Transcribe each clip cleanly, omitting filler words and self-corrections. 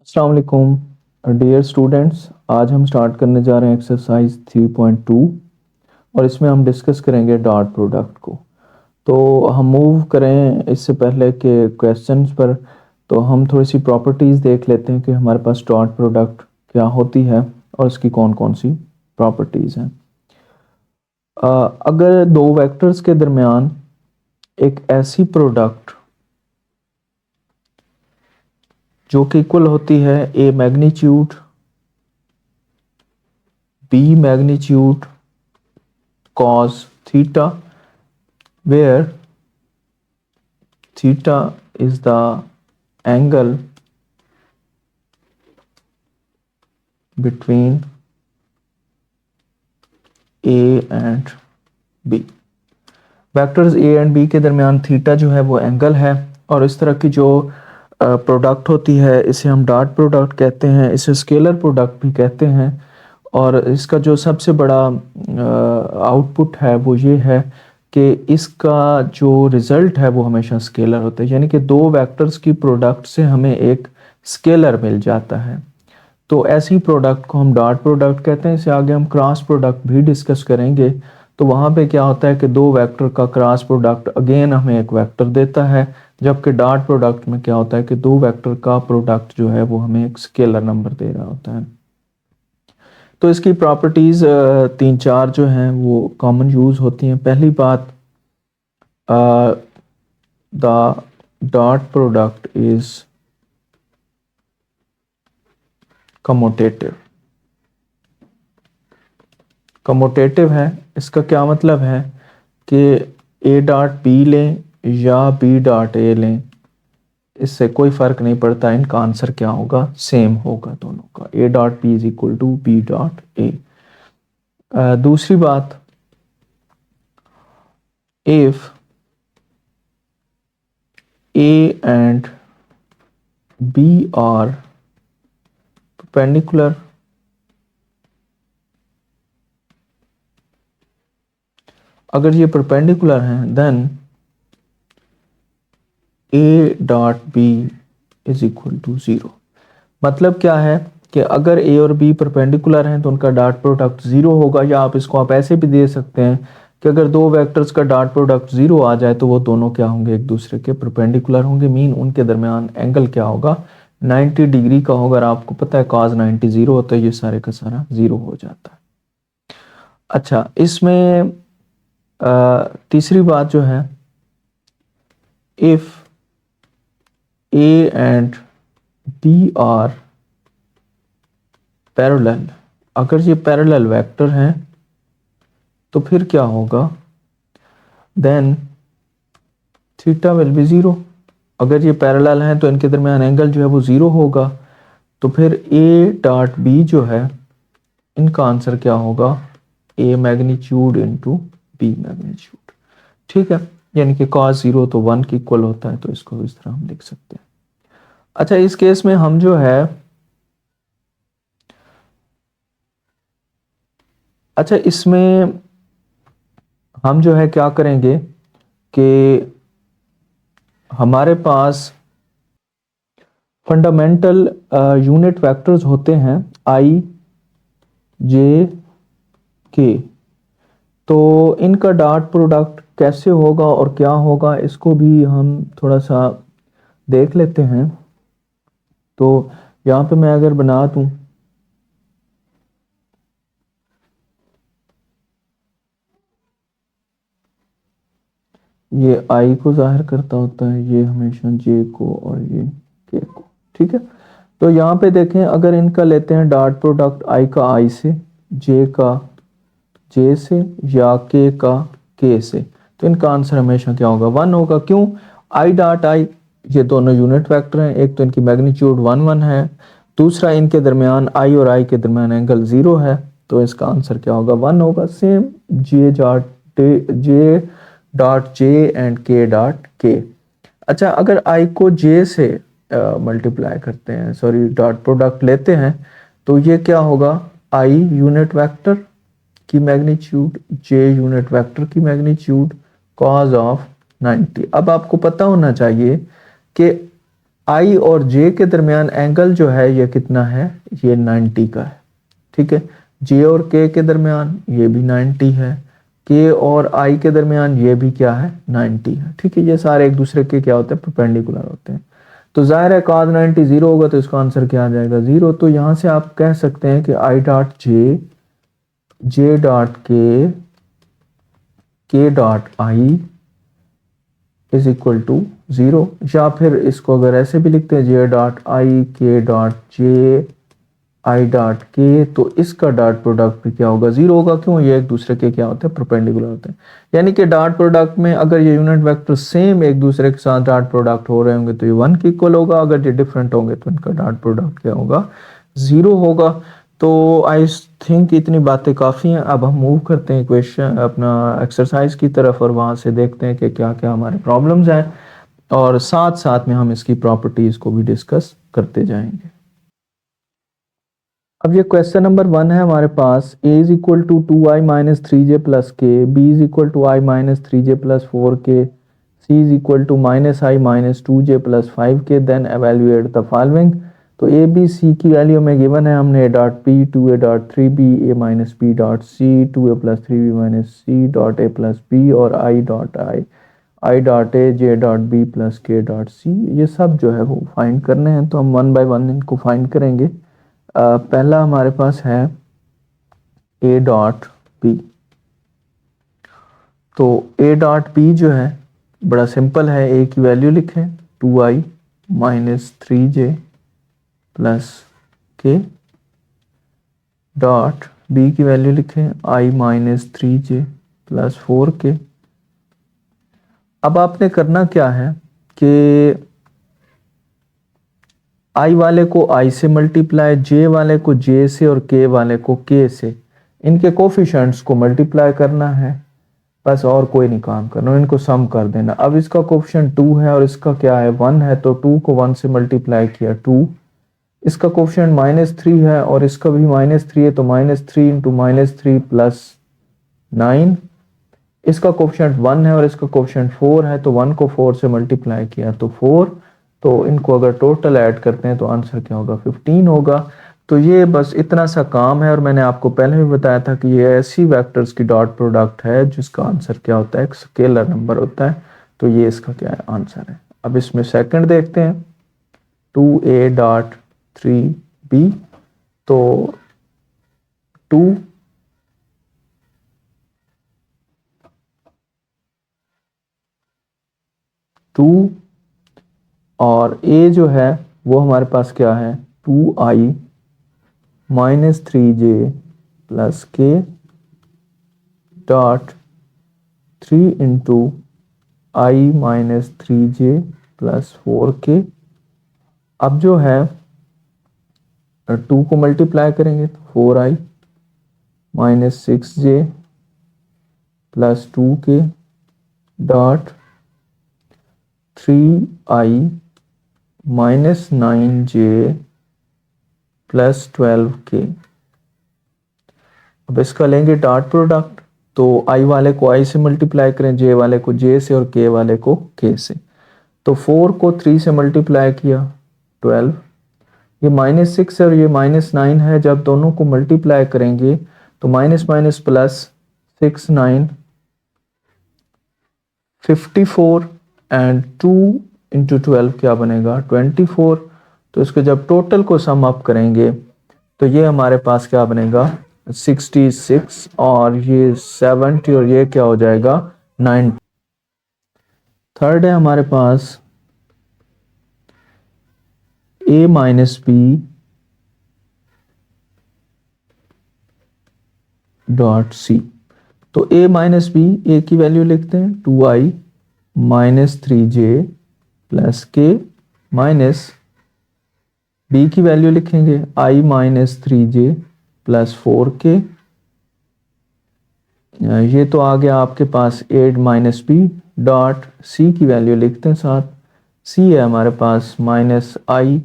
अस्सलाम वालेकुम dear students. आज हम स्टार्ट करने जा रहे हैं एक्सरसाइज 3.2 और इसमें हम डिस्कस करेंगे डॉट प्रोडक्ट को। तो हम मूव करें इससे पहले के क्वेश्चंस पर, तो हम थोड़ी सी प्रॉपर्टीज़ देख लेते हैं कि हमारे पास डॉट प्रोडक्ट क्या होती है और इसकी कौन कौन सी प्रॉपर्टीज़ हैं। अगर दो वेक्टर्स के दरमियान एक ऐसी प्रोडक्ट जो कि इक्वल होती है a magnitude b magnitude cos theta, where theta is the angle between A and B। Vectors A and B के दरमियान थीटा जो है वो एंगल है, और इस तरह की जो प्रोडक्ट होती है इसे हम डॉट प्रोडक्ट कहते हैं, इसे स्केलर प्रोडक्ट भी कहते हैं। और इसका जो सबसे बड़ा आउटपुट है वो ये है कि इसका जो रिज़ल्ट है वो हमेशा स्केलर होता है, यानी कि दो वेक्टर्स की प्रोडक्ट से हमें एक स्केलर मिल जाता है। तो ऐसी प्रोडक्ट को हम डॉट प्रोडक्ट कहते हैं। इसे आगे हम क्रॉस प्रोडक्ट भी डिस्कस करेंगे। तो वहाँ पे क्या होता है कि दो वेक्टर का क्रॉस प्रोडक्ट अगेन हमें एक वेक्टर देता है, जबकि डॉट प्रोडक्ट में क्या होता है कि दो वेक्टर का प्रोडक्ट जो है वो हमें एक स्केलर नंबर दे रहा होता है। तो इसकी प्रॉपर्टीज़ तीन चार जो हैं वो कॉमन यूज़ होती हैं। पहली बात, the dot product is commutative. Commutative है, इसका क्या मतलब है कि ए डॉट बी लें या बी डॉट ए लें, इससे कोई फ़र्क नहीं पड़ता, इनका आंसर क्या होगा, सेम होगा दोनों का। A dot B is equal to B dot A. दूसरी बात, if A and B are perpendicular, अगर ये परपेंडिकुलर हैं then A dot B is equal to zero. मतलब क्या है कि अगर ए और बी परपेंडिकुलर हैं तो उनका डॉट प्रोडक्ट ज़ीरो होगा, या आप ऐसे भी दे सकते हैं कि अगर दो वेक्टर्स का डॉट प्रोडक्ट ज़ीरो आ जाए तो वो दोनों क्या होंगे, एक दूसरे के परपेंडिकुलर होंगे। मीन उनके दरमियान एंगल क्या होगा, 90 डिग्री का होगा। और आपको पता है cos 90 ज़ीरो होता है, ये सारे का सारा ज़ीरो हो जाता है। अच्छा, इसमें तीसरी बात जो है, if A and B are parallel, अगर ये पैरेलल वेक्टर हैं तो फिर क्या होगा, then theta will be zero. अगर ये पैरेलल हैं तो इनके दरमियान एंगल जो है वो ज़ीरो होगा। तो फिर ए डॉट बी जो है, इनका आंसर क्या होगा, ए मैग्नीट्यूड इंटू बी मैग्नीट्यूड। ठीक है, यानी कि cos ज़ीरो तो 1 के इक्वल होता है, तो इसको इस तरह हम लिख सकते हैं। अच्छा, इस केस में हम जो है, अच्छा इसमें हम जो है क्या करेंगे कि हमारे पास फंडामेंटल यूनिट वेक्टर्स होते हैं आई जे के। तो इनका डॉट प्रोडक्ट कैसे होगा और क्या होगा, इसको भी हम थोड़ा सा देख लेते हैं। तो यहाँ पे मैं अगर बना दूं, ये आई को जाहिर करता होता है, ये हमेशा जे को और ये के को। ठीक है, तो यहाँ पे देखें, अगर इनका लेते हैं डॉट प्रोडक्ट आई का आई से, जे का जे से, या के का के से, तो इनका आंसर हमेशा क्या होगा, 1 होगा। क्यों, आई डॉट आई, ये दोनों यूनिट वेक्टर हैं, एक तो इनकी मैग्नीट्यूड 1 1 है, दूसरा इनके दरमियान आई और आई के दरमियान एंगल 0 है, तो इसका आंसर क्या होगा, 1 होगा। Same J dot J and के डॉट के। अच्छा, अगर आई को जे से मल्टीप्लाई करते हैं, सॉरी डॉट प्रोडक्ट लेते हैं, तो ये क्या होगा, आई यूनिट वेक्टर की मैग्नीट्यूड, जे यूनिट वेक्टर की मैग्नीट्यूड, cos ऑफ 90। अब आपको पता होना चाहिए कि आई और जे के दरमियान एंगल जो है ये कितना है, ये 90 का है। ठीक है, जे और के के दरमियान ये भी 90 है, के और आई के दरमियान ये भी क्या है, 90 है। ठीक है, ये सारे एक दूसरे के क्या होते हैं, परपेंडिकुलर होते हैं। तो जाहिर है cos 90 जीरो होगा तो इसका आंसर क्या आ जाएगा, जीरो। तो यहां से आप कह सकते हैं कि i dot j, j dot k dot i is equal to zero. या फिर इसको अगर ऐसे भी लिखते हैं, जे डॉट आई के डॉट जे आई डॉट के, तो इसका डॉट प्रोडक्ट भी क्या होगा, जीरो होगा। क्यों, ये एक दूसरे के क्या होते हैं, परपेंडिकुलर होते हैं। यानी कि डॉट प्रोडक्ट में अगर ये यूनिट वेक्टर सेम एक दूसरे के साथ डॉट प्रोडक्ट हो रहे होंगे तो ये 1 के इक्वल होगा, अगर ये डिफरेंट होंगे तो इनका डॉट प्रोडक्ट क्या होगा, जीरो होगा। तो आई थिंक इतनी बातें काफ़ी हैं। अब हम मूव करते हैं क्वेश्चन अपना एक्सरसाइज की तरफ और वहाँ से देखते हैं कि क्या क्या हमारे प्रॉब्लम्स हैं, और साथ साथ में हम इसकी प्रॉपर्टीज़ को भी डिस्कस करते जाएंगे। अब ये क्वेश्चन नंबर 1 है हमारे पास, a is equal to 2i minus 3j plus K, b is equal to i minus 3j plus 4k, c is equal to minus i minus 2j plus 5k, then evaluate the following. तो a b c की value में given है हमने a dot p two a dot 3b a minus b dot c two a plus 3b minus c dot a plus b और i dot a j dot b plus k dot c। ये सब जो है वो find करने हैं, तो हम वन बाय वन इनको फाइंड करेंगे। पहला हमारे पास है a डॉट p। तो a डॉट p जो है बड़ा सिंपल है, a की वैल्यू लिखें 2i minus 3j plus k, dot b की वैल्यू लिखें i minus 3j plus 4k। अब आपने करना क्या है कि आई वाले को आई से मल्टीप्लाई, जे वाले को जे से और के वाले को के से, इनके कोफिशिएंट्स को मल्टीप्लाई करना है बस, और कोई नहीं काम करना, इनको सम कर देना। अब इसका कोफिशिएंट 2 है और इसका क्या है 1 है, तो 2 को 1 से मल्टीप्लाई किया 2। इसका कोफिशिएंट माइनस 3 है और इसका भी माइनस 3 है, तो माइनस 3 इंटू माइनस 3 प्लस 9। इसका कोफिशिएंट 1 है और इसका कोफिशिएंट 4 है, तो 1 को 4 से मल्टीप्लाई किया तो 4। तो इनको अगर टोटल ऐड करते हैं तो आंसर क्या होगा, 15 होगा। तो ये बस इतना सा काम है, और मैंने आपको पहले भी बताया था कि ये ऐसी वेक्टर्स की डॉट प्रोडक्ट है जिसका आंसर क्या होता है, एक स्केलर नंबर होता है। तो ये इसका क्या है, आंसर है। अब इसमें सेकंड देखते हैं, 2a डॉट 3b। तो 2 और a जो है वो हमारे पास क्या है 2i minus 3j plus k dot 3 into i minus 3j plus 4k। अब जो है 2 को मल्टीप्लाई करेंगे तो 4i minus 6j plus 2k dot 3i minus 9j plus 12k। अब इसका लेंगे डॉट प्रोडक्ट, तो i वाले को i से मल्टीप्लाई करें, j वाले को j से और k वाले को k से। तो 4 को 3 से मल्टीप्लाई किया 12, ये माइनस 6 है और ये माइनस 9 है, जब दोनों को मल्टीप्लाई करेंगे तो minus minus plus 6 9 54 and 2 into 12 क्या बनेगा 24। तो इसके जब टोटल को सम अप करेंगे तो ये हमारे पास क्या बनेगा 66 और ये 70 और ये क्या हो जाएगा 9। थर्ड है हमारे पास a minus b dot C. तो a माइनस बी, ए की वैल्यू लिखते हैं 2i minus 3j plus k, minus b की वैल्यू लिखेंगे i minus 3j plus 4k। ये तो आ गया आपके पास 8 माइनस बी डॉट सी की वैल्यू लिखते हैं साथ, सी है हमारे पास minus i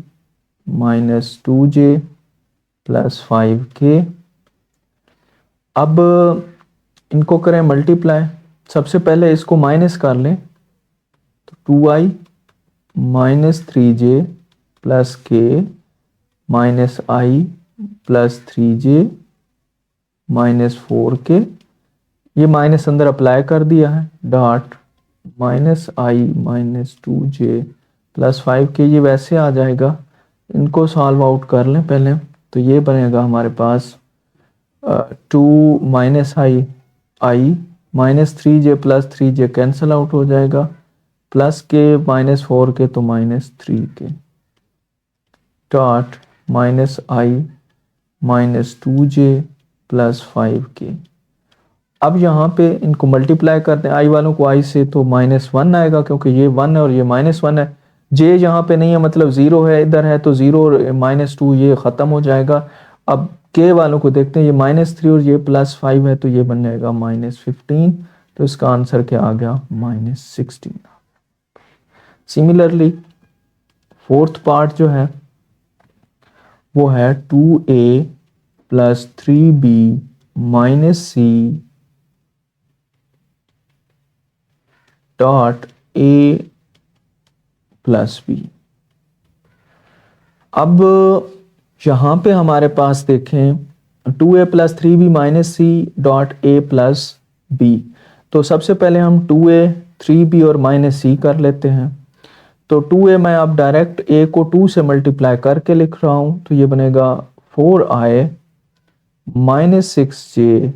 minus 2j plus 5k। अब इनको करें मल्टीप्लाई, सबसे पहले इसको माइनस कर लें तो 2i minus 3j plus k minus आई प्लस 3j माइनस 4k, ये माइनस अंदर अप्लाई कर दिया है, dot minus i minus 2j plus 5k, ये वैसे आ जाएगा। इनको सॉल्व आउट कर लें पहले, तो ये बनेगा हमारे पास 2 minus i minus 3j plus 3j cancel out हो जाएगा, प्लस के माइनस 4k तो minus 3k, dot minus i minus 2j plus 5k। अब यहाँ पे इनको मल्टीप्लाई करते हैं, आई वालों को आई से तो -1 आएगा क्योंकि ये 1 है और ये -1 है। जे यहाँ पे नहीं है मतलब 0 है, इधर है तो 0 और -2 ये ख़त्म हो जाएगा। अब के वालों को देखते हैं, ये -3 और ये +5 है तो ये बन जाएगा -15, तो इसका आंसर क्या आ गया -16। सिमिलरली फोर्थ पार्ट जो है वो है 2a plus 3b minus c dot a plus b। अब यहाँ पे हमारे पास देखें 2a plus 3b minus c dot a plus b, तो सबसे पहले हम 2a 3b और माइनस c कर लेते हैं। तो 2a मैं अब डायरेक्ट a को 2 से मल्टीप्लाई करके लिख रहा हूँ, तो ये बनेगा 4i minus 6j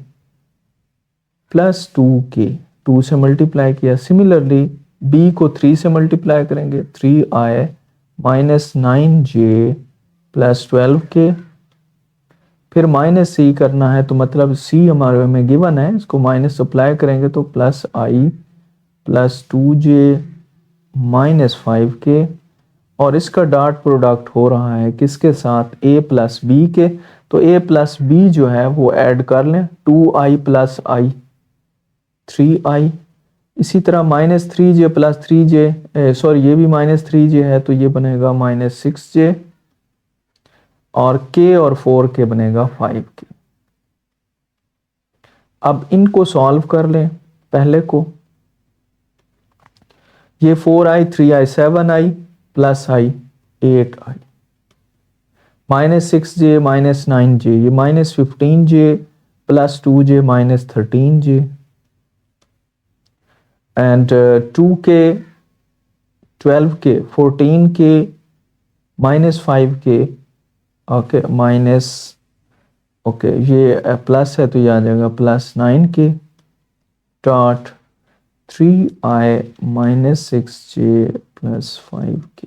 plus 2k, 2 से मल्टीप्लाई किया। सिमिलरली b को 3 से मल्टीप्लाई करेंगे, 3i minus 9j plus 12k, फिर माइनस c करना है तो मतलब c हमारे में गिवन है, इसको माइनस अप्लाई करेंगे तो plus i plus 2j minus 5k, और इसका डॉट प्रोडक्ट हो रहा है किसके साथ, a प्लस b के, तो a प्लस b जो है वो ऐड कर लें, 2i प्लस i 3i, इसी तरह -3j प्लस 3j सॉरी ये भी -3j है तो ये बनेगा -6j, और k और 4k बनेगा 5k। अब इनको सॉल्व कर लें, पहले को ये 4i 3i 7i plus i 8i, -6j -9j, ये -15j plus 2j -13j, and 2k 12k 14k -5k, okay minus, okay ये प्लस है तो ये आ जाएगा plus 9k dot 3i minus 6j plus 5k।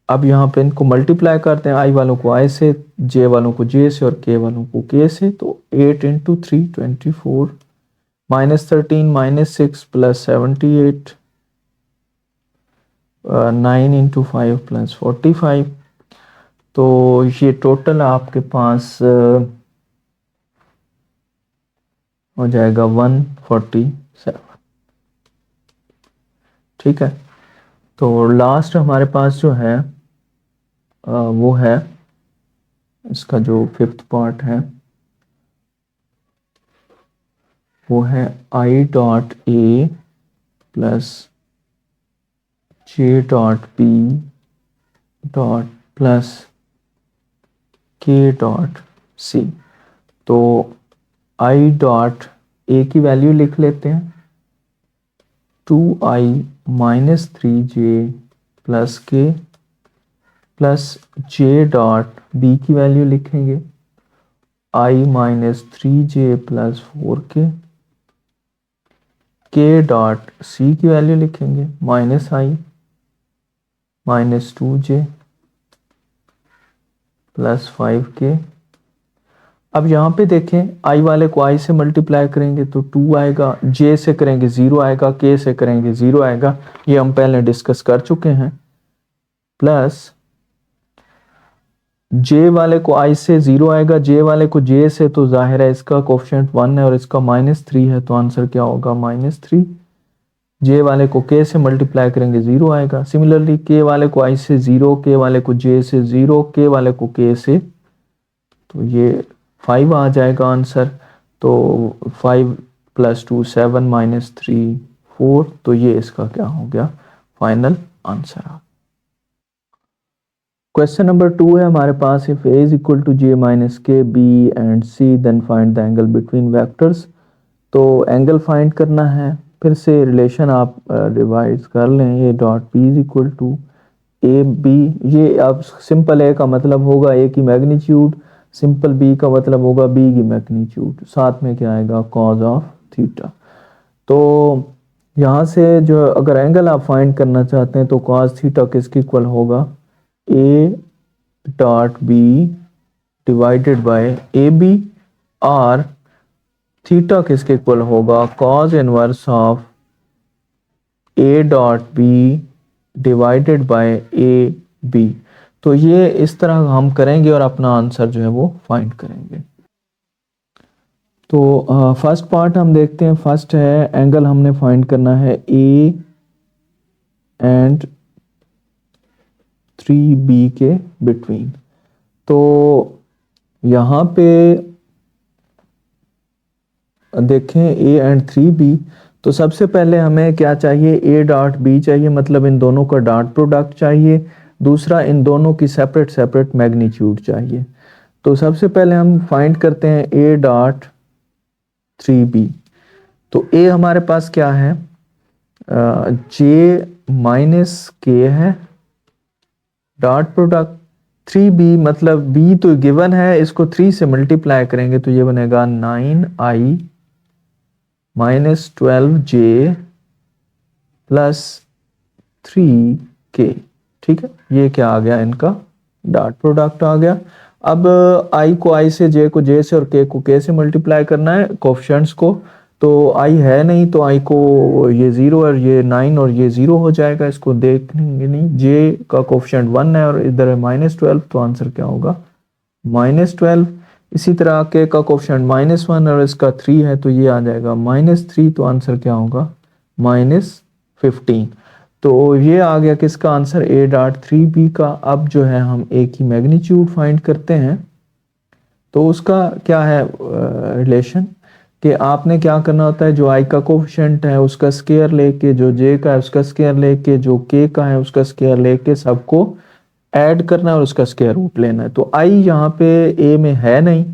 अब यहाँ पे इनको मल्टीप्लाई करते हैं, i वालों को i से, j वालों को j से और k वालों को k से, तो 8 इंटू 3 24 -13 -6 प्लस 78 9 इंटू 5 प्लस 45, तो ये टोटल आपके पास हो जाएगा 147। ठीक है, तो लास्ट हमारे पास जो है वो है इसका जो फिफ्थ पार्ट है वो है i dot a plus j dot b dot plus k dot c। तो i डॉट a की वैल्यू लिख लेते हैं, 2i minus 3j plus k plus j dot b की वैल्यू लिखेंगे i minus 3j plus 4k, k dot c की value लिखेंगे minus i minus 2j plus 5k। अब यहाँ पे देखें i वाले को i से मल्टीप्लाई करेंगे तो 2 आएगा, j से करेंगे 0 आएगा, k से करेंगे 0 आएगा, ये हम पहले डिस्कस कर चुके हैं, प्लस j वाले को i से 0 आएगा, j वाले को j से, तो जाहिर है इसका कोफिशिएंट 1 है और इसका -3 है, तो आंसर क्या होगा -3। j वाले को k से मल्टीप्लाई करेंगे 0 आएगा। सिमिलरली k वाले को i से 0, k वाले को j से 0, k वाले को k से, तो ये 5 आ जाएगा आंसर। तो 5 प्लस 2 7 माइनस 3 4, तो ये इसका क्या हो गया फाइनल आंसर आ। क्वेश्चन नंबर 2 है हमारे पास, if a is equal to j minus k b and c then find the angle between vectors. तो एंगल फाइंड करना है, फिर से रिलेशन आप रिवाइज कर लें, a dot B is equal to a b. ये अब सिंपल ए का मतलब होगा ए की मैग्नीट्यूड, सिंपल बी का मतलब होगा बी की मैग्नीट्यूड, साथ में क्या आएगा कॉज ऑफ थीटा। तो यहाँ से जो अगर एंगल आप फाइंड करना चाहते हैं तो कॉस थीटा किसके इक्वल होगा, ए dot B divided by A B, और थीटा किसके इक्वल होगा cos inverse of A dot B divided by A B. तो ये इस तरह हम करेंगे और अपना आंसर जो है वो फाइंड करेंगे। तो फर्स्ट पार्ट हम देखते हैं। फर्स्ट है एंगल हमने फाइंड करना है ए एंड 3b के बिटवीन। तो यहाँ पे देखें a एंड 3b, तो सबसे पहले हमें क्या चाहिए, a डॉट b चाहिए, मतलब इन दोनों का डॉट प्रोडक्ट चाहिए। दूसरा इन दोनों की सेपरेट सेपरेट मैग्नीट्यूड चाहिए। तो सबसे पहले हम फाइंड करते हैं a डॉट 3b। तो a हमारे पास क्या है, j माइनस के है, डॉट प्रोडक्ट 3b मतलब b तो गिवन है, इसको 3 से मल्टीप्लाई करेंगे तो ये बनेगा 9i minus 12j plus 3k। ठीक है, ये क्या आ गया, इनका डॉट प्रोडक्ट आ गया। अब i को i से, j को j से और k को k से मल्टीप्लाई करना है कोफिशिएंट्स को। तो i है नहीं तो i को ये 0 और ये 9 और ये 0 हो जाएगा, इसको देखेंगे नहीं। j का कोफिशिएंट 1 है और इधर है -12, तो आंसर क्या होगा -12। इसी तरह k का कोफिशिएंट -1 और इसका 3 है तो ये आ जाएगा -3, तो आंसर क्या होगा -15। तो ये आ गया किसका आंसर, a डॉट 3b का। अब जो है हम a की मैग्नीट्यूड फाइंड करते हैं। तो उसका क्या है रिलेशन, कि आपने क्या करना होता है, जो i का कोफिशिएंट है उसका स्क्वायर लेके, जो j का है उसका स्क्वायर लेके, जो k का है उसका स्क्वायर लेके सबको ऐड करना है और उसका स्क्वायर रूट लेना है। तो i यहाँ पे a में है नहीं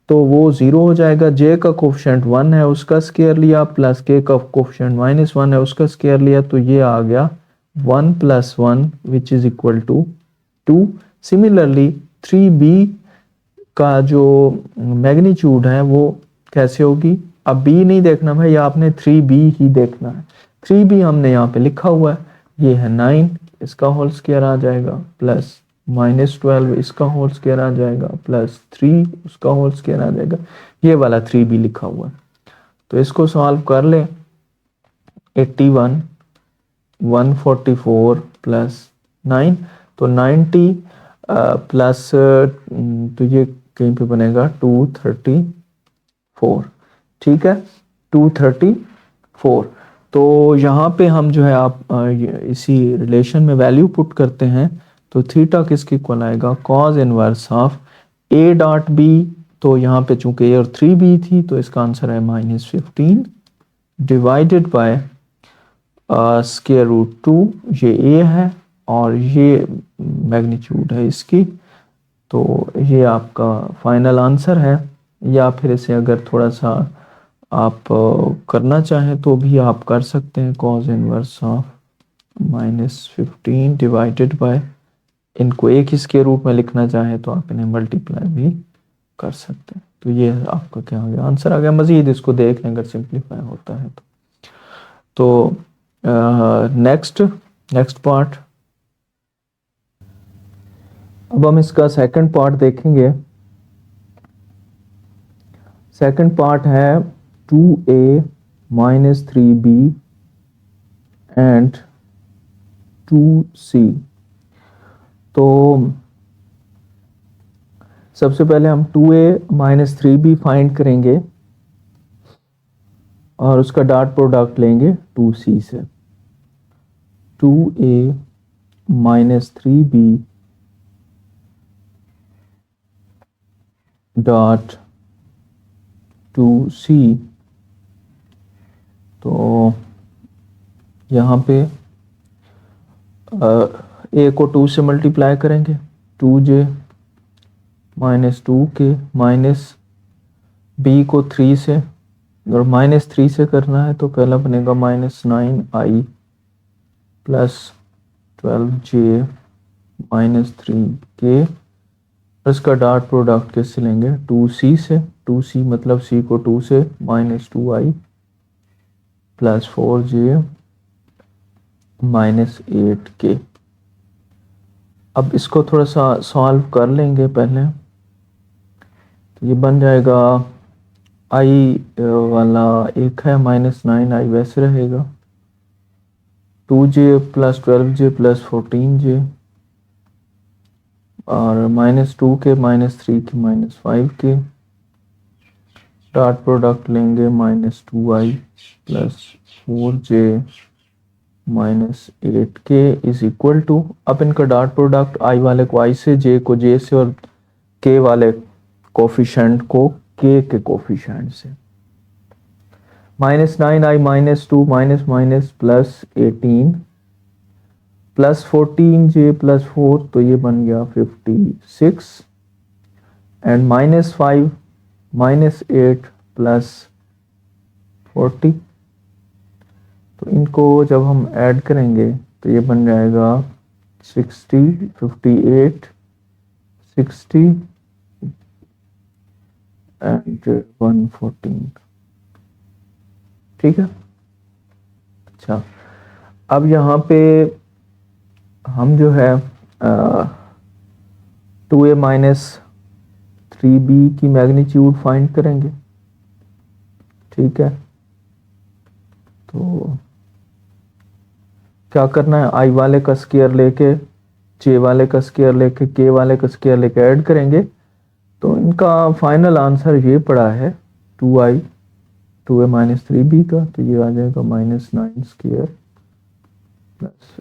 तो वो 0 हो जाएगा। j का कोफिशिएंट 1 है उसका स्क्वायर लिया, प्लस k का कोफिशिएंट -1 है उसका स्क्वायर लिया, तो ये आ गया 1 + 1 which is equal to 2। Similarly 3b का जो मैग्नीट्यूड है वो कैसे होगी, अब b नहीं देखना भाई, आपने 3b ही देखना है। 3b हमने यहाँ पे लिखा हुआ है, ये है 9, इसका होल स्क्वायर आ जाएगा, प्लस -12 इसका होल स्क्वायर आ जाएगा, प्लस 3 उसका होल स्क्वायर आ जाएगा। ये वाला 3b लिखा हुआ है। तो इसको सॉल्व कर ले, 81 144 प्लस 9, तो 90 प्लस तो ये कहीं पे बनेगा 234। ठीक है, 234। तो यहाँ पे हम जो है आप इसी रिलेशन में वैल्यू पुट करते हैं, तो थीटा किसके इक्वल आएगा, cause inverse of a dot b। तो यहाँ पे चूंकि a और 3b थी तो इसका आंसर है -15 डिवाइडेड बाय स्क्वायर रूट 2, ये a है और ये मैग्नीट्यूड है इसकी। तो ये आपका फाइनल आंसर है। या फिर इसे अगर थोड़ा सा आप करना चाहें तो भी आप कर सकते हैं, cause inverse of -15 divided by, इनको एक ही स्क्वायर रूट में लिखना चाहें तो आप इन्हें मल्टीप्लाई भी कर सकते हैं। तो ये आपका क्या हो गया, आंसर आ गया। मज़ीद इसको देख लें अगर सिंप्लीफाई होता है तो नेक्स्ट पार्ट, अब हम इसका सेकंड पार्ट देखेंगे। सेकंड पार्ट है 2a minus 3b and 2c। तो सबसे पहले हम 2a माइनस 3b फाइंड करेंगे और उसका डॉट प्रोडक्ट लेंगे 2c से। 2a minus 3b dot 2c। तो यहाँ पे a को 2 से मल्टीप्लाई करेंगे, 2j minus 2k minus b को 3 से, और माइनस 3 से करना है तो पहला बनेगा -9i plus 12j minus 3k, इसका डॉट प्रोडक्ट किससे लेंगे 2c से, 2c मतलब c को 2 से, minus 2i plus 4j minus 8k। अब इसको थोड़ा सा सॉल्व कर लेंगे पहले, तो ये बन जाएगा i वाला एक है -9i वैसे रहेगा, 2j plus 12j plus 14j और -2k minus 3k minus 5k, dot product लेंगे -2i plus 4j minus 8k is equal to, अब इनका डॉट प्रोडक्ट i वाले को i से, j को j से और k वाले कोफिशिएंट को k के कोफिशिएंट से, -9i minus 2 minus minus plus 18 plus 14j plus 4 तो ये बन गया 56 एंड -5 माइनस 8 प्लस 40, तो इनको जब हम ऐड करेंगे तो ये बन जाएगा 60 58 60 एंड 114। ठीक है। अच्छा, अब यहाँ पे हम जो है 2a माइनस 3b की मैग्नीट्यूड फाइंड करेंगे। ठीक है, तो क्या करना है, i वाले का स्क्वायर लेके, j वाले का स्क्वायर लेके, k वाले का स्क्वायर लेके ऐड करेंगे, तो इनका फाइनल आंसर ये पड़ा है 2i 2a माइनस 3b का, तो ये आ जाएगा -9 square plus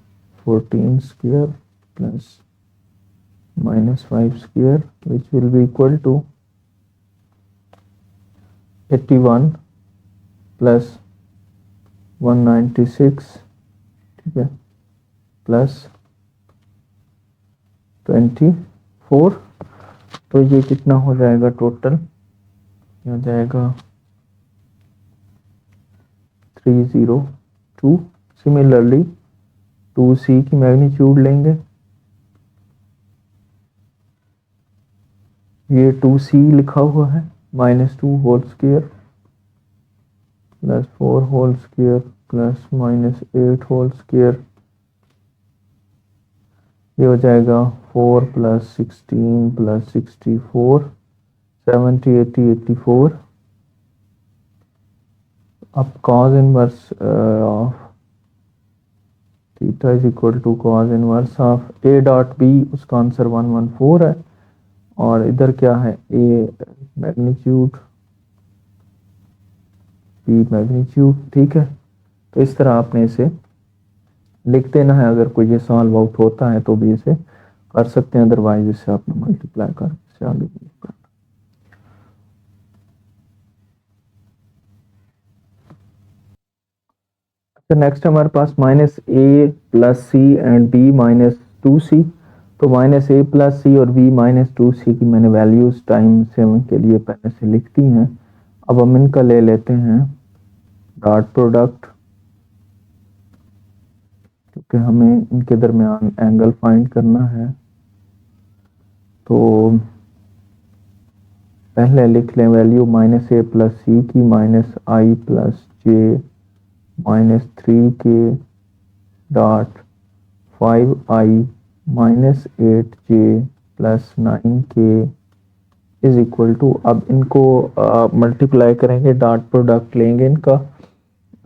14 square plus -5 square which will be equal to 81 plus 196, ठीक है, प्लस 24, तो ये कितना हो जाएगा टोटल, हो जाएगा 302। सिमिलरली 2c की मैग्नीट्यूड लेंगे, ये 2c लिखा हुआ है, -2 whole square plus 4 whole square plus -8 whole square, ये हो जाएगा 4 प्लस 16 प्लस 64 70 80 84। अब cos inverse of theta is equal to cos inverse of a dot b, उसका आंसर 114 है, और इधर क्या है a मैग्नीट्यूड b मैग्नीट्यूड। ठीक है, तो इस तरह आपने इसे लिख देना है, अगर कोई ये सॉल्व आउट होता है तो भी इसे कर सकते हैं, अदरवाइज इसे आपने मल्टीप्लाई कर इसे आगे करना। अच्छा, नेक्स्ट हमारे पास -a plus c and b minus 2c, तो -a प्लस c और b माइनस 2c की मैंने वैल्यूज टाइम 7 के लिए पहले से लिख दी हैं। अब हम इनका ले लेते हैं डॉट प्रोडक्ट, क्योंकि हमें इनके दरमियान एंगल फाइंड करना है, तो पहले लिख लें वैल्यू -a प्लस c की -i plus j minus 3k dot 5i minus 8j plus 9k is equal to, अब इनको मल्टीप्लाई करेंगे, डॉट प्रोडक्ट लेंगे इनका,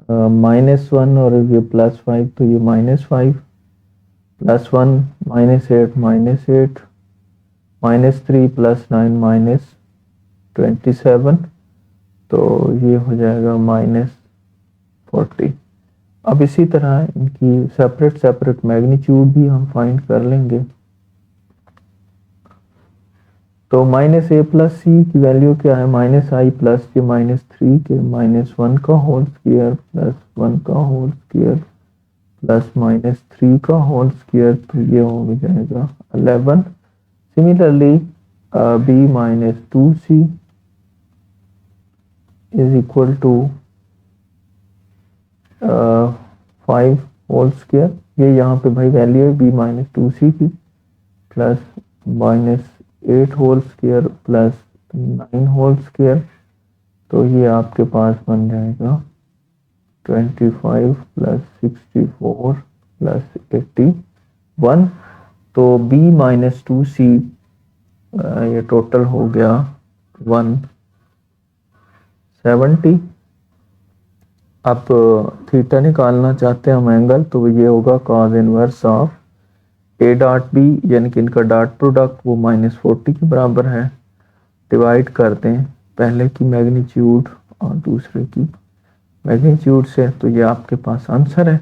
-1 और ये +5, तो ये -5 प्लस 1 -8 -3 प्लस 9 -27, तो ये हो जाएगा -40। अब इसी तरह इनकी सेपरेट मैग्नीट्यूड भी हम फाइंड कर लेंगे, तो -a प्लस c की वैल्यू क्या है, -i प्लस j -3k -1 का होल स्क्वायर प्लस 1 का होल स्क्वायर प्लस -3 का होल स्क्वायर, तो ये हो जाएगा 11। Similarly b minus 2c is equal to 5 whole square. ये यहाँ पे भाई वैल्यू है b माइनस 2c की, plus minus 8 whole square plus 9 whole square. तो ये आपके पास बन जाएगा 25 प्लस 64 प्लस 81। तो b माइनस 2c ये टोटल हो गया 170। अब थीटा निकालना चाहते हैं हम एंगल, तो ये होगा cos inverse of a dot b, यानी कि इनका डॉट प्रोडक्ट वो -40 के बराबर है। डिवाइड कर दें पहले की मैग्नीट्यूड और दूसरे की मैग्नीट्यूड से, तो ये आपके पास आंसर है।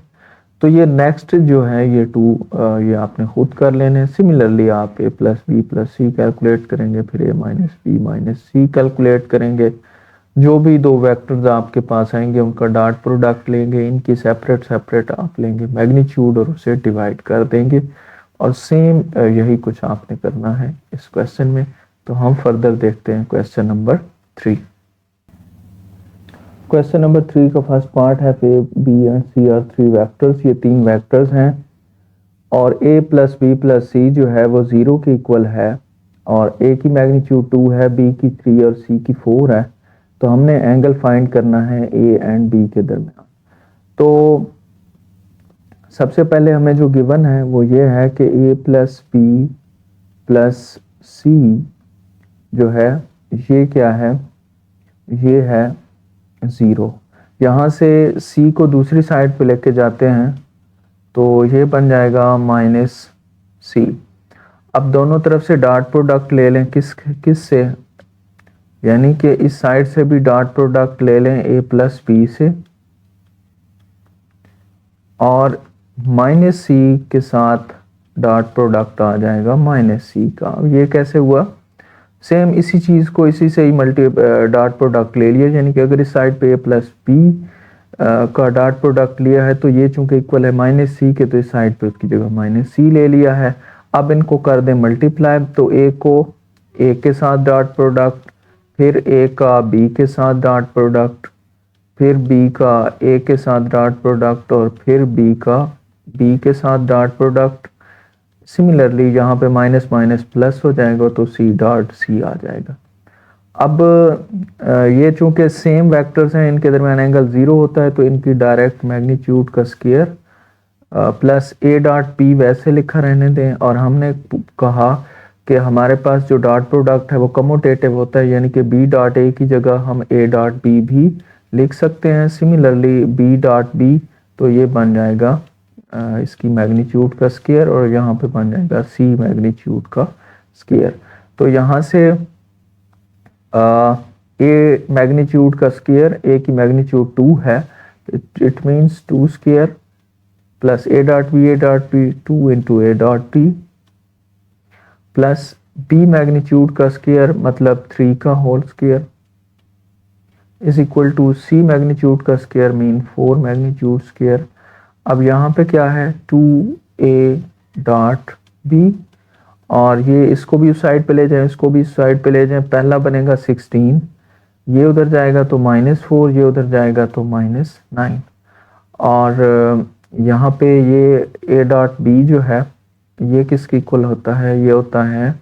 तो ये नेक्स्ट जो है ये 2 ये आपने खुद कर लेने। सिमिलरली आप a plus B plus C calculate करेंगे, फिर a minus B minus C calculate करेंगे। जो भी दो वेक्टर्स आपके पास आएंगे उनका डॉट प्रोडक्ट लेंगे, इनकी सेपरेट सेपरेट आप लेंगे मैग्नीट्यूड और उसे डिवाइड कर देंगे। और सेम यही कुछ आपने करना है इस क्वेश्चन में। तो हम फर्दर देखते हैं क्वेश्चन नंबर 3। क्वेश्चन नंबर 3 का फर्स्ट पार्ट है A B and C are 3 vectors. ये 3 वेक्टर्स हैं और a plus B plus C जो है वो 0 के इक्वल है, और a की मैग्नीट्यूड 2 है, b की 3 और c की 4 है। तो हमने एंगल फाइंड करना है a एंड b के दरमियान। तो सबसे पहले हमें जो गिवन है वो ये है कि a plus B plus C जो है ये क्या है, ये है 0। यहाँ से c को दूसरी साइड पे लेके जाते हैं तो ये बन जाएगा माइनस सी। अब दोनों तरफ से डॉट प्रोडक्ट ले लें, किस से, यानी कि इस साइड से भी डॉट प्रोडक्ट ले लें a प्लस बी से, और माइनस सी के साथ डॉट प्रोडक्ट आ जाएगा माइनस सी का। ये कैसे हुआ, सेम इसी चीज़ को इसी से ही मल्टी डॉट प्रोडक्ट ले लिया, यानी कि अगर इस साइड पे a प्लस बी का डॉट प्रोडक्ट लिया है तो ये चूंकि इक्वल है माइनस सी के, तो इस साइड पे उसकी जगह माइनस सी ले लिया है। अब इनको कर दें मल्टीप्लाई, तो a को a के साथ डॉट प्रोडक्ट, फिर a का b के साथ डॉट प्रोडक्ट, फिर b का a के साथ डॉट प्रोडक्ट, और फिर b का b के साथ डॉट प्रोडक्ट। सिमिलरली यहाँ पे माइनस माइनस प्लस हो जाएगा तो c डॉट c आ जाएगा। अब ये चूंकि सेम वेक्टर्स हैं, इनके दरमियान एंगल 0 होता है, तो इनकी डायरेक्ट मैग्नीट्यूड का square plus a dot p वैसे लिखा रहने दें। और हमने कहा कि हमारे पास जो डॉट प्रोडक्ट है वो कम्यूटेटिव होता है, यानी कि b डॉट a की जगह हम a डॉट b भी लिख सकते हैं। सिमिलरली b डॉट b, तो ये बन जाएगा इसकी मैग्नीट्यूड का स्क्वायर, और यहाँ पे बन जाएगा c मैग्नीट्यूड का स्क्वायर। तो यहाँ से a मैग्नीट्यूड का स्क्वायर, a की मैग्नीट्यूड 2 है, it means 2 square plus a dot b 2 into a dot b, plus b magnitude का स्क्वायर मतलब 3 का whole square is equal to c magnitude का स्क्वायर मीन 4 मैग्नीट्यूड स्क्वायर। अब यहाँ पे क्या है 2a डॉट b, और ये इसको भी उस साइड पे ले जाएं, इसको भी इस साइड पे ले जाएं। पहला बनेगा 16, ये उधर जाएगा तो -4, ये उधर जाएगा तो -9। और यहाँ पे ये a डॉट b जो है ये किसकी इक्वल होता है, ये होता है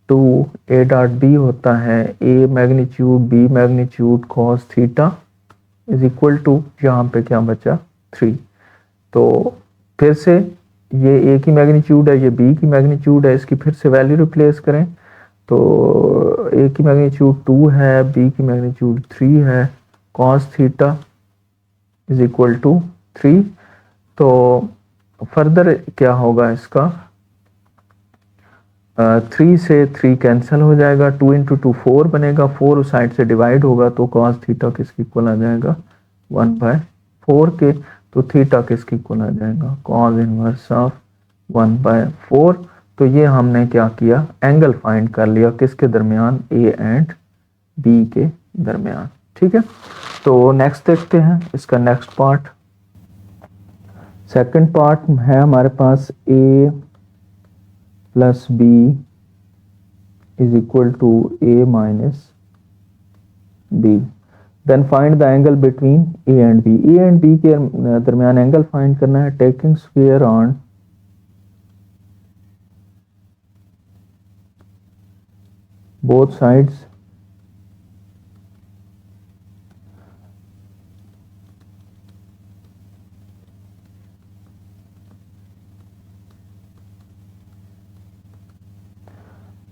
2a डॉट b होता है a magnitude b magnitude cos theta is equal to, यहाँ पे क्या बचा 3। तो फिर से ये a की मैग्नीट्यूड है, ये b की मैग्नीट्यूड है, इसकी फिर से वैल्यू रिप्लेस करें तो a की मैग्नीट्यूड 2 है, b की मैग्नीट्यूड 3 है, cos theta is equal to 3। तो फर्दर क्या होगा इसका, 3 से 3 कैंसिल हो जाएगा, 2 इंटू 2 4 बनेगा, 4 उस साइड से डिवाइड होगा तो cos थीटा किसकी इक्वल आ जाएगा 1/4 के। तो थीटा किसकी इक्वल आ जाएगा cos इनवर्स ऑफ 1/4। तो ये हमने क्या किया, एंगल फाइंड कर लिया किसके दरमियान, a एंड b के दरमियान। ठीक है, तो नेक्स्ट देखते हैं इसका नेक्स्ट पार्ट। सेकंड पार्ट है हमारे पास a plus B is equal to a minus b. Then find the angle between a and b. a and b के दरमियान एंगल फाइंड करना है, taking square on both sides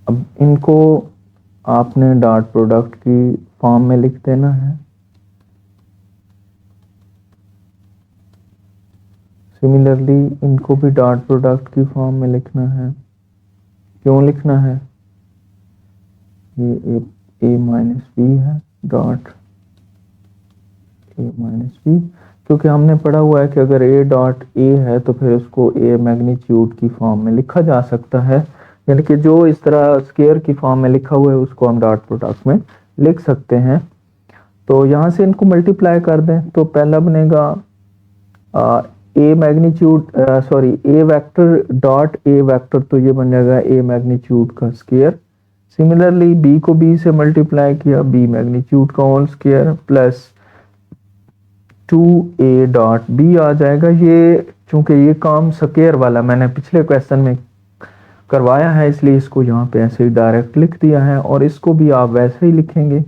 अब इनको आपने डॉट प्रोडक्ट की फॉर्म में लिख देना है। सिमिलरली इनको भी डॉट प्रोडक्ट की फॉर्म में लिखना है। क्यों लिखना है? ये ए माइनस बी है, डॉट ए माइनस बी, क्योंकि हमने पढ़ा हुआ है कि अगर ए डॉट ए है तो फिर उसको ए मैग्नीट्यूड की फॉर्म में लिखा जा सकता है, यानी कि जो इस तरह स्केयर की फॉर्म में लिखा हुआ है उसको हम डॉट प्रोडक्ट में लिख सकते हैं। तो यहाँ से इनको मल्टीप्लाई कर दें तो पहला बनेगा a magnitude sorry a vector dot a vector, तो ये बन जाएगा ए मैग्नीट्यूड का स्केयर। सिमिलरली बी को बी से मल्टीप्लाई किया, बी मैग्नीट्यूड का whole square plus 2a dot B आ जाएगा। ये चूंकि ये काम स्केयर वाला मैंने पिछले क्वेश्चन में करवाया है इसलिए इसको यहाँ पे ऐसे ही डायरेक्ट लिख दिया है, और इसको भी आप वैसे ही लिखेंगे।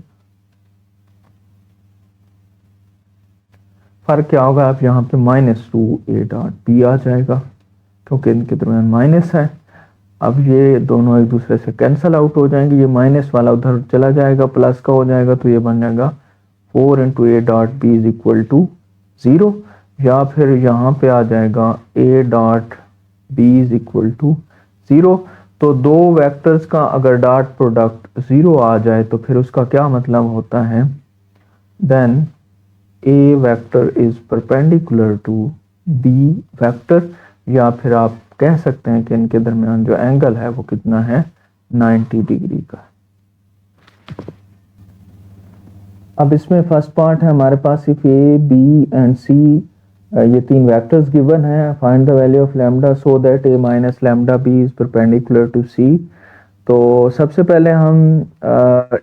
फर्क क्या होगा, आप यहाँ पे -2a डॉट बी आ जाएगा क्योंकि इनके दरमियान माइनस है। अब ये दोनों एक दूसरे से कैंसिल आउट हो जाएंगे, ये माइनस वाला उधर चला जाएगा, प्लस का हो जाएगा, तो ये बन जाएगा 4 × a dot B is equal to 0, या फिर यहाँ पे आ जाएगा a dot B is equal to 0। तो दो वेक्टर्स का अगर डॉट प्रोडक्ट 0 आ जाए तो फिर उसका क्या मतलब होता है, then a vector is perpendicular to b vector, या फिर आप कह सकते हैं कि इनके दरमियान जो एंगल है वो कितना है, 90 डिग्री का। अब इसमें फर्स्ट पार्ट है हमारे पास सिर्फ ए बी एंड सी, ये तीन वेक्टर्स गिवन है। Find the value of lambda so that a minus lambda b is perpendicular to c. तो सबसे पहले हम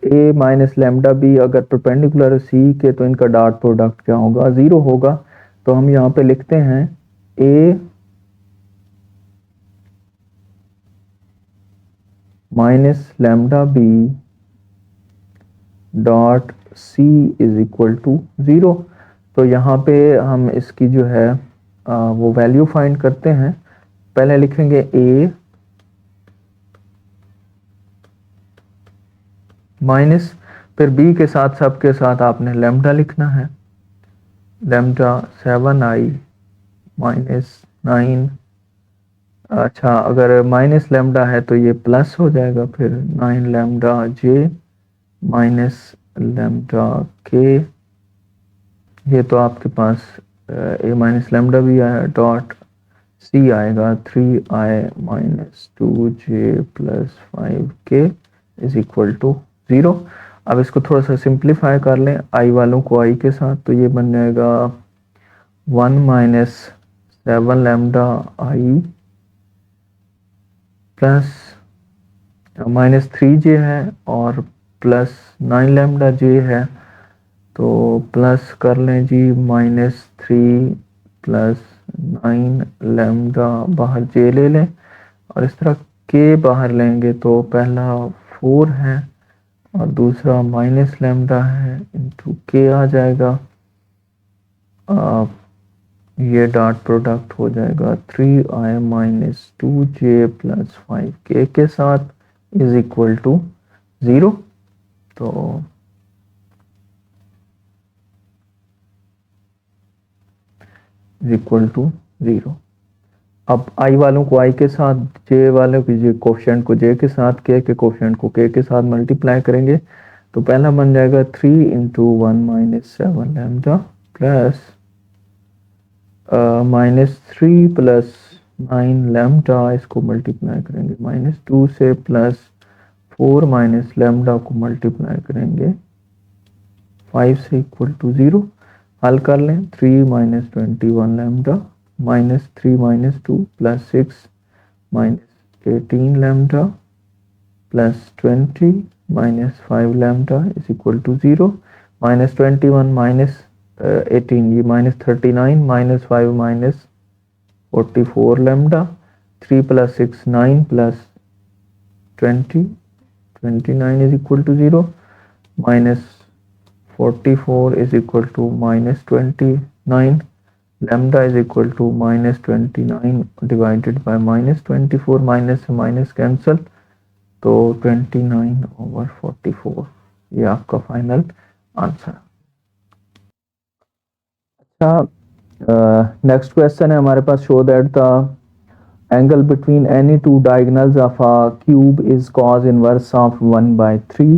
ए माइनस लैम्डा बी अगर परपेंडिकुलर सी के तो इनका डॉट प्रोडक्ट क्या होगा, 0 होगा। तो हम यहाँ पे लिखते हैं a minus lambda b dot C is equal to 0। तो यहाँ पे हम इसकी जो है वो वैल्यू फाइंड करते हैं। पहले लिखेंगे ए माइनस, फिर बी के साथ सबके साथ आपने लैम्डा लिखना है, लैम्डा 7i माइनस 9। अच्छा, अगर माइनस लैम्डा है तो ये प्लस हो जाएगा, फिर 9 लैम्डा जे माइनस लैम्डा के, ये तो आपके पास ए माइनस लैम्डा भी आया, डॉट सी आएगा 3i minus 2j plus 5k is equal to 0। अब इसको थोड़ा सा सिंप्लीफाई कर लें i वालों को i के साथ, तो ये बन जाएगा 1 minus 7 lambda i plus minus 3j है और प्लस 9 लैम्डा j है, तो प्लस कर लें जी -3 प्लस 9 लैम्डा, बाहर j ले लें और इस तरह k बाहर लेंगे तो पहला 4 है और दूसरा माइनस लैम्डा है इंटू k आ जाएगा। ये डॉट प्रोडक्ट हो जाएगा 3i minus 2j plus 5k के साथ इज इक्वल टू 0। तो इज इक्वल टू 0। अब i वालों को i के साथ, j वालों की कोफिशिएंट को j के साथ, k के कोफिशिएंट को k के साथ मल्टीप्लाई करेंगे तो पहला बन जाएगा 3 into 1 minus 7 lambda plus -3 plus 9 lambda, इसको मल्टीप्लाई करेंगे -2 से, प्लस 4 माइनस लैम्डा को मल्टीप्लाई करेंगे 5 से इक्वल टू 0। हल कर लें 3 minus 21 lambda minus 3 minus 2 plus 6 minus 18 lambda plus 20 minus 5 lambda is equal to 0, minus 21 minus 18 ये minus 39 minus 5 minus 44 lambda, 3 plus 6 9 plus 20 29 is equal to 0, minus 44 is equal to minus 29, lambda is equal to minus 29 divided by minus 24, minus cancel, तो 29 over 44 ये आपका final answer. अच्छा, next question है हमारे पास, show that the angle between any two diagonals of a cube is cos inverse of 1/3।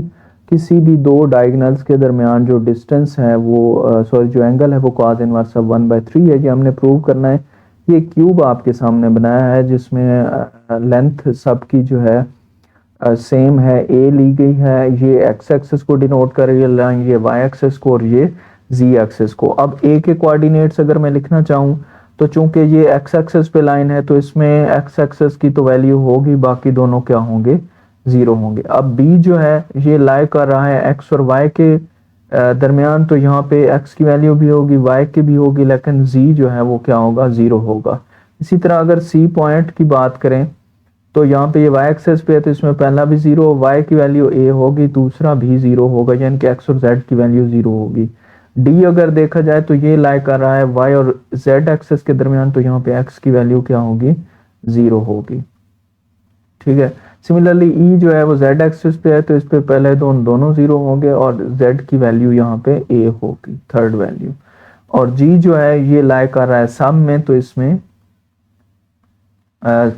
किसी भी दो डायगोनल्स के दरमियान जो डिस्टेंस है वो सॉरी जो एंगल है वो कॉस इनवर्स ऑफ 1/3 है। ये हमने प्रूव करना है। ये क्यूब आपके सामने बनाया है जिसमें लेंथ सबकी जो है सेम है, ए ली गई है, ये एक्स एक्सिस को डिनोट कर रही है लाइन, ये वाई एक्सिस को और ये जी एक्सिस को। अब ए के कोऑर्डिनेट्स अगर मैं लिखना चाहूँ तो चूंकि ये एक्स एक्सिस पे लाइन है तो इसमें एक्स एक्सिस की तो वैल्यू होगी, बाकी दोनों क्या होंगे, जीरो होंगे। अब बी जो है ये लाई कर रहा है एक्स और वाई के दरमियान, तो यहाँ पे एक्स की वैल्यू भी होगी वाई की भी होगी, लेकिन जी जो है वो क्या होगा, जीरो होगा। इसी तरह अगर सी पॉइंट की बात करें तो यहाँ पे ये वाई एक्सेस पे है तो इसमें पहला भी जीरो, वाई की वैल्यू ए होगी, दूसरा भी जीरो होगा, यानी कि एक्स और जेड की वैल्यू जीरो होगी। डी अगर देखा जाए तो ये लाई कर रहा है वाई और जेड एक्सेस के दरमियान, तो यहाँ पे एक्स की वैल्यू क्या होगी, जीरो होगी। ठीक है। सिमिलरली ई जो है वो जेड एक्सिस पे है तो इस पे पहले दोनों जीरो होंगे और जेड की वैल्यू यहाँ पे ए होगी, थर्ड वैल्यू। और जी जो है ये लाई कर रहा है सम में, तो इसमें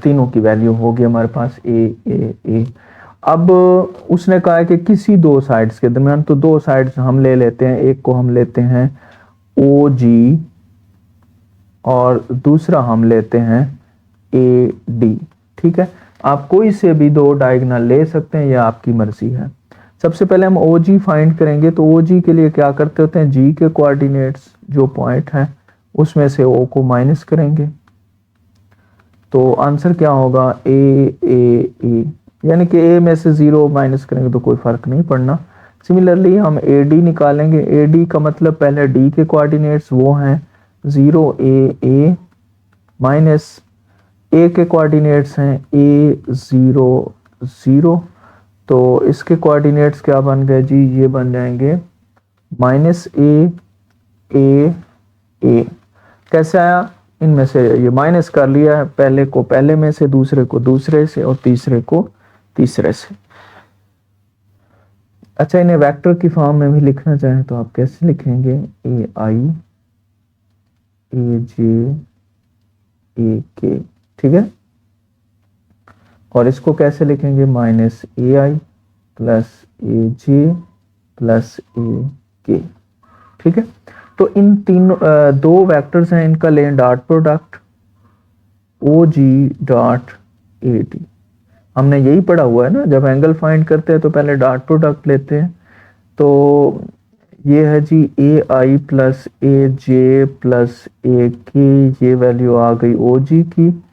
तीनों की वैल्यू होगी हमारे पास ए ए ए। अब उसने कहा है कि किसी दो साइड्स के दरमियान, तो दो साइड्स हम ले लेते हैं, एक को हम लेते हैं ओ जी और दूसरा हम लेते हैं ए डी। ठीक है, आप कोई से भी दो डायगोनल ले सकते हैं, यह आपकी मर्जी है। सबसे पहले हम ओ जी फाइंड करेंगे, तो ओ जी के लिए क्या करते होते हैं, जी के कोऑर्डिनेट्स जो पॉइंट है उसमें से ओ को माइनस करेंगे, तो आंसर क्या होगा, ए ए ए, यानी कि ए में से जीरो माइनस करेंगे तो कोई फर्क नहीं पड़ना। सिमिलरली हम ए डी निकालेंगे, ए डी का मतलब पहले डी के कोऑर्डिनेट्स वो हैं जीरो ए ए, माइनस ए के कोऑर्डिनेट्स हैं ए जीरो जीरो, तो इसके कोऑर्डिनेट्स क्या बन गए जी, ये बन जाएंगे माइनस ए ए ए। कैसे आया, इनमें से ये माइनस कर लिया है, पहले को पहले में से, दूसरे को दूसरे से और तीसरे को तीसरे से। अच्छा, इन्हें वेक्टर की फॉर्म में भी लिखना चाहें तो आप कैसे लिखेंगे, ए आई ए जे ए के। ठीक है, और इसको कैसे लिखेंगे, माइनस ए आई प्लस ए जे प्लस ए के। ठीक है, तो इन तीनों दो वेक्टर्स हैं, इनका लें dot product O G dot A D. हमने यही पढ़ा हुआ है ना, जब एंगल फाइंड करते हैं तो पहले डॉट प्रोडक्ट लेते हैं। तो ये है जी ए आई प्लस ए जे प्लस ए के, ये वैल्यू आ गई ओ जी की,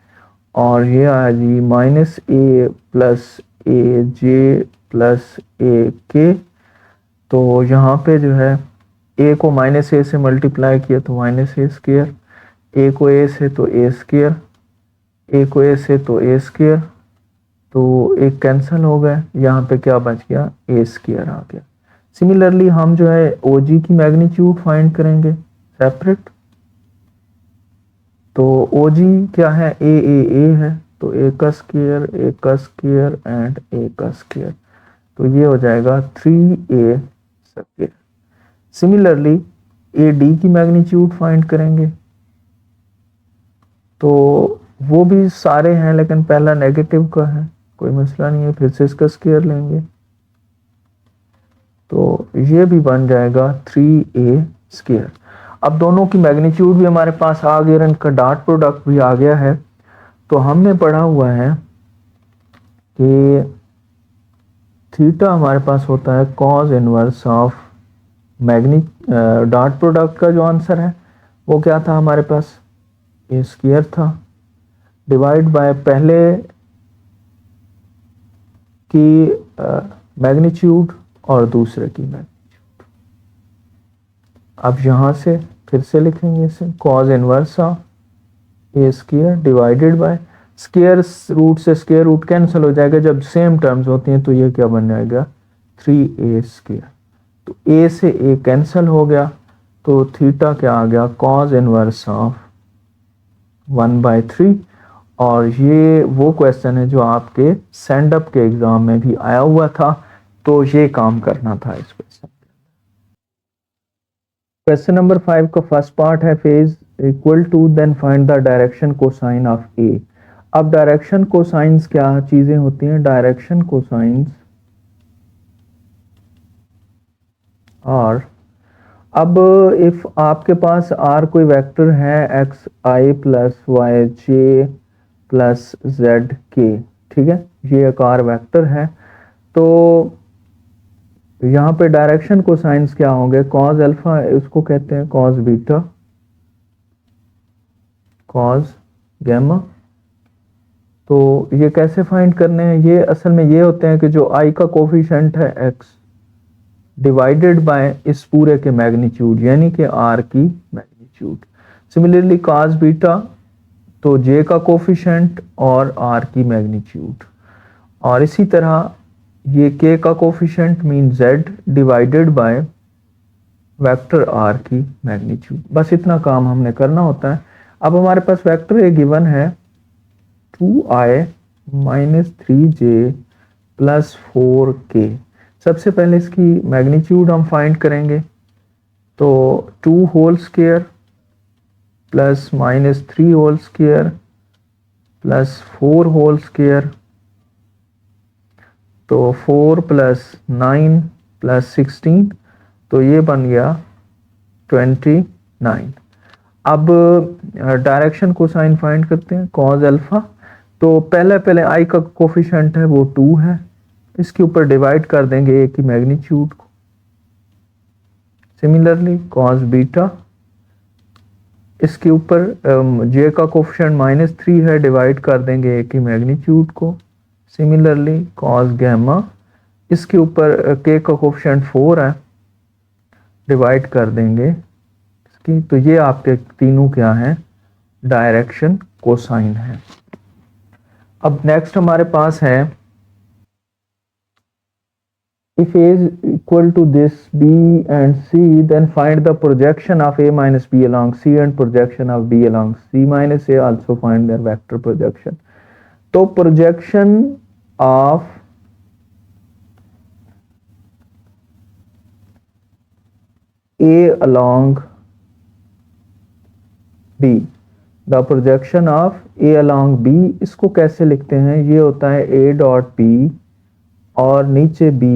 और ये आ जी माइनस ए प्लस ए जे प्लस ए के। तो यहाँ पे जो है ए को माइनस ए से मल्टीप्लाई किया तो माइनस ए स्क्वायर, ए को ए से तो ए स्क्वायर, ए को ए से तो ए स्क्वायर, तो एक कैंसिल हो गया, यहाँ पे क्या बच गया, ए स्क्वायर आ गया। सिमिलरली हम जो है ओ जी की मैग्नीट्यूड फाइंड करेंगे सेपरेट, तो ओ जी क्या है, ए है, तो ए का स्क्वायर एंड ए का स्क्वायर, तो ये हो जाएगा 3a square. Similarly A D की मैग्नीट्यूड फाइंड करेंगे, तो वो भी सारे हैं लेकिन पहला नेगेटिव का है, कोई मसला नहीं है, फिर से इसका स्क्वायर लेंगे, तो ये भी बन जाएगा 3a स्क्वायर। अब दोनों की मैग्नीट्यूड भी हमारे पास आ गया, इनका डॉट प्रोडक्ट भी आ गया है। तो हमने पढ़ा हुआ है कि थीटा हमारे पास होता है cos inverse of dot product का जो आंसर है वो क्या था हमारे पास, ए स्क्वायर था, डिवाइड बाय पहले की मैग्नीट्यूड और दूसरे की मैग्नीट्यूड। अब यहाँ से फिर से लिखेंगे इसे, cos inverse of A square divided by, square root से स्क्वायर रूट कैंसिल हो जाएगा जब सेम टर्म्स होती हैं, तो ये क्या बन जाएगा 3a स्क्वायर। तो a से a कैंसिल हो गया, तो थीटा क्या आ गया कॉज इनवर्स ऑफ 1/3। और ये वो क्वेश्चन है जो आपके सेंड अप के एग्जाम में भी आया हुआ था, तो ये काम करना था इस क्वेश्चन। क्वेश्चन नंबर 5 का फर्स्ट पार्ट है phase equal to, then find the direction cosine of a. अब डायरेक्शन कोसाइंस क्या चीजें होती हैं, डायरेक्शन कोसाइंस और अब इफ आपके पास आर कोई वेक्टर है x i plus y j plus z के, ठीक है, ये एक आर वेक्टर है, तो यहाँ पे डायरेक्शन कोसाइंस क्या होंगे, कॉज अल्फा उसको कहते हैं, कॉज बीटा, कॉज गैमा। तो ये कैसे फाइंड करने हैं, ये असल में ये होते हैं कि जो आई का कोफिशिएंट है एक्स डिवाइडेड बाय इस पूरे के मैग्नीट्यूड यानी कि आर की मैग्नीट्यूड। सिमिलरली कॉस बीटा, तो जे का कोफिशिएंट और आर की मैग्नीट्यूड, और इसी तरह ये के का coefficient mean Z divided by vector R की मैग्नीट्यूड। बस इतना काम हमने करना होता है। अब हमारे पास वेक्टर ए गिवन है 2i minus 3j plus 4k। सबसे पहले इसकी मैग्नीट्यूड हम फाइंड करेंगे, तो 2 whole square plus minus 3 whole square plus 4 whole square, तो 4 प्लस 9 प्लस 16, तो ये बन गया 29। अब डायरेक्शन कोसाइन फाइंड करते हैं, कॉज अल्फा, तो पहले आई का कोफिशिएंट है वो 2 है, इसके ऊपर डिवाइड कर देंगे ए की मैग्नीट्यूड को। सिमिलरली कॉस बीटा, इसके ऊपर जे का कोफिशिएंट -3 है, डिवाइड कर देंगे ए की मैग्नीट्यूड को। सिमिलरली कॉस गैमा, इसके ऊपर के का कोफिशिएंट 4 है, डिवाइड कर देंगे इसकी। तो ये आपके तीनों क्या हैं, डायरेक्शन कोसाइन है। अब नेक्स्ट हमारे पास है if a is equal to this b and c, then find the projection of a minus b along c and projection of b along c minus a, also find their vector projection। तो projection of a along b, the projection of a along b, इसको कैसे लिखते हैं, ये होता है a dot b और नीचे b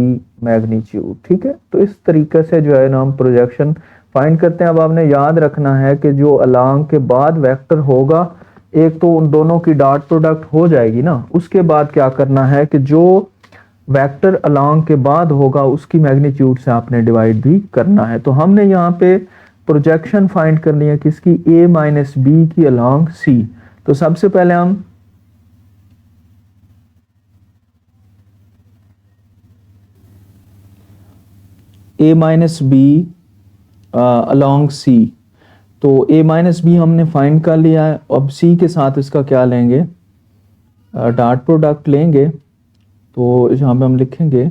मैग्नीट्यूड, ठीक है। तो इस तरीके से जो है ना हम प्रोजेक्शन फाइंड करते हैं। अब आपने याद रखना है कि जो अलोंग के बाद वेक्टर होगा, एक तो उन दोनों की डॉट प्रोडक्ट हो जाएगी ना, उसके बाद क्या करना है कि जो वेक्टर अलोंग के बाद होगा उसकी मैग्नीट्यूड से आपने डिवाइड भी करना है। तो हमने यहाँ पे प्रोजेक्शन फाइंड करनी है किसकी, a माइनस बी की अलोंग c। तो सबसे पहले हम a minus B along c, तो a माइनस बी हमने फाइंड कर लिया है। अब c के साथ इसका क्या लेंगे, डॉट प्रोडक्ट लेंगे। तो यहाँ पे हम लिखेंगे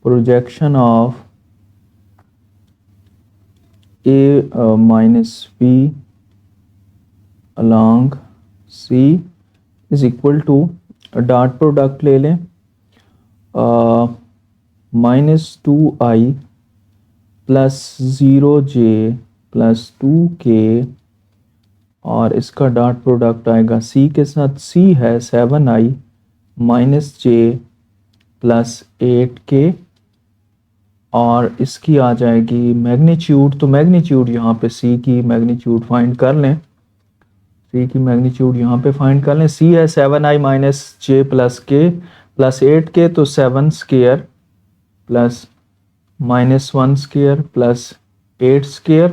projection of a minus B along c is equal to, dot product ले लें, -2i plus 0j plus 2k, और इसका डॉट प्रोडक्ट आएगा c के साथ, c है 7i minus j plus 8k, और इसकी आ जाएगी मैग्नीट्यूड। तो मैग्नीट्यूड यहाँ पे c की मैग्नीट्यूड फाइंड कर लें, c की मैग्नीट्यूड यहाँ पे फाइंड कर लें। c है 7i minus j plus k plus 8k, तो 7 square plus -1 square plus 8 square,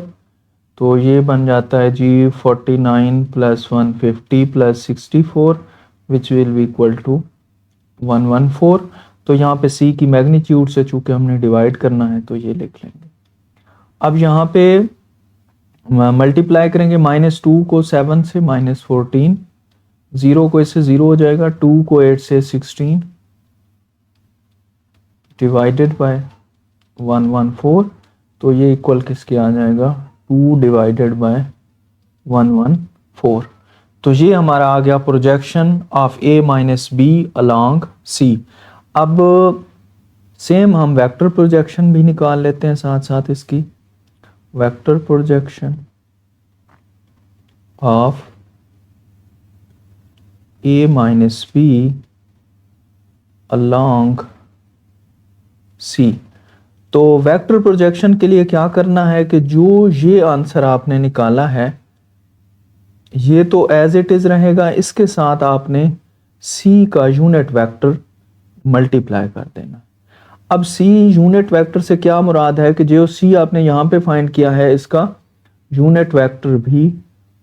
तो ये बन जाता है जी 49 plus 150 plus 64 which will be equal to 114। तो यहाँ पे c की मैग्नीट्यूड से चूंकि हमने डिवाइड करना है तो ये लिख लेंगे। अब यहाँ पे मल्टीप्लाई करेंगे -2 को 7 से -14, 0 को इससे 0 हो जाएगा, 2 को 8 से 16 डिवाइडेड बाय 114। तो ये इक्वल किसके आ जाएगा, 2 डिवाइडेड बाय 114। तो ये हमारा आ गया projection of a minus B along c। अब सेम हम वेक्टर प्रोजेक्शन भी निकाल लेते हैं साथ साथ इसकी। Vector projection of a minus B along c। तो वेक्टर प्रोजेक्शन के लिए क्या करना है कि जो ये आंसर आपने निकाला है ये तो एज इट इज रहेगा, इसके साथ आपने c का यूनिट वेक्टर मल्टीप्लाई कर देना। अब c यूनिट वेक्टर से क्या मुराद है कि जो c आपने यहाँ पे फाइंड किया है इसका यूनिट वेक्टर भी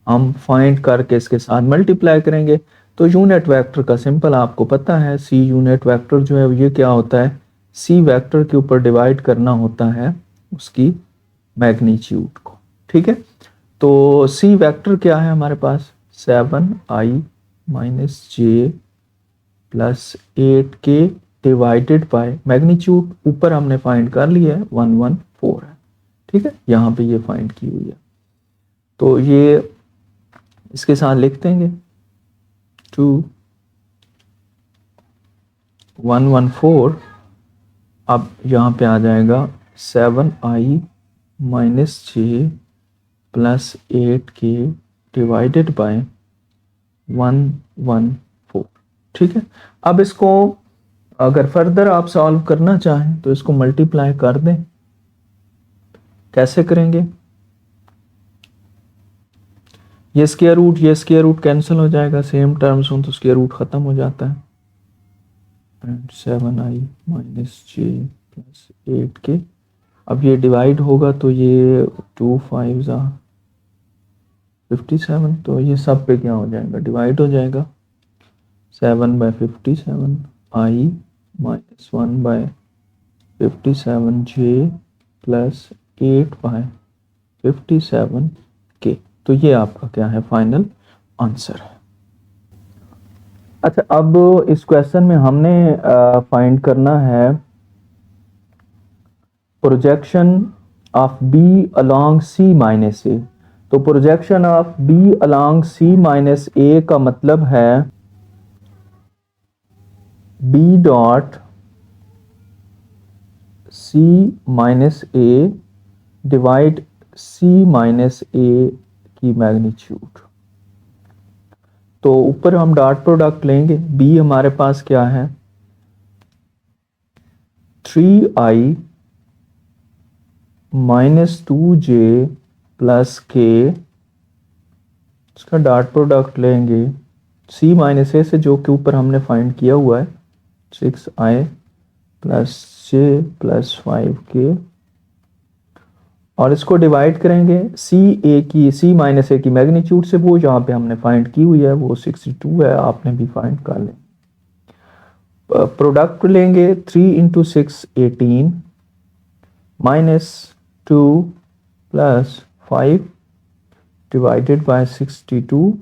हम फाइंड करके इसके साथ मल्टीप्लाई करेंगे। तो यूनिट वेक्टर का सिंपल आपको पता है, c यूनिट वेक्टर जो है ये क्या होता है, c वेक्टर के ऊपर डिवाइड करना होता है उसकी मैग्नीट्यूड को। ठीक है, तो c वेक्टर क्या है हमारे पास, 7i minus J plus 8k divided by magnitude ऊपर हमने फाइंड कर लिया है 114 है। ठीक है, यहाँ पे ये फाइंड की हुई है तो ये इसके साथ लिख देंगे 2 114। अब यहाँ पे आ जाएगा 7i minus J plus 8k divided by 114। ठीक है, अब इसको अगर फर्दर आप सॉल्व करना चाहें तो इसको मल्टीप्लाई कर दें। कैसे करेंगे, ये स्क्वायर रूट कैंसिल हो जाएगा, सेम टर्म्स हो तो स्क्वायर रूट खत्म हो जाता है। And 7i minus J plus 8k, अब ये डिवाइड होगा तो ये 2 5 57, तो ये सब पे क्या हो जाएगा, डिवाइड हो जाएगा। 7/57 i minus 1/57 j plus 8/57 k। तो ये आपका क्या है, फाइनल आंसर है। अच्छा, अब इस क्वेश्चन में हमने फाइंड करना है projection of b along c minus a। तो projection of b along c minus a का मतलब है b dot c minus a divide c minus a की मैग्नीट्यूड। तो ऊपर हम डॉट प्रोडक्ट लेंगे, b हमारे पास क्या है 3i minus 2j plus k, इसका डॉट प्रोडक्ट लेंगे c माइनस a से जो कि ऊपर हमने फाइंड किया हुआ है 6i plus j plus 5k, और इसको डिवाइड करेंगे c माइनस a की मैग्नीट्यूड से, वो यहाँ पे हमने फाइंड की हुई है वो 62 है, आपने भी फाइंड कर लें। प्रोडक्ट लेंगे 3 into 6 18 minus 2 plus 5 divided by 62,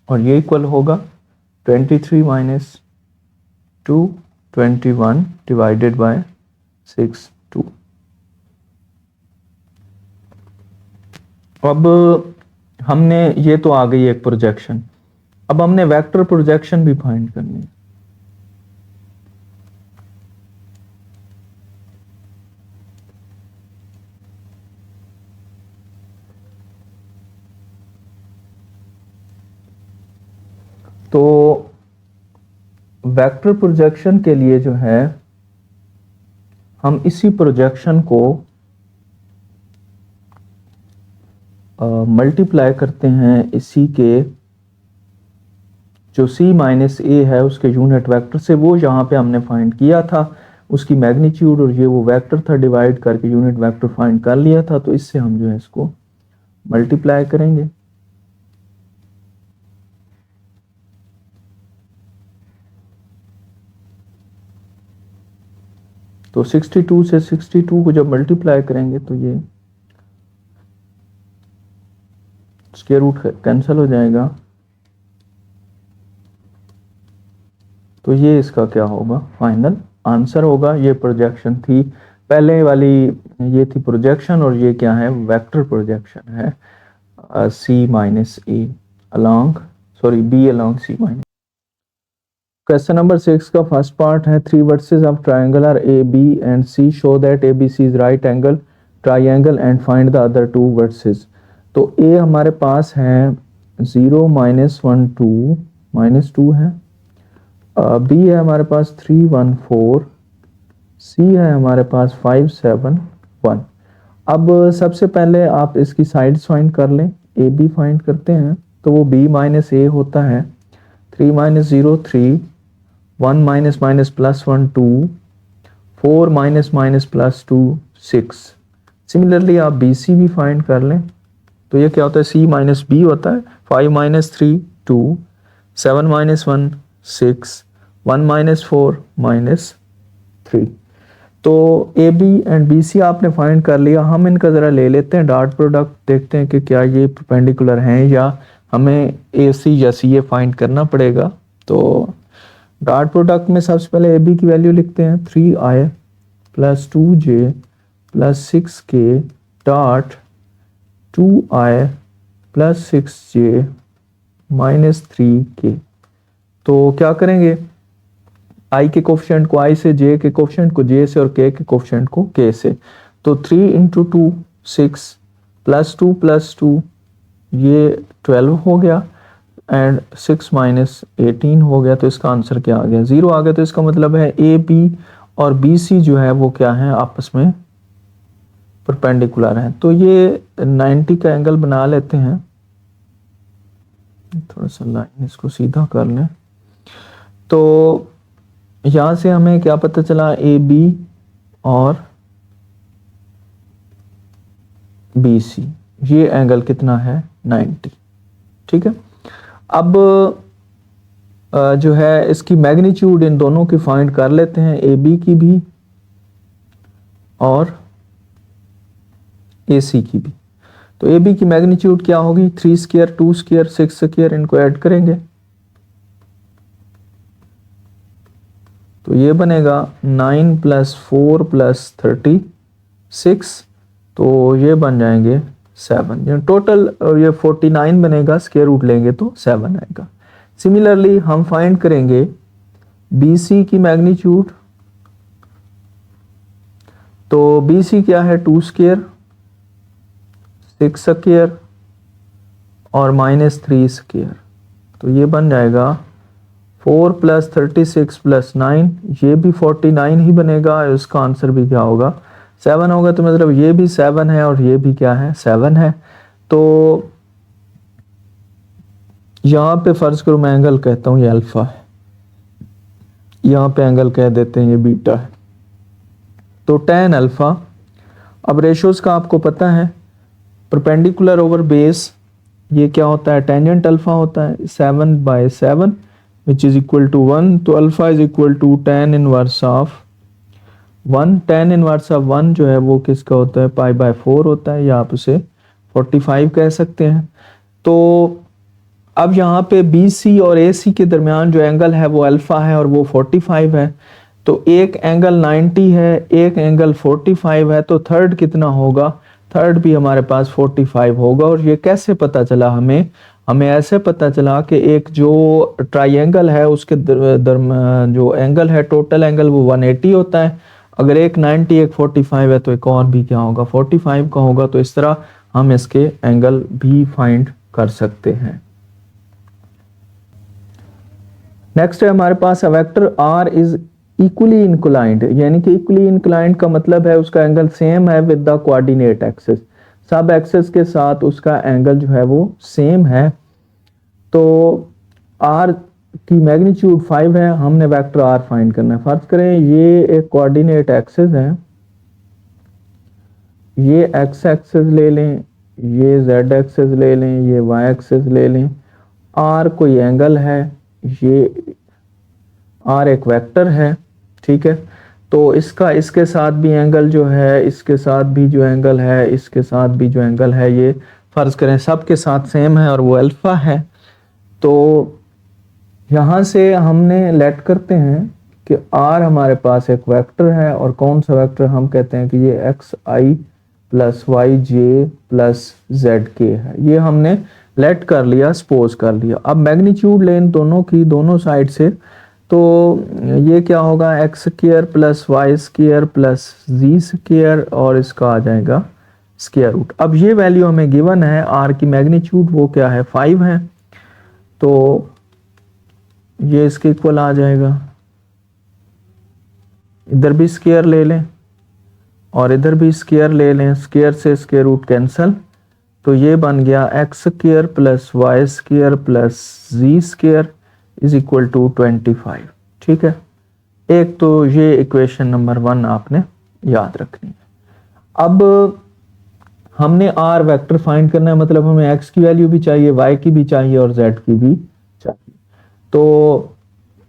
और ये इक्वल होगा 23 माइनस 2 21 डिवाइडेड बाय 62। अब हमने ये तो आ गई एक प्रोजेक्शन, अब हमने वेक्टर प्रोजेक्शन भी फाइंड करनी है। तो वेक्टर प्रोजेक्शन के लिए जो है हम इसी प्रोजेक्शन को मल्टीप्लाई करते हैं इसी के जो c माइनस a है उसके यूनिट वेक्टर से, वो यहाँ पे हमने फाइंड किया था उसकी मैग्नीट्यूड, और ये वो वेक्टर था डिवाइड करके यूनिट वेक्टर फाइंड कर लिया था। तो इससे हम जो है इसको मल्टीप्लाई करेंगे। तो 62 से 62 को जब मल्टीप्लाई करेंगे तो ये स्क्वायर रूट कैंसिल हो जाएगा, तो ये इसका क्या होगा, फाइनल आंसर होगा। ये प्रोजेक्शन थी पहले वाली, ये थी प्रोजेक्शन और ये क्या है, वेक्टर प्रोजेक्शन है C minus a along, sorry B along C minus. Question number 6 का फर्स्ट पार्ट है, three vertices of triangle are a B and c, show that a B C is right angle triangle and find the other two vertices. तो a हमारे पास है 0 minus 1 2 minus 2 है, B है हमारे पास 3 1 4, सी है हमारे पास 5 7 1। अब सबसे पहले आप इसकी साइड्स फाइंड कर लें, ए बी फाइंड करते हैं तो वो बी माइनस ए होता है, 3 minus 0 3, 1 minus minus plus 1 2, 4 minus minus plus 2 6। Similarly आप बी सी भी फाइंड कर लें तो ये क्या होता है, सी माइनस बी होता है, 5 माइनस 3 2, 7 माइनस 1 6, 1 माइनस 4 माइनस 3। तो A B and B C आपने फाइंड कर लिया। हम इनका ज़रा ले लेते हैं डॉट प्रोडक्ट, देखते हैं कि क्या ये परपेंडिकुलर हैं या हमें ए सी या सी ए फाइंड करना पड़ेगा। तो डॉट प्रोडक्ट में सबसे पहले ए बी की वैल्यू लिखते हैं, 3i plus 2j plus 6k dot 2i plus 6j minus 3k। तो क्या करेंगे, आई के कोफिशिएंट को आई से, जे के कोफिशिएंट को जे से और के कोफिशिएंट को के से। तो 3 इंटू 2 6 प्लस 2 ये 12 हो गया एंड 6 माइनस 18 हो गया। तो इसका आंसर क्या आ गया, 0 आ गया। तो इसका मतलब है ए बी और बी सी जो है वो क्या है, आपस में परपेंडिकुलर है। तो ये 90 का एंगल बना लेते हैं, थोड़ा सा लाइन इसको सीधा कर लें। तो यहां से हमें क्या पता चला, ए बी और बी सी ये एंगल कितना है, 90। ठीक है, अब जो है इसकी मैग्नीट्यूड इन दोनों की फाइंड कर लेते हैं, ए बी की भी और ए सी की भी। तो ए बी की मैग्नीट्यूड क्या होगी, 3 स्क्वायर 2 स्क्वायर 6 स्क्वायर, इनको ऐड करेंगे तो ये बनेगा 9 प्लस 4 प्लस 36, तो ये बन जाएंगे 7। टोटल ये 49 बनेगा, स्क्वायर रूट लेंगे तो 7 आएगा। सिमिलरली हम फाइंड करेंगे बी सी की मैग्नीट्यूड। तो बी सी क्या है, 2 स्क्वायर 6 स्क्वायर और माइनस 3 स्क्वायर, तो ये बन जाएगा 4 प्लस 36 प्लस 9, ये भी 49 ही बनेगा। इसका आंसर भी क्या होगा, 7 होगा। तो मतलब ये भी 7 है और ये भी क्या है, 7 है। तो यहाँ पे फर्ज करो मैं एंगल कहता हूँ ये अल्फा है, यहाँ पे एंगल कह देते हैं ये बीटा है, तो tan अल्फा। अब रेशोज का आपको पता है, परपेंडिकुलर ओवर बेस ये क्या होता है, टेंजेंट अल्फा होता है, 7/7 which is equal to 1। तो alpha is equal to tan inverse of 1। tan inverse of 1 जो है वो किसका होता है, π/4 होता है, या आप उसे 45 कह सकते हैं। तो अब यहाँ पे बी सी और ए सी के दरमियान जो एंगल है वो अल्फा है और वो 45 है। तो एक एंगल 90 है, एक एंगल 45 है, तो थर्ड कितना होगा, थर्ड भी हमारे पास 45 होगा। और ये कैसे पता चला हमें ऐसे पता चला कि एक जो ट्राइंगल है उसके जो एंगल है, टोटल एंगल वो 180 होता है। अगर एक 90 एक 45 है तो एक और भी क्या होगा, 45 का होगा। तो इस तरह हम इसके एंगल भी फाइंड कर सकते हैं। नेक्स्ट है हमारे पास vector r is equally inclined, यानी कि इक्वली इंक्लाइंड का मतलब है उसका एंगल सेम है विद द कोऑर्डिनेट एक्सिस, सब एक्सिस के साथ उसका एंगल जो है वो सेम है। तो आर की मैग्नीट्यूड 5 है, हमने वेक्टर आर फाइंड करना है। फर्ज करें ये एक कोऑर्डिनेट एक्सिस है, ये एक्स एक्सिस ले लें, ये जेड एक्सिस ले लें, ये वाई एक्सिस ले लें, आर कोई एंगल है, ये आर एक वेक्टर है। ठीक है, तो इसका इसके साथ भी एंगल जो है, इसके साथ भी जो एंगल है, इसके साथ भी जो एंगल है, ये फर्ज करें सब के साथ सेम है और वो अल्फा है। तो यहाँ से हमने लेट करते हैं कि आर हमारे पास एक वेक्टर है, और कौन सा वेक्टर, हम कहते हैं कि ये x i plus y j plus z के है। ये हमने लेट कर लिया, सपोज कर लिया। अब मैग्नीट्यूड लें दोनों की, दोनों साइड से, तो ये क्या होगा, x square plus Y square plus जी स्क्वायर, और इसका आ जाएगा स्क्वायर रूट। अब ये वैल्यू हमें गिवन है, आर की मैग्नीट्यूड वो क्या है, 5 है, तो ये इसके इक्वल आ जाएगा। इधर भी स्क्वायर ले लें और इधर भी स्क्वायर ले लें, स्क्वायर से स्क्वायर रूट कैंसल, तो ये बन गया X square plus Y square plus ji square is equal to 25। ठीक है, एक तो ये इक्वेशन नंबर 1 आपने याद रखनी है। अब हमने आर वेक्टर फाइंड करना है, मतलब हमें एक्स की वैल्यू भी चाहिए, वाई की भी चाहिए और जेड की भी चाहिए। तो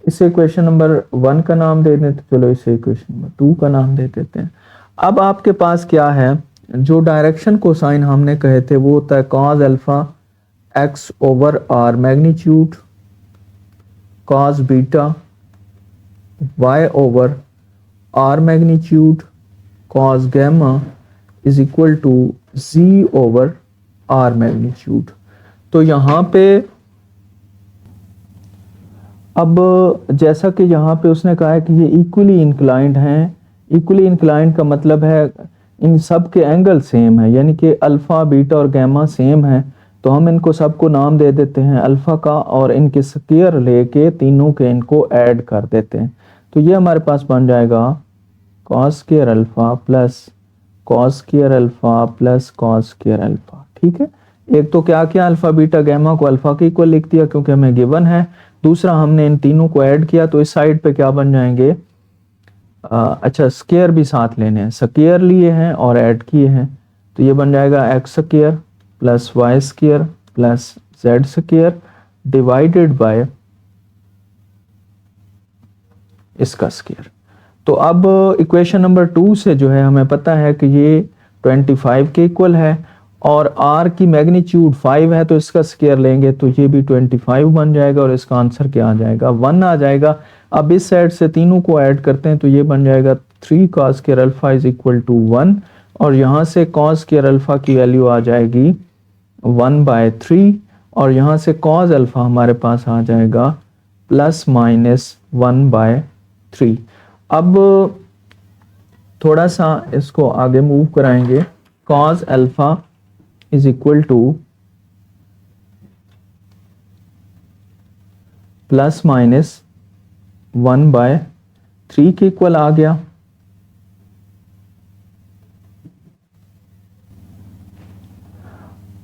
इसे इक्वेशन नंबर 1 का नाम दे देते, चलो इसे इक्वेशन नंबर 2 का नाम दे देते हैं। अब आपके पास क्या है, जो डायरेक्शन को साइन हमने कहे थे वो होता है cos alpha X over R magnitude cos beta Y over R magnitude cos gamma is equal to Z over R magnitude. तो यहाँ पे अब जैसा कि यहाँ पे उसने कहा है कि ये इक्वली इंक्लाइंड हैं, इक्वली इंक्लाइंड का मतलब है इन सब के एंगल सेम है, यानी कि अल्फा बीटा और गैमा सेम है, तो हम इनको सबको नाम दे देते हैं अल्फा का, और इनके स्क्वायर लेके तीनों के इनको ऐड कर देते हैं। तो ये हमारे पास बन जाएगा cos square alpha plus cos square alpha plus cos square alpha. ठीक है, एक तो क्या किया, अल्फा बीटा गैमा को अल्फा के इक्वल लिख दिया क्योंकि हमें गिवन है। दूसरा हमने इन तीनों को ऐड किया, तो इस साइड पे क्या बन जाएंगे, अच्छा स्क्वायर भी साथ लेने हैं, स्क्वायर लिए हैं और ऐड किए हैं, तो ये बन जाएगा X square plus Y square plus Z square divided by इसका स्क्वायर। तो अब इक्वेशन नंबर 2 से जो है हमें पता है कि ये 25 के इक्वल है, और r की मैग्नीट्यूड 5 है, तो इसका स्क्वायर लेंगे तो ये भी 25 बन जाएगा, और इसका आंसर क्या आ जाएगा, 1 आ जाएगा। अब इस साइड से तीनों को ऐड करते हैं, तो ये बन जाएगा 3 cos square alpha is equal to 1, और यहाँ से cos स्क्वायर अल्फा की वैल्यू आ जाएगी 1/3, और यहाँ से cos अल्फा हमारे पास आ जाएगा प्लस माइनस 1/3। अब थोड़ा सा इसको आगे मूव कराएंगे, cos alpha is equal two plus minus 1/3 के इक्वल आ गया।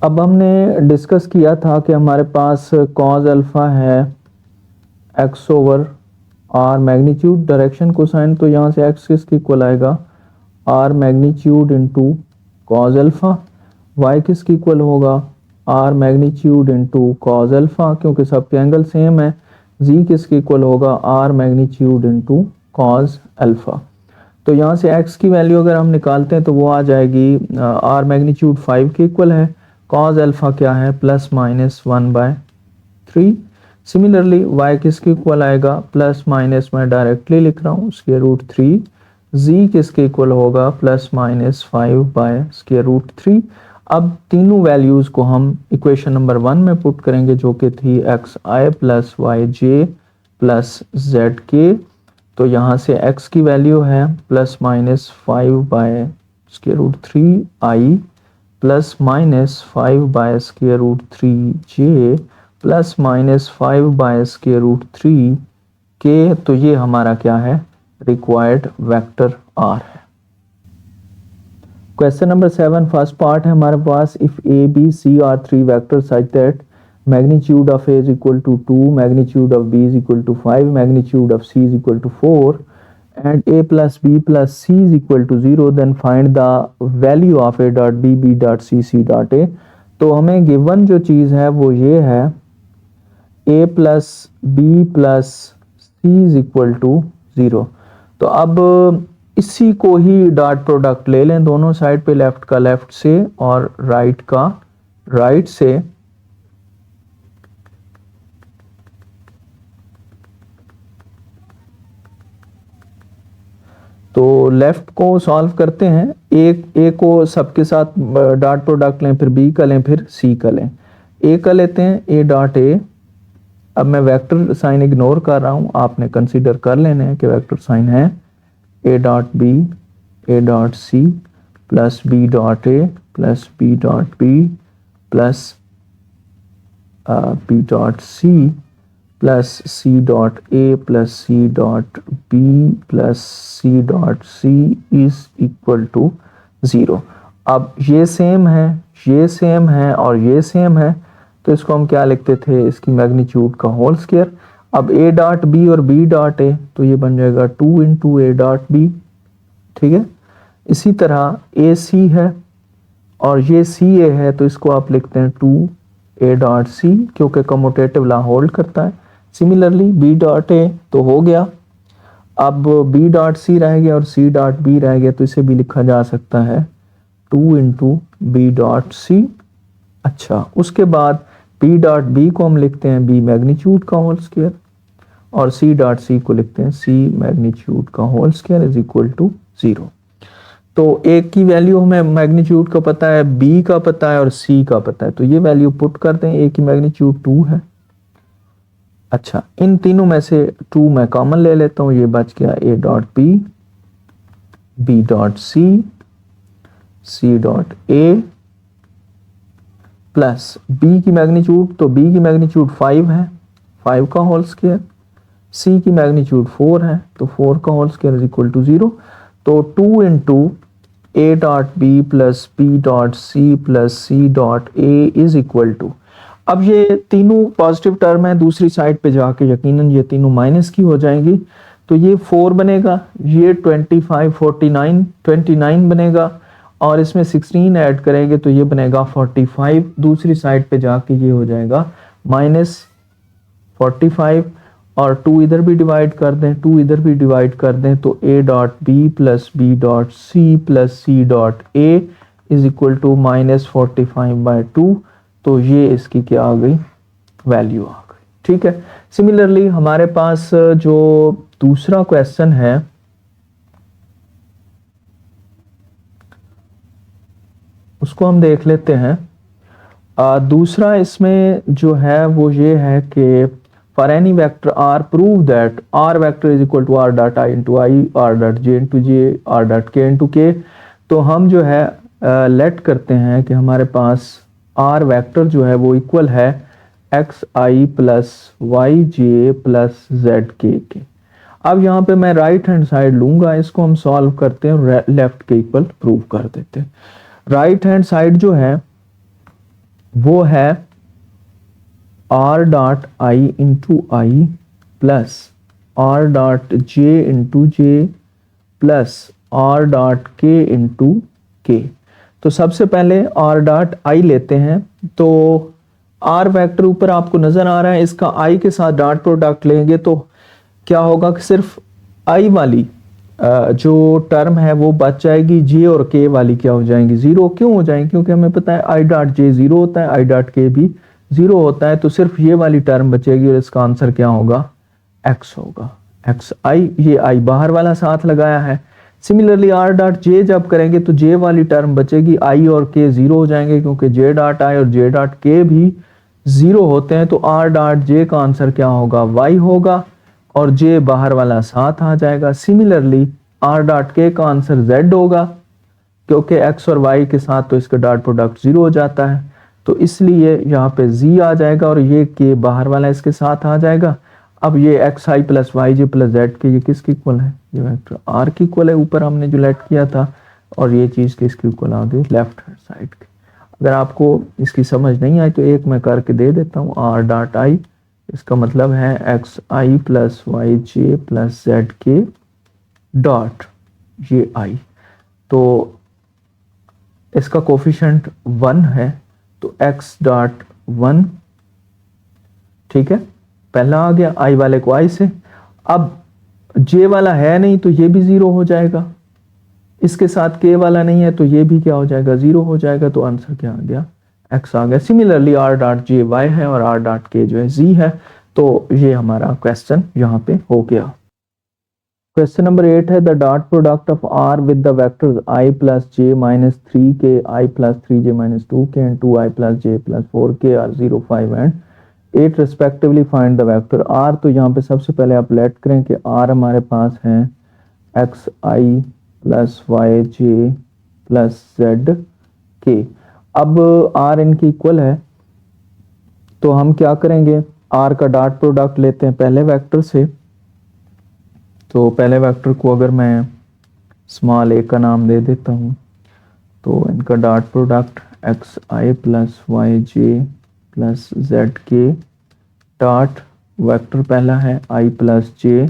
अब हमने डिस्कस किया था कि हमारे पास cos अल्फा है x over r magnitude direction cosine, तो यहाँ से x किसके इक्वल आएगा, r magnitude into cos alpha, y किसके इक्वल होगा, r magnitude into cos alpha, क्योंकि सबके एंगल सेम है। z किसके इक्वल होगा, r magnitude into cos alpha. तो यहाँ से x की वैल्यू अगर हम निकालते हैं तो वो आ जाएगी, r मैग्नीट्यूड 5 के इक्वल है, cos अल्फा क्या है, प्लस माइनस 1/3। सिमिलरली y किसके इक्वल आएगा, प्लस माइनस मैं डायरेक्टली लिख रहा हूँ स्क्वायर रूट 3, z किसके इक्वल होगा, प्लस माइनस 5/√3। अब तीनों वैल्यूज को हम इक्वेशन नंबर 1 में पुट करेंगे, जो कि थी x i plus y j plus z k. तो यहाँ से x की वैल्यू है plus minus 5/√3i plus minus 5/√3j plus minus 5/√3k। तो ये हमारा क्या है, रिक्वायर्ड वेक्टर r है। क्वेश्चन नंबर 7 फर्स्ट पार्ट है हमारे पास, if a b c are 3 vector such that magnitude of a is equal to 2, magnitude of b is equal to 5, magnitude of c is equal to 4 and a plus b plus c is equal to 0, then find the value of a dot b, b dot c, c dot a। तो हमें given जो चीज़ है वो ये है a plus b plus c is equal to 0। तो अब इसी को ही डॉट प्रोडक्ट ले लें दोनों साइड पे, लेफ्ट का लेफ्ट से और राइट का राइट से। तो लेफ्ट को सॉल्व करते हैं, ए को सबके साथ डॉट प्रोडक्ट लें, फिर बी का लें, फिर सी का लें। ए का लेते हैं, ए डॉट ए। अब मैं वेक्टर साइन इग्नोर कर रहा हूं, आपने कंसीडर कर लेने हैं कि वेक्टर साइन है A dot B, A dot C plus B dot A plus B dot B plus B dot C plus C dot A plus C dot B plus C dot C is equal to 0। अब ये same है, ये same है और ये same है, तो इसको हम क्या लिखते थे, इसकी मैग्नीट्यूड का होल स्क्वायर। अब ए डॉट बी और बी डॉट ए, तो ये बन जाएगा 2 इंटू ए डॉट बी, ठीक है। इसी तरह ए सी है और ये सी ए है, तो इसको आप लिखते हैं 2 ए डॉट सी, क्योंकि कम्यूटेटिव लॉ होल्ड करता है। सिमिलरली बी डॉट ए तो हो गया, अब बी डॉट सी रह गया और सी डॉट बी रह गया, तो इसे भी लिखा जा सकता है 2 इंटू बी डॉट सी। अच्छा, उसके बाद बी डॉट बी को हम लिखते हैं बी मैग्नीट्यूड का होल स्क्वायर और सी डॉट सी को लिखते हैं सी मैग्नीट्यूड का whole square is equal to 0। तो एक की वैल्यू हमें मैग्नीट्यूड का पता है, बी का पता है और सी का पता है, तो ये वैल्यू पुट करते हैं। ए की मैग्नीट्यूड 2 है। अच्छा, इन तीनों में से 2 मैं कॉमन ले लेता हूं, ये बच गया A dot B, B dot C, C dot A plus B की मैग्नीट्यूड, तो बी की मैग्नीट्यूड 5 है, 5 का होल स्क्वायर, सी की मैग्नीट्यूड 4 है, तो 4 का whole square is equal to 0। तो 2 into A dot B plus B dot C plus C dot A is equal to, अब ये तीनों पॉजिटिव टर्म है, दूसरी साइड पे जाके यकीनन ये तीनों माइनस की हो जाएंगी, तो ये 4 बनेगा, ये 25 49 29 बनेगा और इसमें 16 ऐड करेंगे तो ये बनेगा 45। दूसरी साइड पे जाके ये हो जाएगा -45 और 2 इधर भी डिवाइड कर दें, 2 इधर भी डिवाइड कर दें, तो a dot B plus B dot C plus C dot A is equal to -45/2। तो ये इसकी क्या आ गई, वैल्यू आ गई, ठीक है। सिमिलरली हमारे पास जो दूसरा क्वेश्चन है, उसको हम देख लेते हैं। दूसरा इसमें जो है वो ये है कि for any vector R prove that R vector is equal to R dot I into I, R dot J into J, R dot K into K. तो हम जो है लेट करते हैं कि हमारे पास आर वेक्टर जो है वो इक्वल है x i plus y j plus z के। अब यहाँ पे मैं राइट हैंड साइड लूंगा, इसको हम सॉल्व करते हैं और लेफ्ट के इक्वल प्रूव कर देते हैं। राइट हैंड साइड जो है वो है are dot I into I plus are dot J into J plus are dot K into K. तो सबसे पहले आर डॉट आई लेते हैं, तो आर वेक्टर ऊपर आपको नजर आ रहा है, इसका आई के साथ डॉट प्रोडक्ट लेंगे तो क्या होगा कि सिर्फ आई वाली जो टर्म है वो बच जाएगी, जे और के वाली क्या हो जाएंगी, 0। क्यों हो जाएंगी, क्योंकि हमें पता है आई डॉट जे 0 होता है, आई डॉट के भी 0 होता है, तो सिर्फ ये वाली टर्म बचेगी और इसका आंसर क्या होगा, एक्स होगा, एक्स आई। ये आई बाहर वाला साथ लगाया है। सिमिलरली आर डॉट जे जब करेंगे तो जे वाली टर्म बचेगी, आई और के 0 हो जाएंगे, क्योंकि जे डॉट आई और जे डॉट के भी 0 होते हैं, तो आर डॉट जे का आंसर क्या होगा, वाई होगा और जे बाहर वाला साथ आ जाएगा। सिमिलरली आर डॉट के का आंसर जेड होगा, क्योंकि एक्स और वाई के साथ तो इसका डॉट प्रोडक्ट 0 हो जाता है, तो इसलिए यहाँ पे जी आ जाएगा और ये के बाहर वाला इसके साथ आ जाएगा। अब ये x i plus y j plus z के ये किसके इक्वल है, ये वेक्टर आर की इक्वल है, ऊपर हमने जो लेट किया था, और ये चीज़ किसके इक्वल आ गई, लेफ्ट हैंड साइड के। अगर आपको इसकी समझ नहीं आई तो एक मैं करके दे देता हूँ, आर डॉट आई इसका मतलब है x i plus y j plus z k dot ये आई, तो इसका कोफिशिएंट 1 है, तो एक्स डॉट 1, ठीक है, पहला आ गया आई वाले को आई से। अब जे वाला है नहीं तो ये भी 0 हो जाएगा, इसके साथ के वाला नहीं है तो ये भी क्या हो जाएगा, 0 हो जाएगा। तो आंसर क्या आ गया, x आ गया। Similarly r dot J y है और r डॉट के जो है z है। तो ये हमारा क्वेश्चन यहाँ पे हो गया। क्वेश्चन नंबर 8 है the dot product of r with the vectors i plus J minus 3k, i plus 3j minus 2k and 2i plus j plus 4k are 0, 5 and 8 respectively find the vector r। तो यहाँ पे सबसे पहले आप late करें कि r हमारे पास है xi plus y j plus z के। अब r इनकी इक्वल है तो हम क्या करेंगे, r का डॉट प्रोडक्ट लेते हैं पहले वेक्टर से। तो पहले वेक्टर को अगर मैं स्मॉल a का नाम दे देता हूँ तो इनका dot product xi plus y j plus z k dot vector पहला है i plus J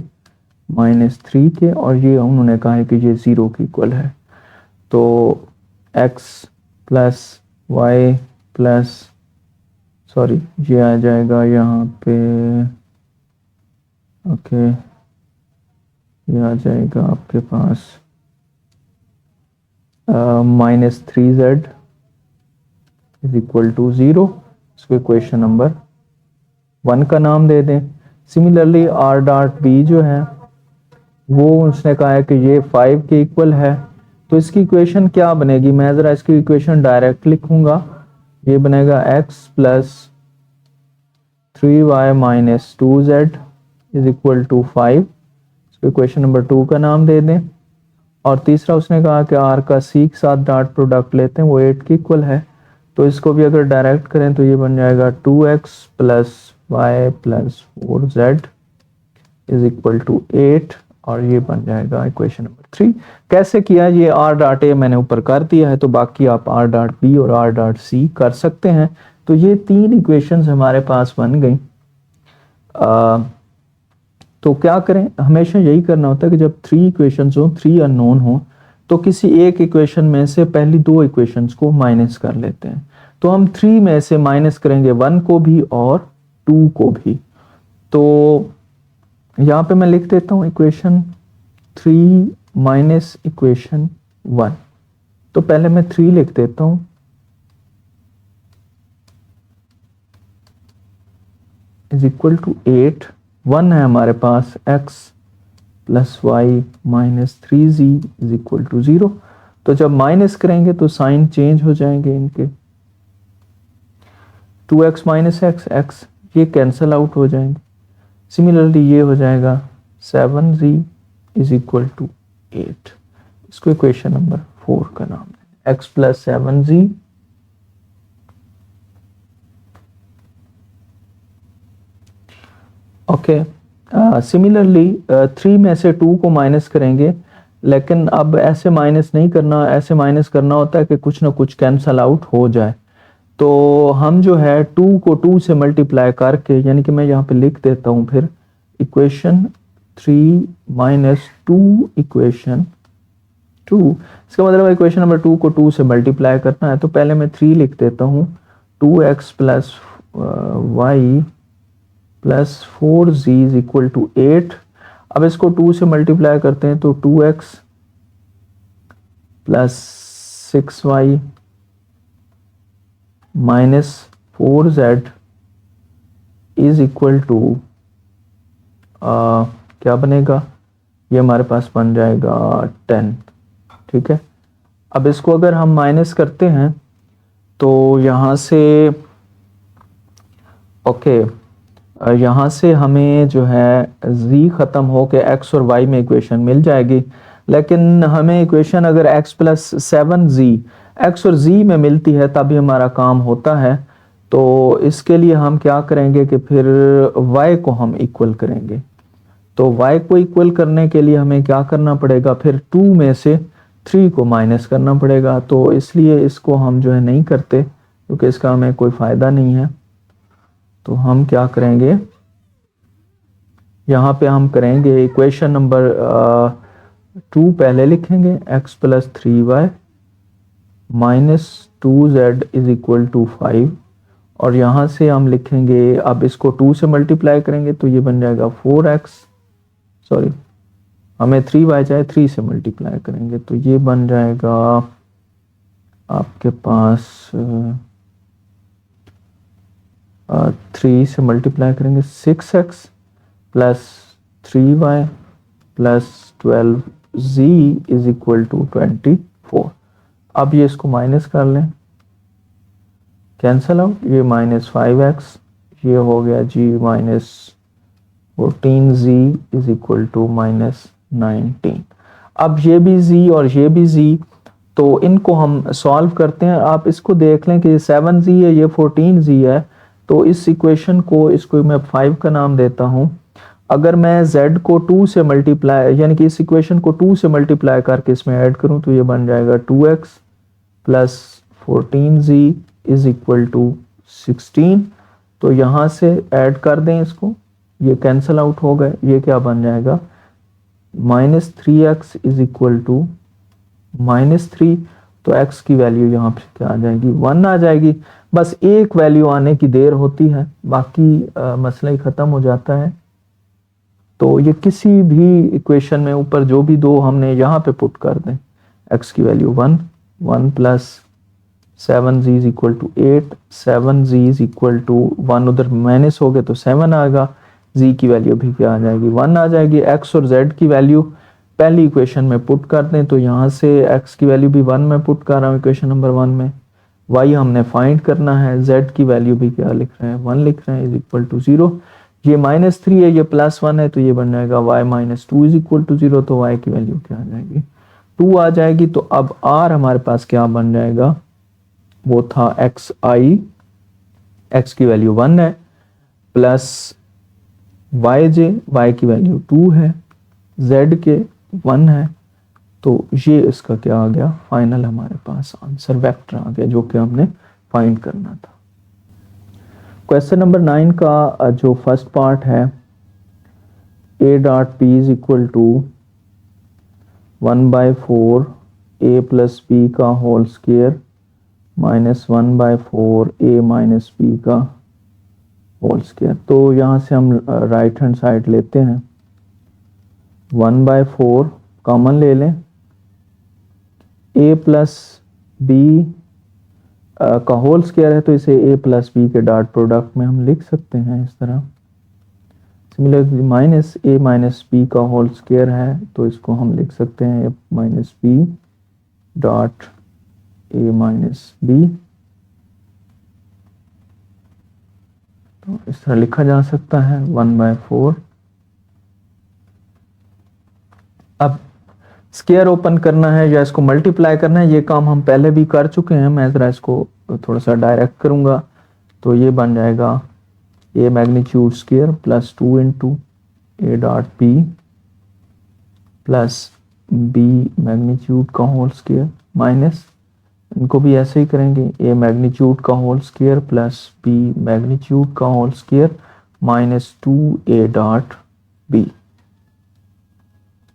minus 3k और ये उन्होंने कहा है कि ये 0 की इक्वल है। तो x plus Y plus sorry ये आ जाएगा यहाँ पे, ओके ये आ जाएगा आपके पास minus 3z is equal to 0। इसको इक्वेशन नंबर 1 का नाम दे दें। सिमिलरली r डॉट बी जो है वो उसने कहा है कि ये 5 के इक्वल है। तो इसकी इक्वेशन क्या बनेगी, मैं ज़रा इसकी इक्वेशन डायरेक्ट लिखूंगा। ये बनेगा x plus 3y minus 2z is equal to 5। इसको इक्वेशन नंबर 2 का नाम दे दें। और तीसरा उसने कहा कि r का c के साथ डॉट प्रोडक्ट लेते हैं, वो 8 के इक्वल है। तो इसको भी अगर डायरेक्ट करें तो ये बन जाएगा 2x plus Y plus 4z is equal to 8 और ये बन जाएगा इक्वेशन नंबर 3। कैसे किया, ये r डॉट ए मैंने ऊपर कर दिया है, तो बाकी आप r डॉट बी और r डॉट सी कर सकते हैं। तो ये 3 इक्वेशंस हमारे पास बन गई। तो क्या करें, हमेशा यही करना होता है कि जब 3 इक्वेशंस हो, 3 अननोन हो, तो किसी एक इक्वेशन में से पहली 2 इक्वेशंस को माइनस कर लेते हैं। तो हम 3 में से माइनस करेंगे 1 को भी और 2 को भी। तो यहाँ पे मैं लिख देता हूँ इक्वेशन 3 माइनस इक्वेशन 1। तो पहले मैं 3 लिख देता हूँ, इज इक्वल टू 8। 1 है हमारे पास x plus Y minus 3z is equal to 0। तो जब माइनस करेंगे तो साइन चेंज हो जाएंगे इनके, 2x माइनस x ये कैंसल आउट हो जाएंगे। सिमिलरली ये हो जाएगा 7z इज इक्वल टू 8। इसको इक्वेशन नंबर 4 का नाम है, x plus 7z okay. Similarly 3 में से 2 को माइनस करेंगे, लेकिन अब ऐसे माइनस नहीं करना, ऐसे माइनस करना होता है कि कुछ ना कुछ कैंसल आउट हो जाए। तो हम जो है 2 को 2 से मल्टीप्लाई करके, यानी कि मैं यहाँ पे लिख देता हूँ फिर इक्वेशन 3 माइनस 2 इक्वेशन 2। इसका मतलब इक्वेशन नंबर 2 को 2 से मल्टीप्लाई करना है। तो पहले मैं 3 लिख देता हूँ, 2x plus Y plus 4z is equal to 8। अब इसको 2 से मल्टीप्लाई करते हैं तो 2x plus 6y minus 4z is equal to क्या बनेगा, ये हमारे पास बन जाएगा 10। ठीक है, अब इसको अगर हम माइनस करते हैं तो यहाँ से ओके यहाँ से हमें जो है z ख़त्म हो के x और y में इक्वेशन मिल जाएगी। लेकिन हमें इक्वेशन अगर x प्लस 7z x और z में मिलती है तभी हमारा काम होता है। तो इसके लिए हम क्या करेंगे कि फिर y को हम इक्वल करेंगे। तो y को इक्वल करने के लिए हमें क्या करना पड़ेगा, फिर 2 में से 3 को माइनस करना पड़ेगा। तो इसलिए इसको हम जो है नहीं करते क्योंकि इसका हमें कोई फ़ायदा नहीं है। तो हम क्या करेंगे, यहाँ पे हम करेंगे इक्वेशन नंबर 2 पहले लिखेंगे, x plus 3y minus 2z is equal to 5। और यहाँ से हम लिखेंगे, अब इसको 2 से मल्टीप्लाई करेंगे तो ये बन जाएगा 4x, सॉरी हमें 3y चाहे 3 से मल्टीप्लाई करेंगे, तो ये बन जाएगा आपके पास 3 से मल्टीप्लाई करेंगे 6x plus 3y plus 12z is equal to 24। अब ये इसको माइनस कर लें, कैंसल आउट, ये -5x, ये हो गया g minus 14z is equal to -19। अब ये भी z और ये भी z, तो इनको हम सॉल्व करते हैं। आप इसको देख लें कि 7z है, ये 14z है, तो इस इक्वेशन को, इसको मैं 5 का नाम देता हूं। अगर मैं z को 2 से मल्टीप्लाई, यानी कि इस इक्वेशन को 2 से मल्टीप्लाई करके इसमें ऐड करूं, तो ये बन जाएगा 2x plus 14z is equal to 16। तो यहां से ऐड कर दें इसको, ये कैंसल आउट हो गए, ये क्या बन जाएगा -3x इज इक्वल टू -3। तो x की वैल्यू यहाँ पे क्या आ जाएगी, 1 आ जाएगी। बस एक वैल्यू आने की देर होती है, बाकी मसला ही खत्म हो जाता है। तो ये किसी भी इक्वेशन में ऊपर जो भी दो हमने यहाँ पे पुट कर दें, x की value 1 plus 7z is equal to 8, 7z is equal to 1, उधर माइनस हो गए तो 7 आएगा, z की वैल्यू भी क्या आ जाएगी, 1 आ जाएगी। x और z की वैल्यू पहली इक्वेशन में पुट कर दें, तो यहाँ से x की वैल्यू भी 1 में पुट कर रहा हूँ इक्वेशन नंबर 1 में, y हमने फाइंड करना है, z की वैल्यू भी क्या लिख रहे हैं, 1 लिख रहे हैं, इज इक्वल टू 0। ये -3 है, ये +1 है, तो ये बन जाएगा y minus 2 is equal to 0। तो y की वैल्यू क्या आ जाएगी, 2 आ जाएगी। तो अब r हमारे पास क्या बन जाएगा, वो था xi, x की वैल्यू 1 है, प्लस yj, y की वैल्यू 2 है, z के 1 है। तो ये इसका क्या आ गया, फाइनल हमारे पास आंसर वेक्टर आ गया, जो कि हमने फाइंड करना था। क्वेश्चन नंबर 9 का जो फर्स्ट पार्ट है, a dot p is equal to 1/4 a plus b का whole square minus 1/4 a minus b का होल स्क्वायर। तो यहाँ से हम राइट हैंड साइड लेते हैं, 1/4 कॉमन ले लें, a प्लस b का होल स्क्वायर है, तो इसे a प्लस b के डॉट प्रोडक्ट में हम लिख सकते हैं इस तरह। Similarly minus a minus b का होल स्क्वायर है, तो इसको हम लिख सकते हैं a minus b dot a minus b। तो इस तरह लिखा जा सकता है 1/4। अब स्क्वायर ओपन करना है या इसको मल्टीप्लाई करना है, ये काम हम पहले भी कर चुके हैं, मैं ज़रा इसको थोड़ा सा डायरेक्ट करूंगा। तो ये बन जाएगा a magnitude square plus 2 into a dot b plus b magnitude का होल स्क्वायर माइनस, इनको भी ऐसे ही करेंगे, a मैग्नीट्यूड का whole square plus b magnitude का whole square minus 2a dot b।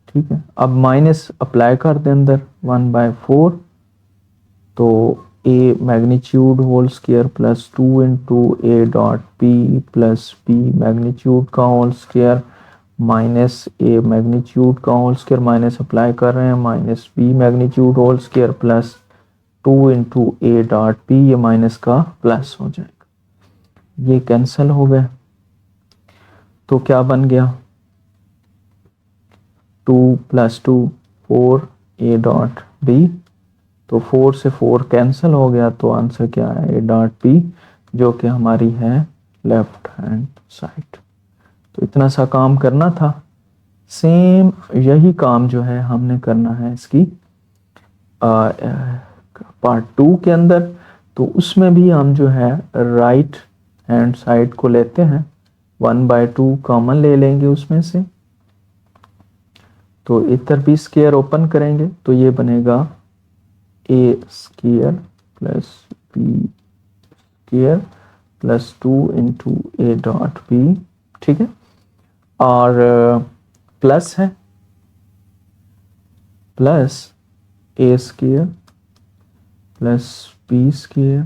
ठीक है, अब माइनस अप्लाई कर दें अंदर 1/4, तो a magnitude whole square plus 2 into a dot b plus b magnitude का whole square minus a magnitude का होल स्क्वायर, माइनस अप्लाई कर रहे हैं, minus b magnitude whole square plus 2 into a dot b, ये minus का plus हो जाएगा, ये कैंसिल हो गया। तो क्या बन गया, 2 + 2 4 a डॉट b, तो 4 से 4 कैंसिल हो गया, तो आंसर क्या है a डॉट b, जो कि हमारी है लेफ्ट हैंड साइड। तो इतना सा काम करना था। सेम यही काम जो है हमने करना है इसकी पार्ट 2 के अंदर। तो उसमें भी हम जो है राइट हैंड साइड को लेते हैं, 1/2 कॉमन ले लेंगे उसमें से, तो इधर भी स्क्वायर ओपन करेंगे, तो ये बनेगा a square plus b square plus 2 into a dot b। ठीक है, और प्लस है plus a square plus b square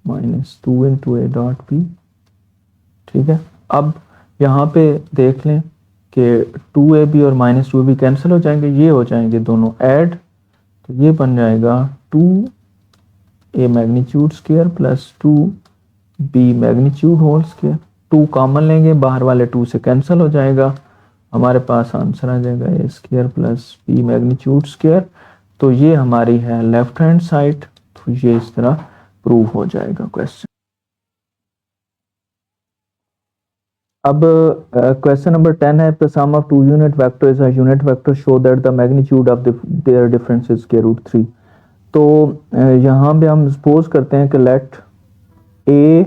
minus 2 into a dot b। ठीक है, अब यहाँ पे देख लें कि 2ab और -2ab कैंसिल हो जाएंगे, ये हो जाएंगे दोनों ऐड, तो ये बन जाएगा 2a magnitude square plus 2b magnitude whole square. 2 common लेंगे, बाहर वाले 2 से कैंसिल हो जाएगा, हमारे पास आंसर आ जाएगा a square plus b magnitude square. तो ये हमारी है लेफ्ट हैंड साइड, तो ये इस तरह प्रूव हो जाएगा क्वेश्चन। अब क्वेश्चन नंबर 10 है, the sum of 2 unit vector is a unit vector, show that the magnitude of their difference is √3। तो यहाँ पे हम सपोज करते हैं कि let a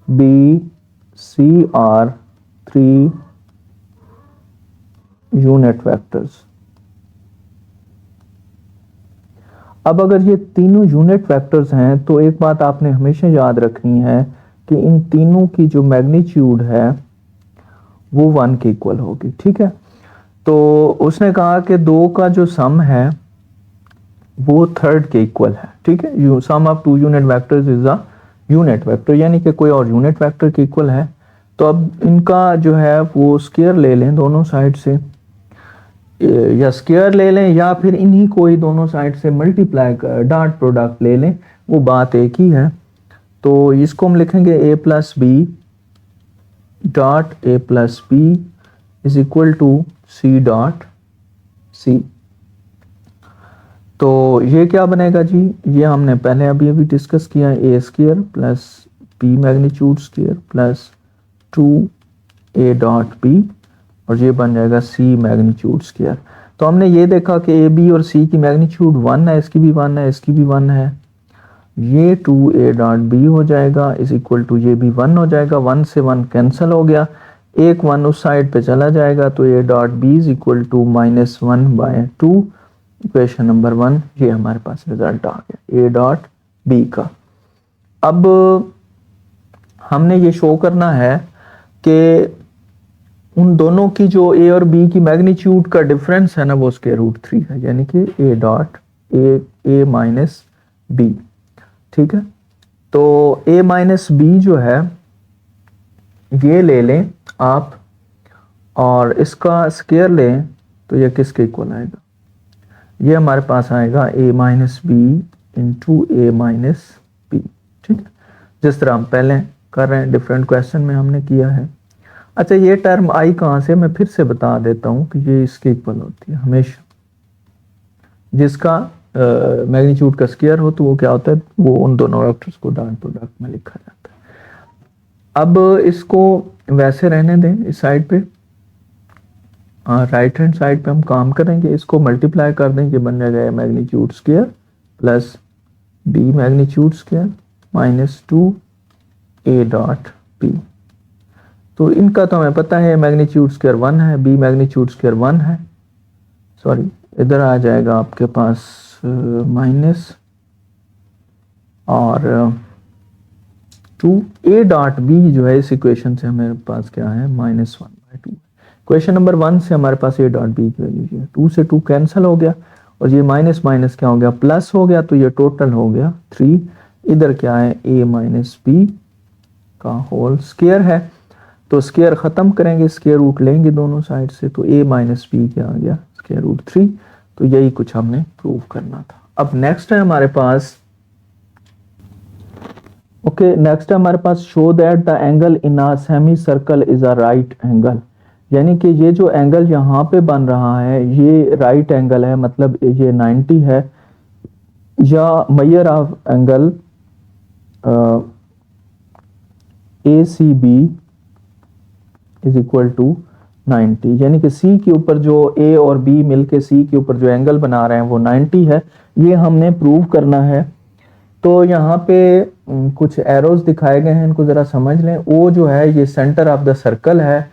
b c are 3 unit vectors. अब अगर ये तीनों यूनिट वेक्टर्स हैं तो एक बात आपने हमेशा याद रखनी है कि इन तीनों की जो मैग्नीट्यूड है वो 1 के इक्वल होगी, ठीक है। तो उसने कहा कि 2 का जो सम है वो थर्ड के इक्वल है, ठीक है। Sum of 2 unit vectors is a unit vector, यानी कि कोई और यूनिट वेक्टर के इक्वल है। तो अब इनका जो है वो स्क्वायर ले लें दोनों साइड से, या स्क्वायर ले लें या फिर इन्हीं को ही दोनों साइड से मल्टीप्लाई कर डॉट प्रोडक्ट ले लें, वो बात एक ही है। तो इसको हम लिखेंगे a plus B dot a plus B is equal to c dot c। तो ये क्या बनेगा जी, ये हमने पहले अभी डिस्कस किया है, a square plus b magnitude square plus 2a dot b, और ये बन जाएगा c मैग्नीट्यूड स्क्वायर। तो हमने ये देखा कि a b और c की मैग्नीट्यूड 1 है, इसकी भी 1 है, इसकी भी 1 है, ये 2a डॉट b हो जाएगा इज इक्वल टू ये भी 1 हो जाएगा, 1 से 1 कैंसिल हो गया, एक 1 उस साइड पे चला जाएगा, तो a dot b is equal to -1/2। Equation number 1 ये हमारे पास रिजल्ट आ गया a डॉट b का। अब हमने ये शो करना है कि उन दोनों की जो a और b की मैग्नीट्यूड का डिफरेंस है ना वो उसके √3 है, यानी कि a dot a minus b, ठीक है। तो a माइनस बी जो है ये ले लें आप और इसका स्क्वायर लें, तो ये किसके इक्वल आएगा, ये हमारे पास आएगा a minus B into a minus B, ठीक है, जिस तरह हम पहले कर रहे हैं, डिफरेंट क्वेश्चन में हमने किया है। अच्छा, ये टर्म आई कहाँ से, मैं फिर से बता देता हूँ कि ये इसके इक्वल होती है हमेशा, जिसका मैग्नीट्यूड का स्क्वायर हो तो वो क्या होता है, वो उन दोनों वेक्टर्स को डॉट प्रोडक्ट में लिखा जाता है। अब इसको वैसे रहने दें इस साइड पे, राइट हैंड साइड पे हम काम करेंगे, इसको मल्टीप्लाई कर देंगे, बन जाएगा magnitude square plus B magnitude square minus 2a dot B. तो इनका तो हमें पता है मैग्नीट्यूड स्क्वायर 1 है, बी मैग्नीट्यूड स्क्वायर 1 है, सॉरी इधर आ जाएगा आपके पास माइनस और 2a डॉट बी जो है इस इक्वेशन से हमारे पास क्या है -1/2। क्वेश्चन नंबर 1 से हमारे पास a डॉट बी की वैल्यू है, 2 से 2 कैंसिल हो गया और ये माइनस माइनस क्या हो गया प्लस हो गया, तो ये टोटल हो गया 3। इधर क्या है a माइनस बी का होल स्क्वायर है, तो स्क्वायर खत्म करेंगे, स्क्वायर रूट लेंगे दोनों साइड से, तो a माइनस बी क्या आ गया √3। तो यही कुछ हमने प्रूव करना था। अब नेक्स्ट है हमारे पास, नेक्स्ट है हमारे पास show that the angle in a semi circle is a right angle, यानी कि ये जो एंगल यहाँ पे बन रहा है ये राइट एंगल है, मतलब ये 90 है, या measure of angle ACB is equal to 90, यानी कि C के ऊपर जो A और B मिलके C के ऊपर जो एंगल बना रहे हैं वो 90 है, ये हमने प्रूव करना है। तो यहाँ पे कुछ एरोज दिखाए गए हैं, इनको जरा समझ लें। O जो है ये सेंटर ऑफ द सर्कल है,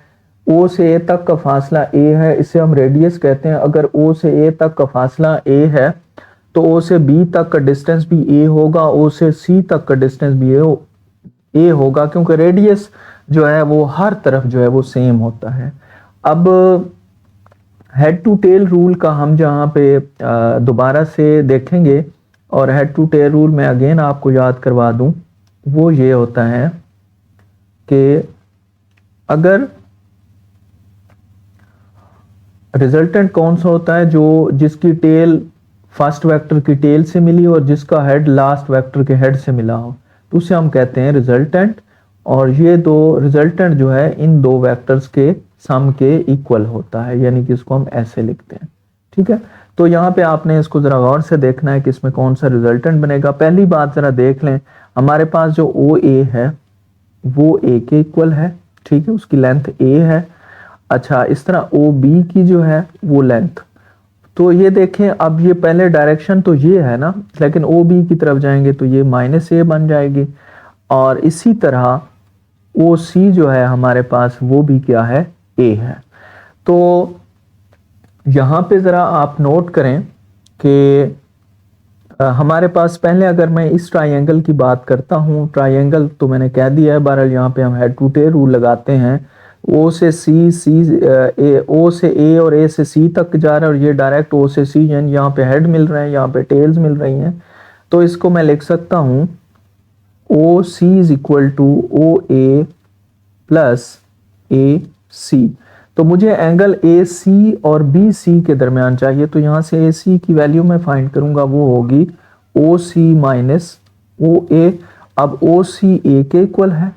O से A तक का फासला A है, इसे हम रेडियस कहते हैं। अगर O से A तक का फासला A है तो O से B तक का डिस्टेंस भी A होगा, O से C तक का डिस्टेंस भी A होगा, क्योंकि रेडियस जो है वो हर तरफ जो है वो सेम होता है। अब हेड टू टेल रूल का हम जहाँ पे दोबारा से देखेंगे, और हेड टू टेल रूल में अगेन आपको याद करवा दूं, वो ये होता है कि अगर रिजल्टेंट कौन सा होता है? जो जिसकी टेल फर्स्ट वेक्टर की टेल से मिली और जिसका हेड लास्ट वेक्टर के हेड से मिला हो, तो उसे हम कहते हैं रिजल्टेंट। और ये दो रिजल्टेंट जो है इन दो वेक्टर्स के सम के इक्वल होता है, यानी कि इसको हम ऐसे लिखते हैं। ठीक है, तो यहाँ पे आपने इसको जरा गौर से देखना है कि इसमें कौन सा रिजल्टेंट बनेगा। पहली बात जरा देख लें, हमारे पास जो ओ ए है वो ए के इक्वल है। ठीक है, उसकी लेंथ ए है। अच्छा, इस तरह ओ बी की जो है वो लेंथ, तो ये देखें, अब ये पहले डायरेक्शन तो ये है ना, लेकिन ओ बी की तरफ जाएंगे तो ये माइनस ए बन जाएगी। और इसी तरह ओ सी जो है हमारे पास वो भी क्या है? ए है। तो यहाँ पे ज़रा आप नोट करें कि हमारे पास पहले अगर मैं इस ट्राइंगल की बात करता हूँ, ट्राइंगल तो मैंने कह दिया है, बहरहाल यहाँ पे हम हेड टू टेल रूल लगाते हैं। ओ से सी, ओ से ए और ए से सी तक जा रहा है, और ये डायरेक्ट ओ से सी, यानी यहाँ पे हेड मिल रहे हैं, यहाँ पे टेल्स मिल रही हैं। तो इसको मैं लिख सकता हूँ o c is equal to o a plus a c. तो मुझे एंगल ए सी और बी सी के दरमियान चाहिए, तो यहाँ से ए सी की वैल्यू मैं फाइंड करूंगा, वो होगी ओ सी माइनस ओ ए। अब ओ सी ए के इक्वल है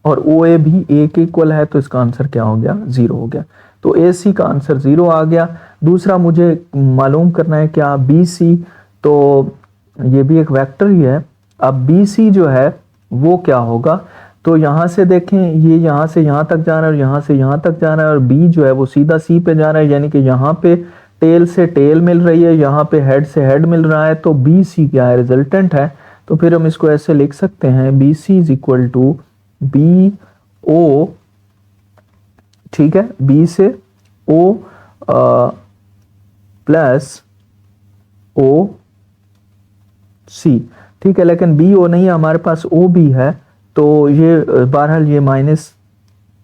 और ओ ए भी ए के इक्वल है, तो इसका आंसर क्या हो गया? 0 हो गया। तो ए सी का आंसर 0 आ गया। दूसरा मुझे मालूम करना है क्या? बी सी, तो ये भी एक वेक्टर ही है। अब बी सी जो है वो क्या होगा? तो यहाँ से देखें, ये यहाँ से यहाँ तक जा रहा है और यहाँ से यहाँ तक जा रहा है, और बी जो है वो सीधा सी पे जा रहा है, यानी कि यहाँ पे टेल से टेल मिल रही है, यहाँ पे हेड से हेड मिल रहा है। तो बी सी क्या है? रिजल्टेंट है। तो फिर हम इसको ऐसे लिख सकते हैं, B C is equal to B O, ठीक है, बी से ओ प्लस ओ सी। ठीक है, लेकिन बी ओ नहीं है, हमारे पास ओ बी है, तो ये बहरहाल ये माइनस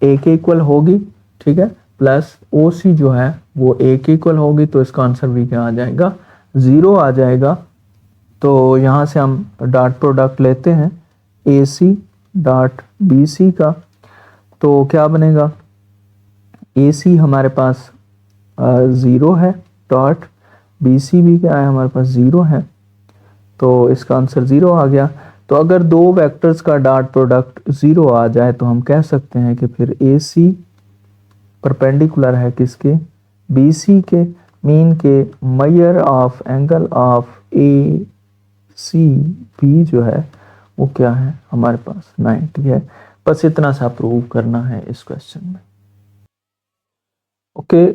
ए के इक्वल होगी। ठीक है, प्लस ओ सी जो है वो ए के इक्वल होगी, तो इसका आंसर भी क्या आ जाएगा? 0 आ जाएगा। तो यहाँ से हम डॉट प्रोडक्ट लेते हैं ए सी डॉट बी सी का, तो क्या बनेगा? ए सी हमारे पास 0 है, डॉट बी सी भी क्या है? हमारे पास 0 है, तो इसका आंसर 0 आ गया। तो अगर दो वेक्टर्स का डॉट प्रोडक्ट 0 आ जाए तो हम कह सकते हैं कि फिर ए सी परपेंडिकुलर है किसके? बी सी के। मीन के measure of angle of A C B जो है वो क्या है? हमारे पास 90 है। बस इतना सा प्रूव करना है इस क्वेश्चन में। ओके,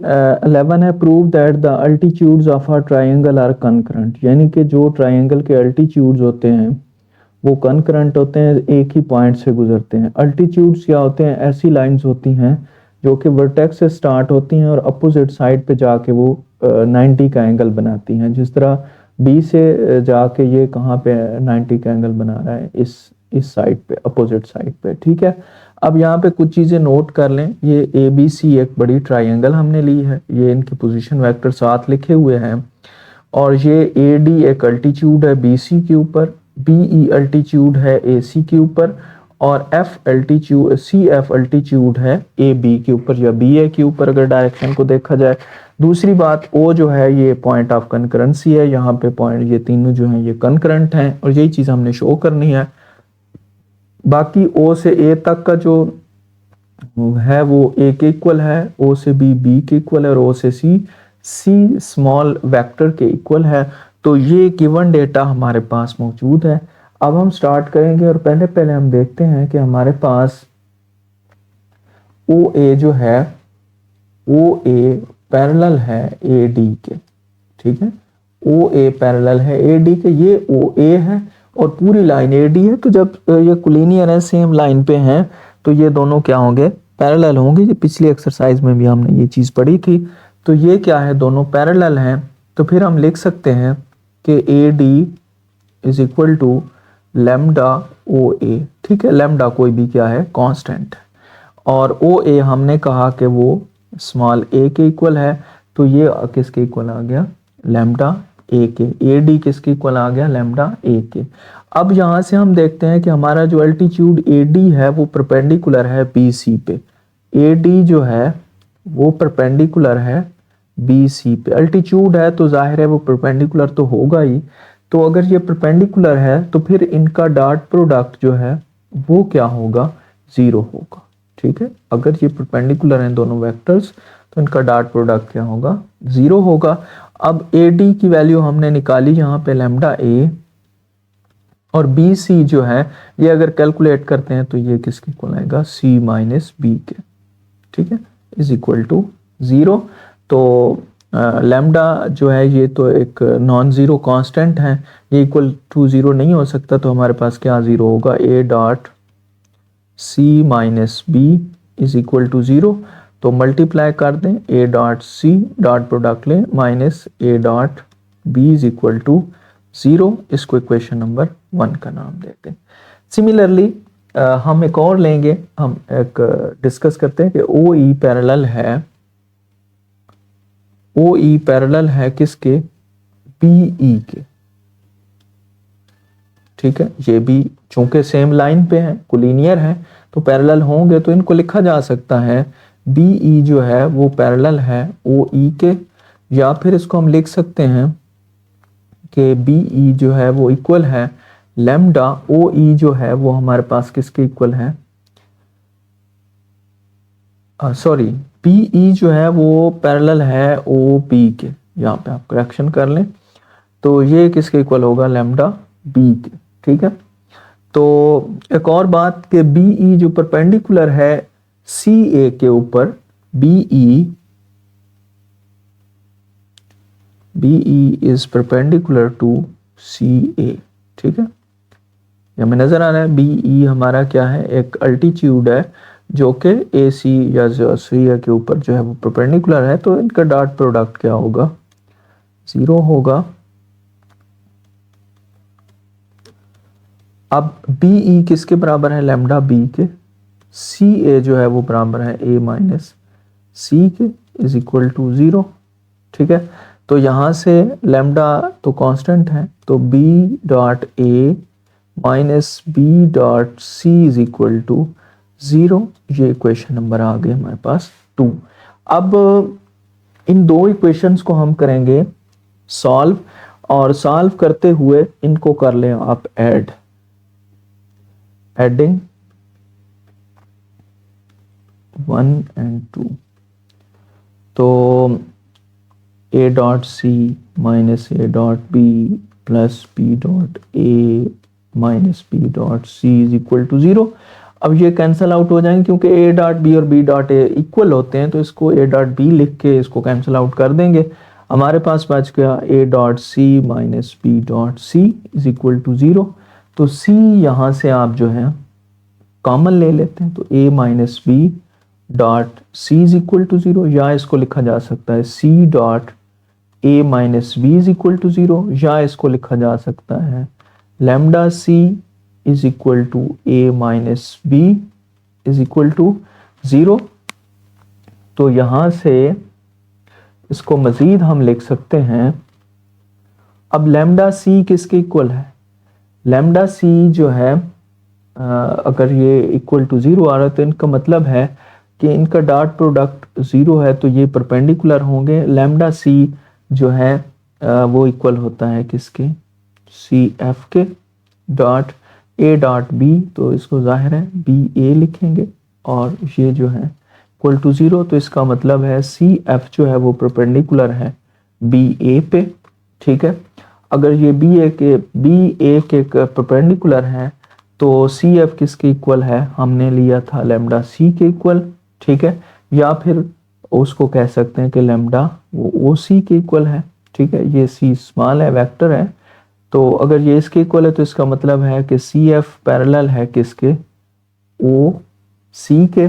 11 है, prove that the altitudes of a triangle are concurrent, यानी कि जो ट्राइंगल के अल्टीट्यूड्स होते हैं वो कनकरेंट होते हैं, एक ही पॉइंट से गुजरते हैं। अल्टीट्यूड्स क्या होते हैं? ऐसी लाइंस होती हैं जो कि वर्टेक्स से स्टार्ट होती हैं और अपोजिट साइड पे जाके वो 90 का एंगल बनाती हैं। जिस तरह बी से जाके ये कहाँ पे 90 का एंगल बना रहा है? इस साइड पे, अपोजिट साइड पे। ठीक है, अब यहाँ पे कुछ चीज़ें नोट कर लें। ये ए बी सी एक बड़ी ट्राइंगल हमने ली है, ये इनकी पोजीशन वेक्टर साथ लिखे हुए हैं, और ये ए डी एक अल्टीट्यूड है बी सी के ऊपर, बी ई अल्टीट्यूड है ए सी के ऊपर, और F altitude C F altitude है ए बी के ऊपर या बी ए के ऊपर, अगर डायरेक्शन को देखा जाए। दूसरी बात, ओ जो है ये पॉइंट ऑफ कनकरेंसी है, यहाँ पे पॉइंट ये तीनों जो हैं ये कनकरेंट हैं, और यही चीज़ हमने शो करनी है। बाकी ओ से ए तक का जो है वो ए के इक्वल है, ओ से बी बी के इक्वल है, और ओ से सी सी स्मॉल वेक्टर के इक्वल है। तो ये गिवन डेटा हमारे पास मौजूद है। अब हम स्टार्ट करेंगे, और पहले हम देखते हैं कि हमारे पास ओ ए जो है ओ ए पैरेलल है ए डी के। ठीक है, ओ ए पैरेलल है ए डी के, ये ओ ए है और पूरी लाइन ए डी है। तो जब ये कोलिनियर है, सेम लाइन पे हैं, तो ये दोनों क्या होंगे? पैरेलल होंगे। ये पिछली एक्सरसाइज में भी हमने ये चीज़ पढ़ी थी। तो ये क्या है? दोनों पैरेलल हैं। तो फिर हम लिख सकते हैं कि a d is equal to lambda o a. ठीक है, लेमडा कोई भी क्या है? कांस्टेंट है, और ओ ए हमने कहा कि वो स्मॉल ए के इक्वल है, तो ये किसके इक्वल आ गया? लेमडा ए के। ए डी किसके इक्वल आ गया? लेमडा ए के। अब यहाँ से हम देखते हैं कि हमारा जो अल्टीट्यूड ए डी है वो परपेंडिकुलर है बी सी पे। ए डी जो है वो परपेंडिकुलर है बी सी पे। अल्टीट्यूड है तो जाहिर है वो परपेंडिकुलर तो होगा ही। तो अगर ये परपेंडिकुलर है तो फिर इनका डॉट प्रोडक्ट जो है वो क्या होगा, ज़ीरो होगा। ठीक है, अगर ये परपेंडिकुलर हैं दोनों वेक्टर्स तो इनका डॉट प्रोडक्ट क्या होगा, ज़ीरो होगा। अब ए डी की वैल्यू हमने निकाली यहाँ पे लैम्डा ए, और बी सी जो है ये अगर कैलकुलेट करते हैं तो ये किसके इक्वल आएगा, सी माइनस बी के। ठीक है, इज इक्वल टू ज़ीरो। तो लैम्डा जो है ये तो एक नॉन ज़ीरो कांस्टेंट है, ये इक्वल टू ज़ीरो नहीं हो सकता, तो हमारे पास क्या ज़ीरो होगा, ए dot C minus b is equal to zero. तो मल्टीप्लाई कर दें, a dot c dot product लें minus A dot B is equal to zero. इसको इक्वेशन नंबर 1 का नाम देते हैं। सिमिलरली हम एक और लेंगे, हम एक डिस्कस करते हैं कि ओ ई पैरेलल है, ओ ई पैरेलल है किसके, बी ई के। ठीक है, ये भी चूंकि सेम लाइन पे है, कोलिनियर है, तो पैरेलल होंगे तो इनको लिखा जा सकता है बी ई जो है वो पैरेलल है ओ ई के, या फिर इसको हम लिख सकते हैं कि बी ई जो है वो इक्वल है लैम्डा ओ ई जो है वो हमारे पास किसके इक्वल है, सॉरी पी ई जो है वो पैरेलल है ओ पी के। यहाँ पे आप करेक्शन कर लें, तो ये किसके इक्वल होगा, लैम्डा बी के। ठीक है, तो एक और बात कि बी ई जो परपेंडिकुलर है सी ए के ऊपर, b e is perpendicular to c a. ठीक है, हमें नजर आ रहा है बी ई हमारा क्या है, एक अल्टीट्यूड है जो कि ए सी या सी ए के ऊपर जो है वो परपेंडिकुलर है, तो इनका डॉट प्रोडक्ट क्या होगा, ज़ीरो होगा। अब बी ई किसके बराबर है, लैम्डा बी के, सी ए जो है वो बराबर है ए माइनस सी के इज इक्वल टू ज़ीरो। ठीक है, तो यहाँ से लैम्डा तो कांस्टेंट है, तो B dot A minus B dot C is equal to zero. ये इक्वेशन नंबर आ गई हमारे पास 2। अब इन दो इक्वेशंस को हम करेंगे सॉल्व, और सॉल्व करते हुए इनको कर लें आप एडिंग 1 and 2। तो A dot C minus A dot B plus B dot A minus B dot C is equal to zero. अब ये कैंसिल आउट हो जाएंगे क्योंकि ए डॉट बी और बी डॉट ए इक्वल होते हैं, तो इसको ए डॉट बी लिख के इसको कैंसिल आउट कर देंगे। हमारे पास बच गया A dot C minus B dot C is equal to zero. तो सी यहाँ से आप जो है कॉमन ले लेते हैं, तो a minus B dot C is equal to zero, या इसको लिखा जा सकता है c dot A minus b is equal to zero, या इसको लिखा जा सकता है lambda c is equal to a minus b is equal to zero. तो यहाँ से इसको मज़ीद हम लिख सकते हैं। अब लैम्डा सी किसके इक्वल है, लैम्डा सी जो है अगर ये इक्वल टू ज़ीरो आ रहा है तो इनका मतलब है कि इनका डॉट प्रोडक्ट ज़ीरो है, तो ये परपेंडिकुलर होंगे। लैम्डा सी जो है वो इक्वल होता है किसके, सी एफ के डॉट ए डॉट बी, तो इसको जाहिर है बी ए लिखेंगे, और ये जो है इक्वल टू ज़ीरो। तो इसका मतलब है सी एफ जो है वो परपेंडिकुलर है बी ए पे। ठीक है, अगर ये बी ए के परपेंडिकुलर है तो सी एफ किसके इक्वल है, हमने लिया था लैम्डा सी के इक्वल। ठीक है, या फिर उसको कह सकते हैं कि लैम्डा वो ओ सी के इक्वल है। ठीक है, ये सी स्मॉल है, वेक्टर है, तो अगर ये इसके इक्वल है तो इसका मतलब है कि सी एफ पैरेलल है किसके, ओ सी के।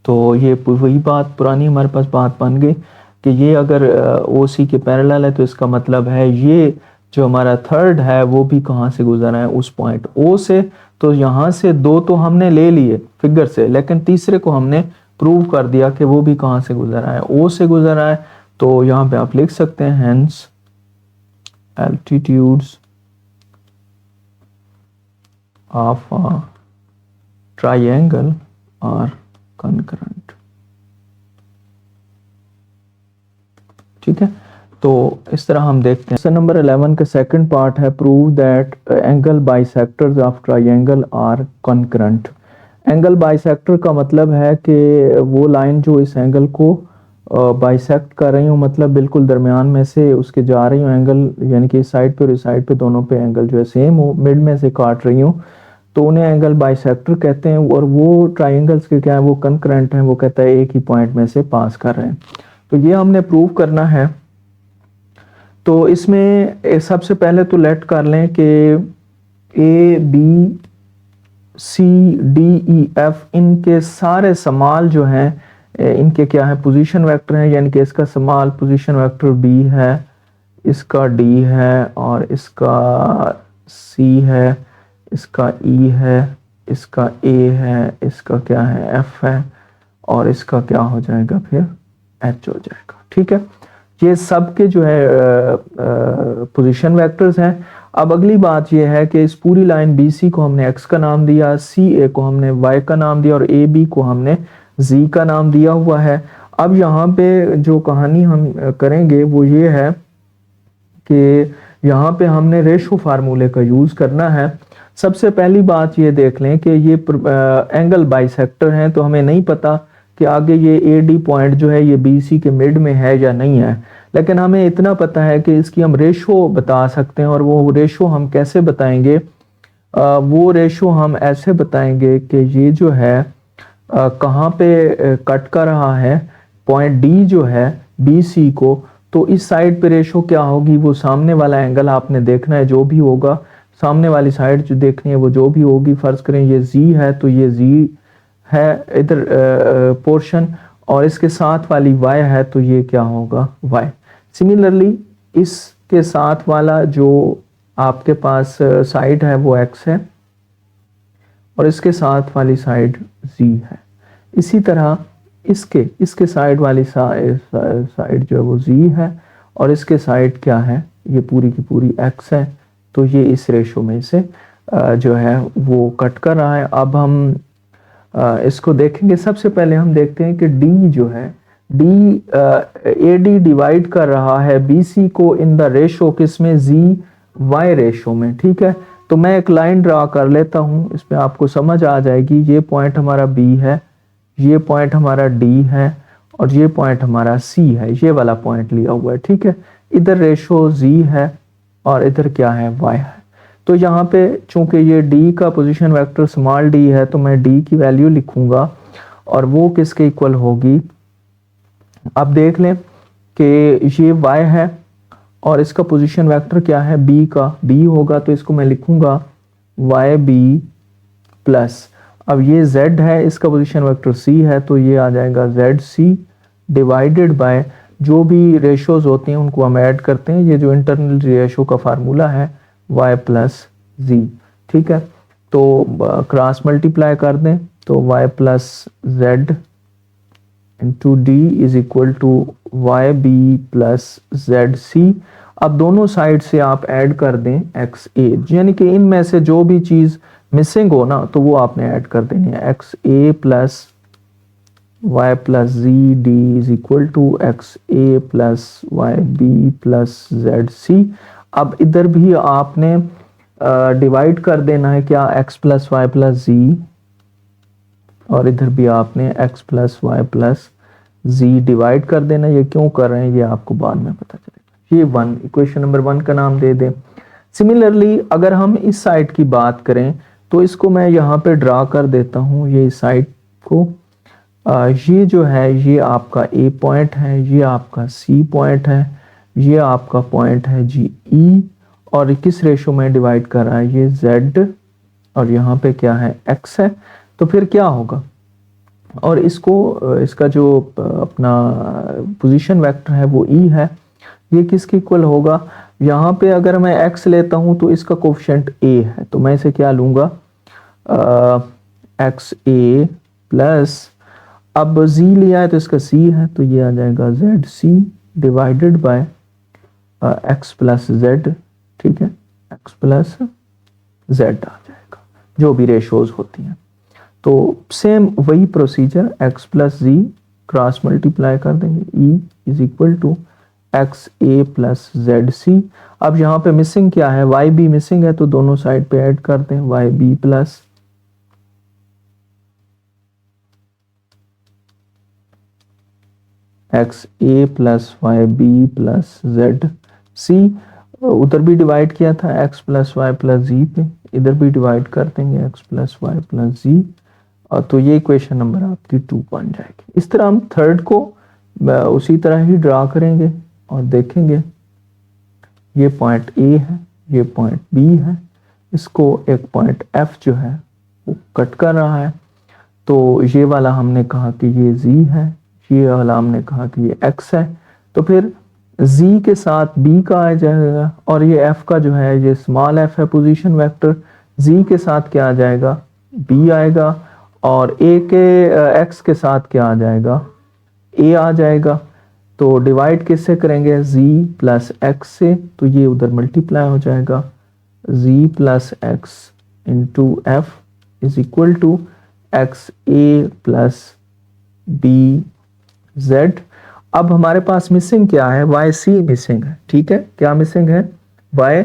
तो ये वही बात पुरानी हमारे पास बात बन गई कि ये अगर ओ सी के पैरेलल है तो इसका मतलब है ये जो हमारा थर्ड है वो भी कहाँ से गुजरा है, उस पॉइंट ओ से। तो यहाँ से दो तो हमने ले लिए फिगर से, लेकिन तीसरे को हमने प्रूव कर दिया कि वो भी कहाँ से गुजरा है, ओ से गुजरा है। तो यहाँ पे आप लिख सकते हैं hence altitudes of a triangle are concurrent। ठीक है, तो इस तरह हम देखते हैं। क्वेश्चन नंबर 11 का सेकंड पार्ट है, prove that angle bisectors of triangle are concurrent. Angle bisector का मतलब है कि वो लाइन जो इस एंगल को बाइसेक्ट कर रही हूँ, मतलब बिल्कुल दरमियान में से उसके जा रही हूँ एंगल, यानी कि इस साइड पे और इस साइड पे दोनों पे एंगल जो है सेम हो, मिड में से काट रही हूँ, तो उन्हें एंगल बाइसेक्टर कहते हैं। और वो ट्राइंगल्स के क्या है, वो कंकरेंट हैं, वो कहता है एक ही पॉइंट में से पास कर रहे हैं। तो ये हमने प्रूव करना है। तो इसमें सबसे पहले तो लेट कर लें कि A B C D E F इनके सारे समाल जो हैं इनके क्या है, पोजीशन वेक्टर हैं, यानी कि इसका समाल पोजीशन वेक्टर बी है, इसका डी है, और इसका सी है, इसका ई है, इसका ए है, इसका क्या है एफ है, और इसका क्या हो जाएगा फिर एच हो जाएगा। ठीक है, ये सब के जो है पोजीशन वेक्टर्स हैं। अब अगली बात ये है कि इस पूरी लाइन बी सी को हमने एक्स का नाम दिया, सी ए को हमने वाई का नाम दिया, और ए बी को हमने जी का नाम दिया हुआ है। अब यहाँ पे जो कहानी हम करेंगे वो ये है कि यहाँ पे हमने रेशो फार्मूले का यूज करना है। सबसे पहली बात ये देख लें कि ये एंगल बाइसेक्टर हैं, तो हमें नहीं पता कि आगे ये ए डी पॉइंट जो है ये बी सी के मिड में है या नहीं है, लेकिन हमें इतना पता है कि इसकी हम रेशो बता सकते हैं। और वो रेशो हम कैसे बताएंगे, वो रेशो हम ऐसे बताएंगे कि ये जो है कहाँ पे कट कर रहा है, पॉइंट डी जो है बी सी को, तो इस साइड पे रेशो क्या होगी, वो सामने वाला एंगल आपने देखना है, जो भी होगा सामने वाली साइड जो देखनी है वो जो भी होगी। फर्ज करें ये जी है, तो ये जी है इधर पोर्शन, और इसके साथ वाली y है, तो ये क्या होगा y। सिमिलरली इसके साथ वाला जो आपके पास साइड है वो x है, और इसके साथ वाली साइड z है। इसी तरह इसके साइड वाली साइड जो है वो z है, और इसके साइड क्या है, ये पूरी की पूरी x है। तो ये इस रेशो में से जो है वो कट कर रहा है। अब हम इसको देखेंगे। सबसे पहले हम देखते हैं कि डी जो है, डी ए डी डिवाइड कर रहा है बी सी को इन द रेशो, किसमें, जी वाई रेशो में। ठीक है, तो मैं एक लाइन ड्रा कर लेता हूं, इसमें आपको समझ आ जाएगी। ये पॉइंट हमारा बी है, ये पॉइंट हमारा डी है, और ये पॉइंट हमारा सी है, ये वाला पॉइंट लिया हुआ है। ठीक है, इधर रेशो जी है और इधर क्या है, वाई है। तो यहाँ पे चूंकि ये d का पोजीशन वेक्टर स्मॉल d है, तो मैं d की वैल्यू लिखूंगा, और वो किसके इक्वल होगी। अब देख लें कि ये y है और इसका पोजीशन वेक्टर क्या है, b का, b होगा, तो इसको मैं लिखूंगा yb प्लस, अब ये z है, इसका पोजीशन वेक्टर c है, तो ये आ जाएगा zc डिवाइडेड बाय, जो भी रेशोज होती हैं उनको हम ऐड करते हैं, ये जो इंटरनल रेशो का फार्मूला है y प्लस जी। ठीक है, तो क्रॉस मल्टीप्लाई कर दें, तो y plus Z into D is equal to Y B plus Z C. अब दोनों साइड से आप ऐड कर दें एक्स ए, यानी कि इनमें से जो भी चीज मिसिंग हो ना, तो वो आपने ऐड कर देनी है। X A plus y plus Z D is equal to X A plus Y B plus Z C. अब इधर भी आपने डिवाइड कर देना है क्या, x plus Y plus z, और इधर भी आपने x प्लस वाई प्लस जी डिवाइड कर देना। ये क्यों कर रहे हैं ये आपको बाद में पता चलेगा। ये वन, इक्वेशन नंबर 1 का नाम दे दें। सिमिलरली अगर हम इस साइड की बात करें, तो इसको मैं यहाँ पे ड्रा कर देता हूँ, ये इस साइड को। ये जो है ये आपका ए पॉइंट है, ये आपका सी पॉइंट है, ये आपका पॉइंट है जी ई, और किस रेशो में डिवाइड कर रहा है, ये z, और यहाँ पे क्या है x है। तो फिर क्या होगा, और इसको इसका जो अपना पोजीशन वेक्टर है वो e है, ये किसके इक्वल होगा। यहाँ पे अगर मैं x लेता हूँ तो इसका कोफिशिएंट a है, तो मैं इसे क्या लूँगा, एक्स ए प्लस, अब z लिया है तो इसका c है, तो ये आ जाएगा Z C divided by X plus Z. ठीक है, एक्स प्लस जेड आ जाएगा, जो भी रेशोज होती हैं। तो सेम वही procedure, X plus Z cross multiply कर देंगे, E is equal to X A plus Z C. अब यहाँ पे मिसिंग क्या है, वाई बी मिसिंग है, तो दोनों साइड पे ऐड करते हैं, वाई बी प्लस एक्स ए plus Y B plus Z c. उधर भी डिवाइड किया था x plus Y plus z पे, इधर भी डिवाइड कर देंगे x plus Y plus z, और तो ये इक्वेशन नंबर आपकी 2 बन जाएगी। इस तरह हम थर्ड को उसी तरह ही ड्रा करेंगे और देखेंगे ये पॉइंट ए है, ये पॉइंट बी है, इसको एक पॉइंट एफ जो है वो कट कर रहा है, तो ये वाला हमने कहा कि ये जी है, ये वाला हमने कहा कि ये एक्स है, तो फिर z के साथ b का आ जाएगा, और ये f का जो है ये स्मॉल f है पोजीशन वेक्टर, z के साथ क्या आ जाएगा, b आएगा, और a के x के साथ क्या आ जाएगा, a आ जाएगा। तो डिवाइड किससे करेंगे, z प्लस x से, तो ये उधर मल्टीप्लाई हो जाएगा, z plus x into F is equal to X A plus B Z. अब हमारे पास मिसिंग क्या है, वाई सी मिसिंग है, ठीक है, क्या मिसिंग है, वाई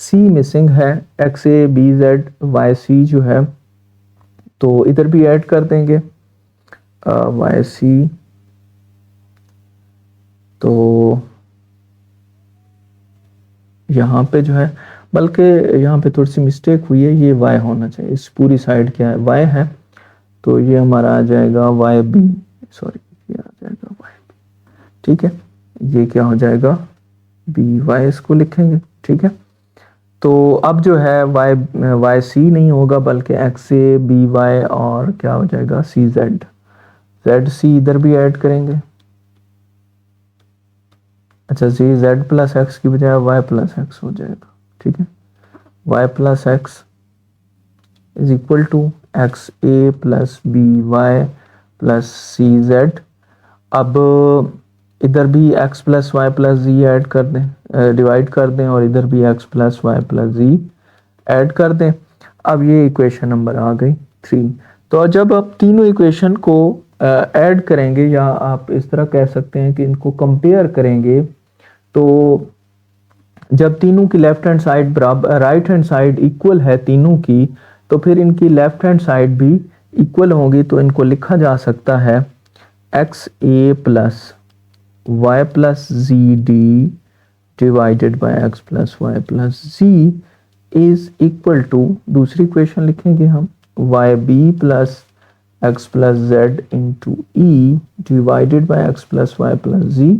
सी मिसिंग है, X A B Z Y C जो है, तो इधर भी ऐड कर देंगे वाई सी, तो यहाँ पे जो है, बल्कि यहाँ पे थोड़ी सी मिस्टेक हुई है, ये वाई होना चाहिए, इस पूरी साइड क्या है वाई है, तो ये हमारा आ जाएगा वाई बी, सॉरी ये आ जाएगा वाई, ठीक है, ये क्या हो जाएगा बी वाई, इसको लिखेंगे, ठीक है। तो अब जो है वाई वाई सी नहीं होगा, बल्कि एक्स ए बी वाई और क्या हो जाएगा सी जेड, जेड सी इधर भी ऐड करेंगे, अच्छा सी जेड प्लस एक्स की बजाय वाई प्लस एक्स हो जाएगा, ठीक है, Y plus X is equal to X A plus B Y plus C Z. अब इधर भी x plus Y plus Z add कर दें, डिवाइड कर दें, और इधर भी x plus Y plus Z add कर दें। अब ये इक्वेशन नंबर आ गई 3। तो जब आप तीनों इक्वेशन को ऐड करेंगे, या आप इस तरह कह सकते हैं कि इनको कंपेयर करेंगे, तो जब तीनों की लेफ्ट हैंड साइड बराबर, राइट हैंड साइड इक्वल है तीनों की, तो फिर इनकी लेफ्ट हैंड साइड भी इक्वल होगी, तो इनको लिखा जा सकता है X A plus y plus zd divided by x plus y plus z is equal to, दूसरी इक्वेशन लिखेंगे हम yb plus x plus z into e divided by x plus y plus z,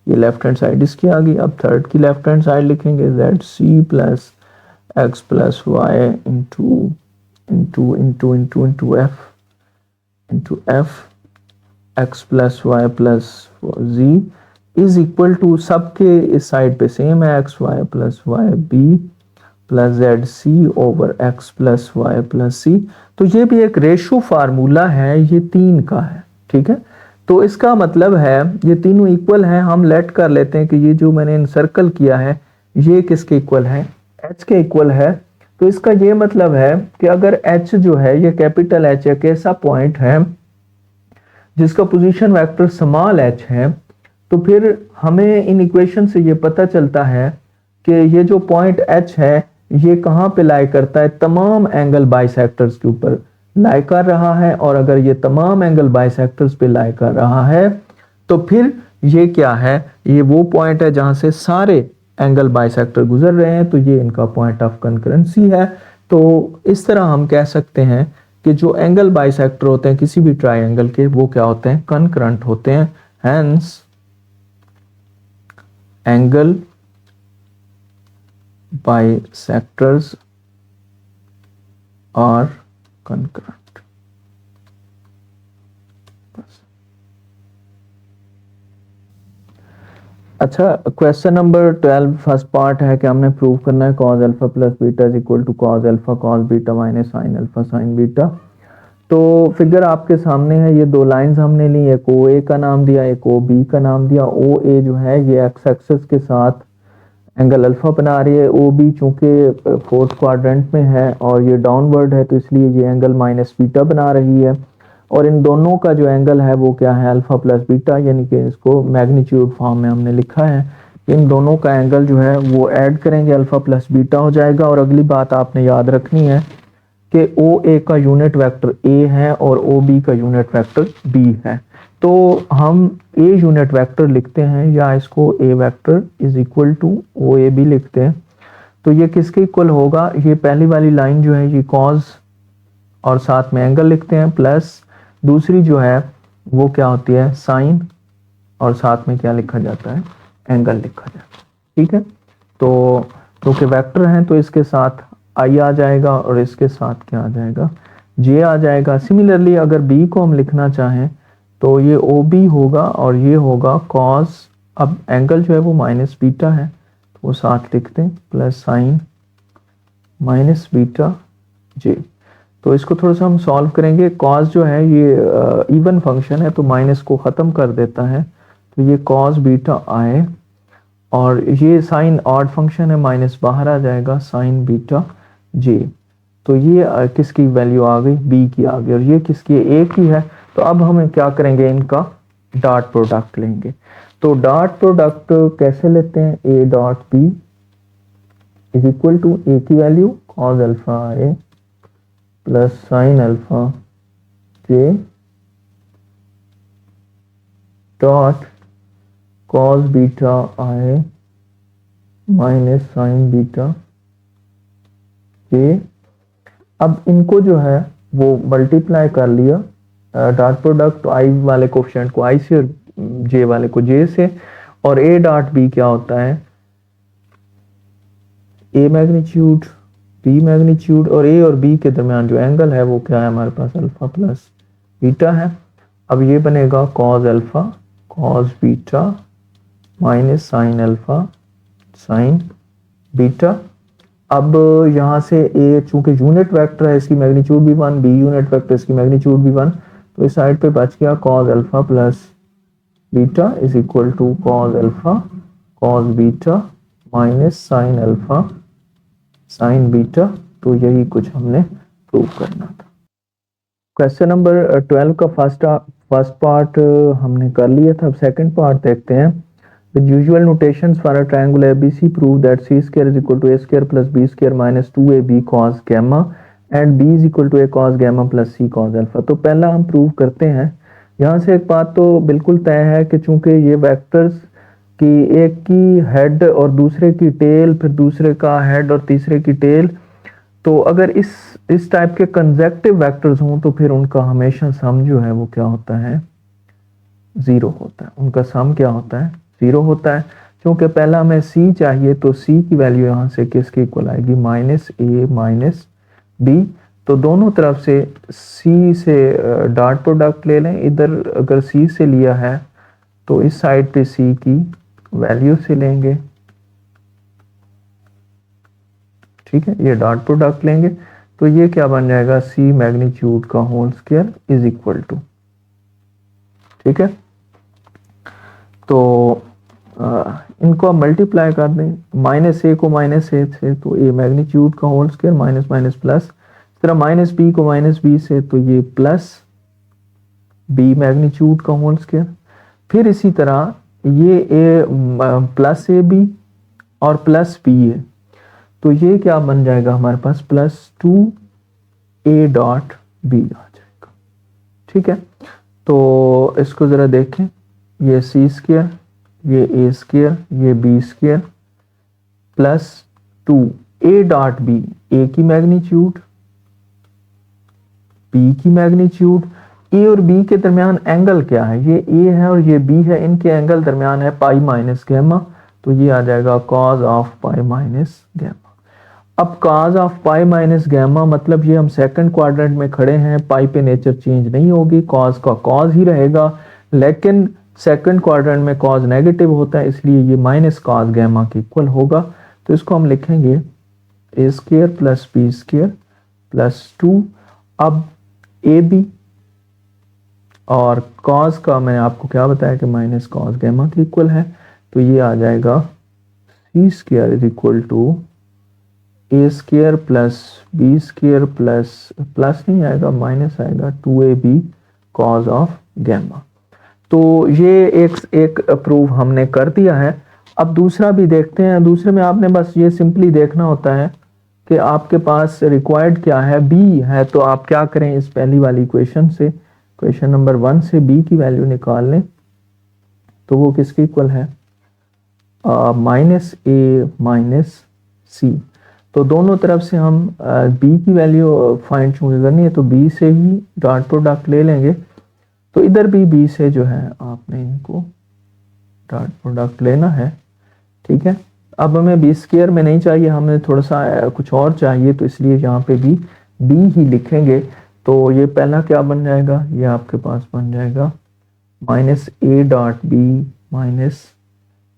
ये left hand side इसकी आ गई। अब third की left hand side लिखेंगे zc plus x plus y into f x plus y plus z is equal to, सबके इस side पे same है, x y plus Y B plus Z c over x plus Y plus c. तो ये भी एक ratio formula है, ये 3 का है, ठीक है। तो इसका मतलब है ये तीनों इक्वल हैं, हम लेट कर लेते हैं कि ये जो मैंने सर्कल किया है ये किसके इक्वल है, एच के इक्वल है। तो इसका ये मतलब है कि अगर एच जो है ये कैपिटल एच एक ऐसा पॉइंट है जिसका पोजीशन वेक्टर स्मॉल एच है, तो फिर हमें इन इक्वेशन से ये पता चलता है कि ये जो पॉइंट एच है ये कहाँ पे लाई करता है, तमाम एंगल बाइसेक्टर्स के ऊपर लाई कर रहा है। और अगर ये तमाम एंगल बाइसेक्टर्स पे लाई कर रहा है, तो फिर ये क्या है, ये वो पॉइंट है जहां से सारे एंगल बाइसेक्टर गुजर रहे हैं, तो ये इनका पॉइंट ऑफ कंकरेंसी है। तो इस तरह हम कह सकते हैं कि जो एंगल बाइसेक्टर होते हैं किसी भी ट्राइंगल के, वो क्या होते हैं, कंकरेंट होते हैं। Hence angle bisectors are concurrent. अच्छा, क्वेश्चन नंबर 12 फर्स्ट पार्ट है कि हमने प्रूव करना है cos alpha plus beta is equal to cos alpha cos beta minus sine alpha sine beta. तो फिगर आपके सामने है, ये दो लाइंस हमने ली, एक ओ ए का नाम दिया, एक ओ बी का नाम दिया। ओ ए जो है ये एक्स एक्सिस के साथ एंगल अल्फा बना रही है, ओ बी चूंकि फोर्थ क्वाड्रेंट में है और ये डाउनवर्ड है, तो इसलिए ये एंगल माइनस बीटा बना रही है। और इन दोनों का जो एंगल है वो क्या है, अल्फा प्लस बीटा, यानी कि इसको मैग्नीट्यूड फॉर्म में हमने लिखा है इन दोनों का एंगल जो है वो ऐड करेंगे, अल्फा प्लस बीटा हो जाएगा। और अगली बात आपने याद रखनी है कि ओ ए का यूनिट वेक्टर ए है और ओ बी का यूनिट वेक्टर बी है। तो हम ए यूनिट वेक्टर लिखते हैं या इसको a vector is equal to o a b लिखते हैं। तो ये किसके इक्वल होगा, ये पहली वाली लाइन जो है ये कॉज और साथ में एंगल लिखते हैं, प्लस दूसरी जो है वो क्या होती है साइन और साथ में क्या लिखा जाता है एंगल लिखा जाता है। ठीक है, तो क्योंकि वेक्टर हैं तो इसके साथ आई आ जाएगा और इसके साथ क्या आ जाएगा जे आ जाएगा। सिमिलरली अगर बी को हम लिखना चाहें तो ये ओ बी होगा और ये होगा कॉस, अब एंगल जो है वो माइनस बीटा है तो वो साथ लिखते हैं प्लस साइन माइनस बीटा जे। तो इसको थोड़ा सा हम सॉल्व करेंगे। कॉस जो है ये इवन फंक्शन है तो माइनस को ख़त्म कर देता है, तो ये कॉस बीटा आए, और ये साइन ऑड फंक्शन है माइनस बाहर आ जाएगा साइन बीटा जे। तो ये किसकी वैल्यू आ गई बी की आ गई और ये किसकी ए की है। तो अब हम क्या करेंगे इनका डॉट प्रोडक्ट लेंगे। तो डॉट प्रोडक्ट कैसे लेते हैं, a dot B is equal to a की value cos alpha a plus sine alpha j dot cos beta i minus sine beta j. अब इनको जो है वो मल्टीप्लाई कर लिया, डॉट प्रोडक्ट आई वाले कोफिशिएंट को आई से और जे वाले को जे से, और ए डॉट बी क्या होता है ए मैग्नीट्यूड बी मैग्नीट्यूड, और ए और बी के दरमियान जो एंगल है वो क्या है हमारे पास अल्फा प्लस बीटा है। अब ये बनेगा cos alpha cos beta minus sine alpha sine beta. अब यहाँ से ए चूंकि यूनिट वेक्टर है इसकी मैग्नीट्यूड भी 1, बी यूनिट वेक्टर इसकी मैग्नीट्यूड भी 1, तो इस साइड पे बच गया cos alpha plus beta is equal to cos alpha cos beta minus sine alpha sine beta. तो यही कुछ हमने प्रूव करना था। क्वेश्चन नंबर 12 का फर्स्ट पार्ट हमने कर लिया था। अब सेकंड पार्ट देखते हैं। With usual notations for a triangle ABC, prove that c square is equal to a square plus b square minus 2ab cos gamma and b is equal to a cos gamma plus c cos alpha। तो पहला हम prove करते हैं। यहाँ से एक बात तो बिल्कुल तय है कि चूंकि ये वेक्टर्स की एक की हेड और दूसरे की टेल, फिर दूसरे का हेड और तीसरे की टेल, तो अगर इस टाइप के कंजेक्टिव वेक्टर्स हों तो फिर उनका हमेशा सम जो है वो क्या होता है ज़ीरो होता है। उनका सम क्या होता है ज़ीरो होता है। क्योंकि पहला हमें c चाहिए तो c की वैल्यू यहाँ से किसके इक्वल आएगी माइनस ए माइनस बी। तो दोनों तरफ से c से डॉट प्रोडक्ट ले लें। इधर अगर c से लिया है तो इस साइड पे c की वैल्यू से लेंगे। ठीक है, ये डॉट प्रोडक्ट लेंगे तो ये क्या बन जाएगा c मैग्नीट्यूड का whole square is equal to, ठीक है। तो इनको हम मल्टीप्लाई कर दें, माइनस ए को माइनस ए से तो ए मैग्नीट्यूड का whole square minus minus plus, इस तरह माइनस बी को माइनस बी से तो ये प्लस बी मैग्नीट्यूड का होल स्क्वायर। फिर इसी तरह ये ए प्लस ए बी और प्लस बी है तो ये क्या बन जाएगा हमारे पास प्लस 2 ए डॉट बी आ जाएगा। ठीक है, तो इसको ज़रा देखें, ये सी स्क्वायर ये ए स्क्वायर ये b square plus 2 A dot B, a की मैग्नीट्यूड बी की मैग्नीट्यूड। ए और बी के दरमियान एंगल क्या है, ये ए है और ये बी है, इनके एंगल दरमियान है पाई माइनस गैमा, तो ये आ जाएगा cos of pi minus gamma. अब cos of pi minus gamma मतलब ये हम सेकंड क्वाड्रेंट में खड़े हैं, पाई पे नेचर चेंज नहीं होगी, कॉज का कॉज ही रहेगा, लेकिन सेकंड क्वाड्रेंट में कॉज नेगेटिव होता है इसलिए ये माइनस कॉज गैमा के इक्वल होगा। तो इसको हम लिखेंगे a square plus b square plus 2। अब ए बी और कॉज का मैंने आपको क्या बताया कि माइनस कॉज गैमा के इक्वल है, तो ये आ जाएगा c square is equal to a square plus b square plus नहीं आएगा माइनस आएगा 2ab कॉज ऑफ गैमा। तो ये एक प्रूफ हमने कर दिया है। अब दूसरा भी देखते हैं। दूसरे में आपने बस ये सिंपली देखना होता है कि आपके पास रिक्वायर्ड क्या है, बी है, तो आप क्या करें, इस पहली वाली इक्वेशन से, क्वेश्चन नंबर 1 से बी की वैल्यू निकाल लें। तो वो किसके इक्वल है, -a माइनस सी। तो दोनों तरफ से हम बी की वैल्यू फाइंड चूंकि करनी है तो बी से ही डॉट प्रोडक्ट ले लेंगे। तो इधर भी बी से जो है आपने इनको डॉट प्रोडक्ट लेना है, ठीक है। अब हमें बी स्क्वायर में नहीं चाहिए, हमें थोड़ा सा कुछ और चाहिए, तो इसलिए यहाँ पे भी बी ही लिखेंगे। तो ये पहला क्या बन जाएगा, ये आपके पास बन जाएगा -a dot B minus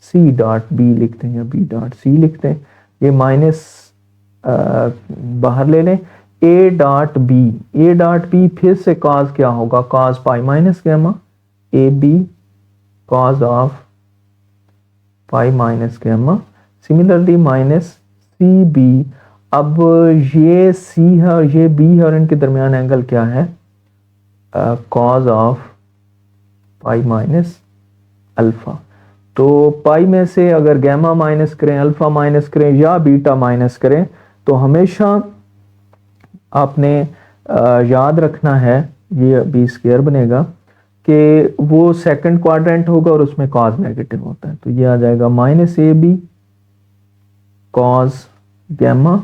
C dot B लिखते हैं या बी डॉट सी लिखते हैं। ये माइनस बाहर ले लें, a डॉट बी फिर से कॉस क्या होगा, cos pi minus gamma, A B cos of pi minus gamma. Similarly minus C B, अब ये सी है और ये बी है और इनके दरमियान एंगल क्या है, cos of pi minus alpha. तो पाई में से अगर गैमा माइनस करें, अल्फा माइनस करें या बीटा माइनस करें, तो हमेशा आपने याद रखना है, ये बी स्क्वायर बनेगा कि वो सेकंड क्वाड्रेंट होगा और उसमें कॉस नेगेटिव होता है। तो ये आ जाएगा -ab कॉस गैमा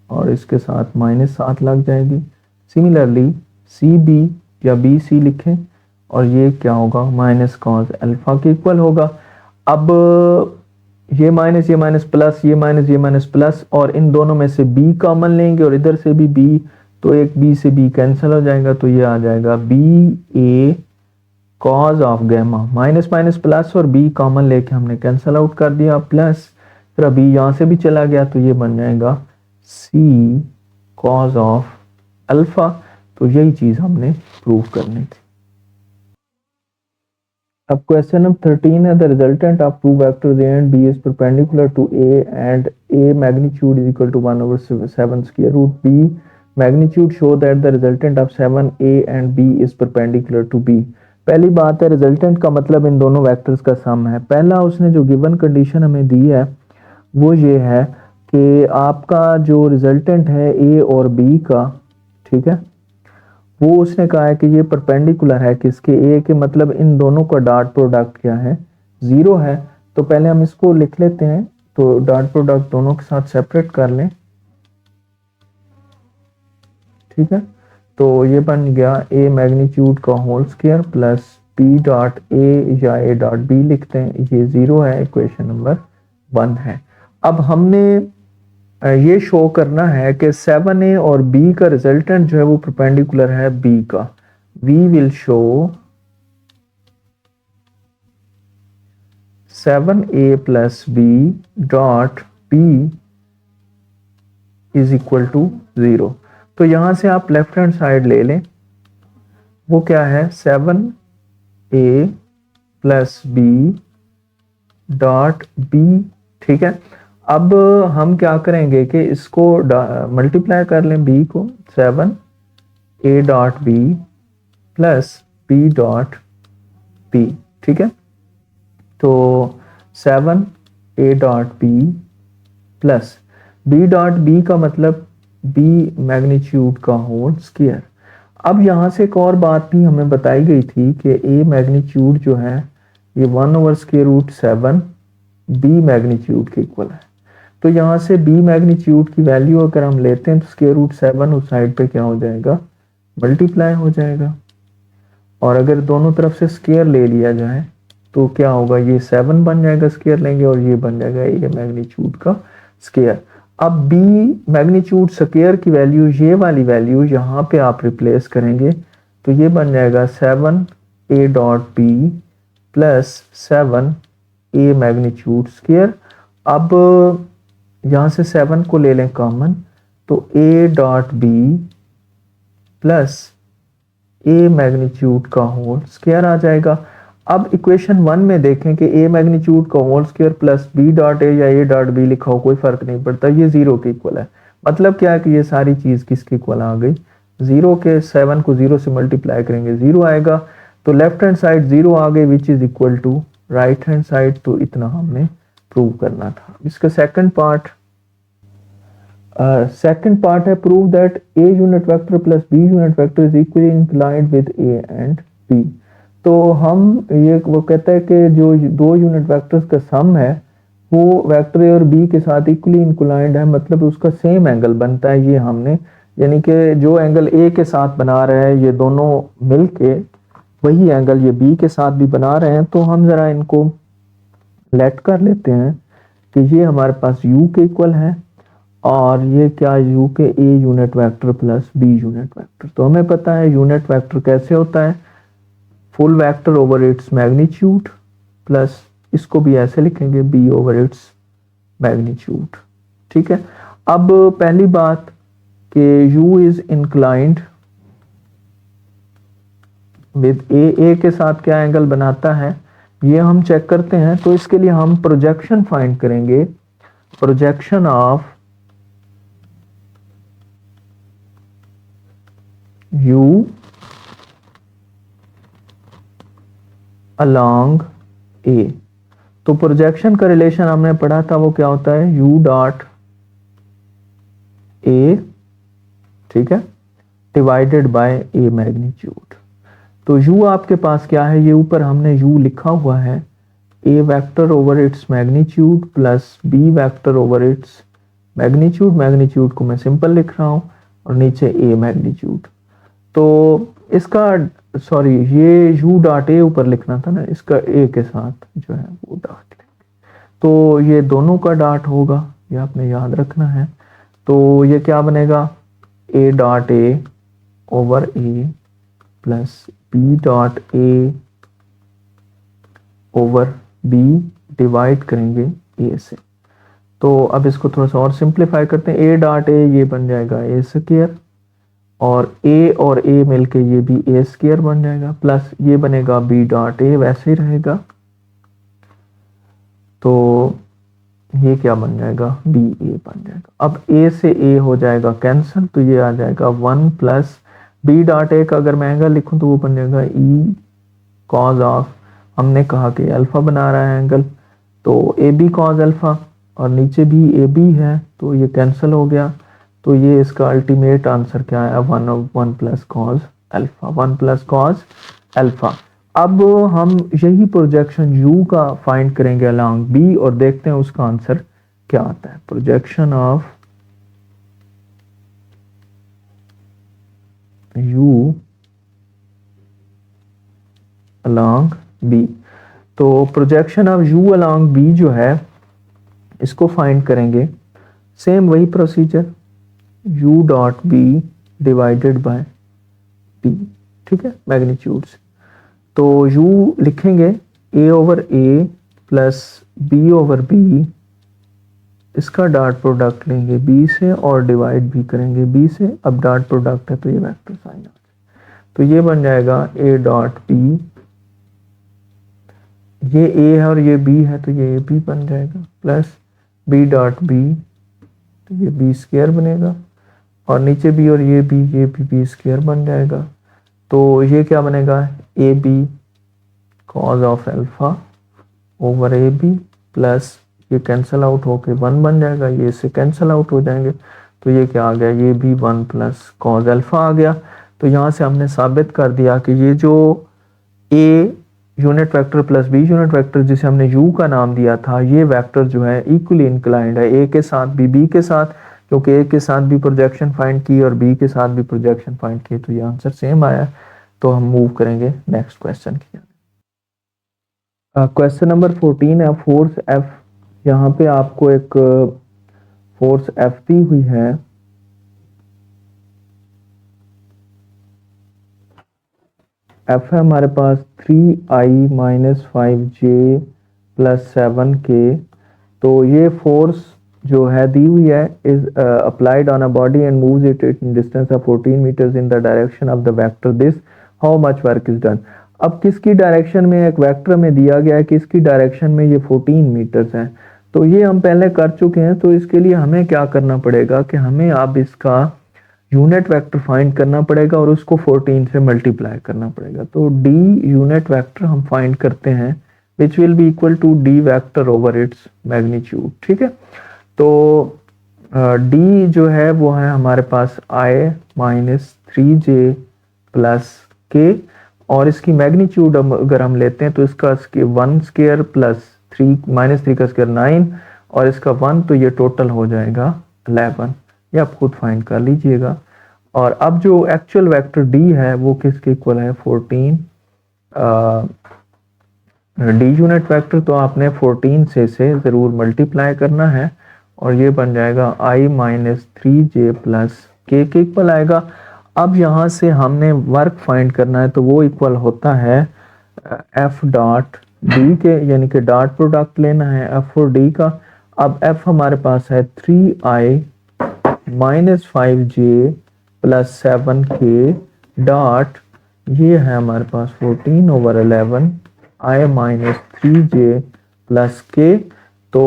और इसके साथ -7 लग जाएगी। सिमिलरली सी बी या बी सी लिखें और ये क्या होगा, माइनस कॉस अल्फा के इक्वल होगा। अब ये माइनस प्लस, ये माइनस प्लस, और इन दोनों में से b कॉमन लेंगे और इधर से भी b, तो एक b से b कैंसिल हो जाएगा। तो ये आ जाएगा ba cos of gamma, minus plus और b कॉमन लेके हमने कैंसिल आउट कर दिया, प्लस फिर अभी यहाँ से भी चला गया, तो ये बन जाएगा c कॉस ऑफ अल्फा। तो यही चीज हमने प्रूव करनी थी। अब क्वेश्चन नंबर 13 है, the resultant of two vectors a and b is perpendicular to a and a magnitude is equal to 1/7 square root b magnitude show that the resultant of 7a and b is perpendicular to b। पहली बात है, resultant का मतलब इन दोनों vectors का सम है। पहला उसने जो गिवन कंडीशन हमें दी है वो ये है कि आपका जो रिजल्टेंट है a और b का, ठीक है, वो उसने कहा है कि ये परपेंडिकुलर है किसके, ए के, मतलब इन दोनों का डॉट प्रोडक्ट क्या है, 0 है। तो पहले हम इसको लिख लेते हैं, तो डॉट प्रोडक्ट दोनों के साथ सेपरेट कर लें, ठीक है। तो ये बन गया a मैग्नीट्यूड का whole square plus b dot a या a डॉट b लिखते हैं, ये 0 है, इक्वेशन नंबर 1 है। अब हमने ये शो करना है कि 7a और b का रिजल्टेंट जो है वो परपेंडिकुलर है b का। we will show 7a plus b dot b is equal to 0। तो यहां से आप लेफ्ट हैंड साइड ले लें, वो क्या है, 7a plus b dot b, ठीक है। अब हम क्या करेंगे कि इसको मल्टीप्लाई कर लें b को, 7a dot b plus b dot b, ठीक है। तो 7a dot b plus b dot b का मतलब b मैग्नीट्यूड का होल स्क्वायर। अब यहाँ से एक और बात भी हमें बताई गई थी कि a मैग्नीट्यूड जो है ये 1/√7 b मैग्नीट्यूड के इक्वल है। तो यहाँ से b मैग्नीट्यूड की वैल्यू अगर हम लेते हैं तो √7 उस साइड पे क्या हो जाएगा, मल्टीप्लाई हो जाएगा, और अगर दोनों तरफ से स्क्वायर ले लिया जाए तो क्या होगा, ये 7 बन जाएगा, स्क्वायर लेंगे, और ये बन जाएगा a मैग्नीट्यूड का स्क्वायर। अब b मैग्नीट्यूड स्क्वायर की वैल्यू, ये वाली वैल्यू यहाँ पे आप रिप्लेस करेंगे, तो ये बन जाएगा 7a dot b plus 7a magnitude square. अब यहाँ से 7 को ले लें कॉमन, तो a dot b plus a magnitude का होल स्क्वायर आ जाएगा। अब इक्वेशन 1 में देखें कि a मैग्नीट्यूड का whole square plus b dot a या a डॉट b लिखा हो, कोई फर्क नहीं पड़ता, ये 0 के इक्वल है। मतलब क्या है कि ये सारी चीज किसके इक्वल आ गई, 0 के। 7 को 0 से मल्टीप्लाई करेंगे 0 आएगा, तो लेफ्ट हैंड साइड 0 आ गई, which is equal to right hand side. तो इतना हमने प्रूव करना था। इसका सेकंड पार्ट है prove that A unit vector plus B unit vector is equally inclined with A and B. तो हम ये वो कहता है कि जो दो यूनिट वेक्टर्स का सम है वो वेक्टर ए और बी के साथ इक्वली इंक्लाइंड है, मतलब उसका सेम एंगल बनता है। ये हमने यानी कि जो एंगल ए के साथ बना रहे हैं ये दोनों मिलके वही एंगल ये बी के साथ भी बना रहे हैं। तो हम जरा इनको लेट कर लेते हैं कि ये हमारे पास u के इक्वल है और ये क्या u के a unit vector plus b unit vector. तो हमें पता है यूनिट वेक्टर कैसे होता है, full vector over its magnitude plus इसको भी ऐसे लिखेंगे b ओवर इट्स मैग्नीट्यूड। ठीक है, अब पहली बात कि u is inclined with a के साथ क्या एंगल बनाता है ये हम चेक करते हैं। तो इसके लिए हम प्रोजेक्शन फाइंड करेंगे, projection of u along a। तो प्रोजेक्शन का रिलेशन हमने पढ़ा था वो क्या होता है u डॉट a, ठीक है, डिवाइडेड बाय a मैग्नीट्यूड। तो u आपके पास क्या है, ये ऊपर हमने u लिखा हुआ है a vector over its magnitude plus b vector over its magnitude. Magnitude को मैं सिंपल लिख रहा हूं और नीचे a मैग्नीट्यूड। तो इसका सॉरी ये u डॉट a ऊपर लिखना था ना, इसका a के साथ जो है वो डॉट लेंगे। तो ये दोनों का डॉट होगा, ये आपने याद रखना है। तो ये क्या बनेगा a dot a over a plus b dot a over b divide करेंगे a से। तो अब इसको थोड़ा सा और सिंप्लीफाई करते हैं। a डॉट a ये बन जाएगा a स्क्वायर और a मिलके ये भी a स्क्वायर बन जाएगा प्लस ये बनेगा b डॉट a वैसे ही रहेगा। तो ये क्या बन जाएगा b a बन जाएगा। अब a से a हो जाएगा कैंसिल, तो ये आ जाएगा 1 प्लस b डॉट a का अगर मैं एंगल लिखूं तो वो बन जाएगा e कॉज ऑफ, हमने कहा कि अल्फा बना रहा है एंगल, तो ए बी कॉज अल्फा और नीचे भी ए बी है तो ये कैंसिल हो गया। तो ये इसका अल्टीमेट आंसर क्या है 1 plus cos alpha, 1 plus cos alpha. अब हम यही प्रोजेक्शन u का फाइंड करेंगे अलोंग b और देखते हैं उसका आंसर क्या आता है। Projection of u along b। तो projection of u along b जो है इसको फाइंड करेंगे, सेम वही procedure u dot b divided by b, ठीक है, मैग्नीट्यूड से। तो u लिखेंगे a over a plus b over b, इसका डॉट प्रोडक्ट लेंगे b से और डिवाइड भी करेंगे b से। अब डॉट प्रोडक्ट है तो ये वेक्टर साइन आ जाए, तो ये बन जाएगा a डॉट b, ये a है और ये b है तो ये b बन जाएगा प्लस b डॉट b, तो ये b स्क्वायर बनेगा और नीचे भी और ये भी b स्क्वायर बन जाएगा। तो ये क्या बनेगा A B cos of alpha over A B plus ये कैंसिल आउट होके 1 बन जाएगा, ये इससे कैंसिल आउट हो जाएंगे। तो ये क्या आ गया, ये भी 1 प्लस कॉज अल्फा आ गया। तो यहाँ से हमने साबित कर दिया कि ये जो a unit vector plus B unit vector जिसे हमने u का नाम दिया था, ये वेक्टर जो है इक्वली इंक्लाइंड है a के साथ भी b के साथ, क्योंकि a के साथ भी प्रोजेक्शन फाइंड की और b के साथ भी प्रोजेक्शन फाइंड की, तो ये आंसर सेम आया। तो हम मूव करेंगे नेक्स्ट क्वेश्चन की। क्वेश्चन नंबर 14 है फोर्स F। यहाँ पे आपको एक फोर्स F दी हुई है, F है हमारे पास 3i minus 5j plus 7k। तो ये फोर्स जो है दी हुई है is applied on a body and moves it in distance of 14 metres in the direction of the vector this how much work is done. अब किसकी डायरेक्शन में, एक वेक्टर में दिया गया है किसकी डायरेक्शन में, ये 14 मीटर्स है। तो ये हम पहले कर चुके हैं, तो इसके लिए हमें क्या करना पड़ेगा कि हमें अब इसका यूनिट वेक्टर फाइंड करना पड़ेगा और उसको 14 से मल्टीप्लाई करना पड़ेगा। तो d यूनिट वेक्टर हम फाइंड करते हैं which will be equal to D vector over its magnitude. ठीक है, तो डी जो है वो है हमारे पास i माइनस 3j प्लस के, और इसकी मैग्नीट्यूड अगर हम लेते हैं तो इसका 1 स्क्वायर प्लस 3 माइनस 3 का स्क्वायर 9 और इसका 1, तो ये टोटल हो जाएगा 11। ये आप खुद फाइंड कर लीजिएगा। और अब जो एक्चुअल वेक्टर डी है वो किसके इक्वल है, 14। डी यूनिट वेक्टर तो आपने 14 से ज़रूर मल्टीप्लाई करना है और ये बन जाएगा i माइनस 3j प्लस के इक्वल आएगा। अब यहाँ से हमने वर्क फाइंड करना है तो वो इक्वल होता है f डॉट डी के, यानी कि डॉट प्रोडक्ट लेना है f और d का। अब f हमारे पास है 3i minus 5j plus 7k dot, ये है हमारे पास 14 over 11 i minus 3j plus k। तो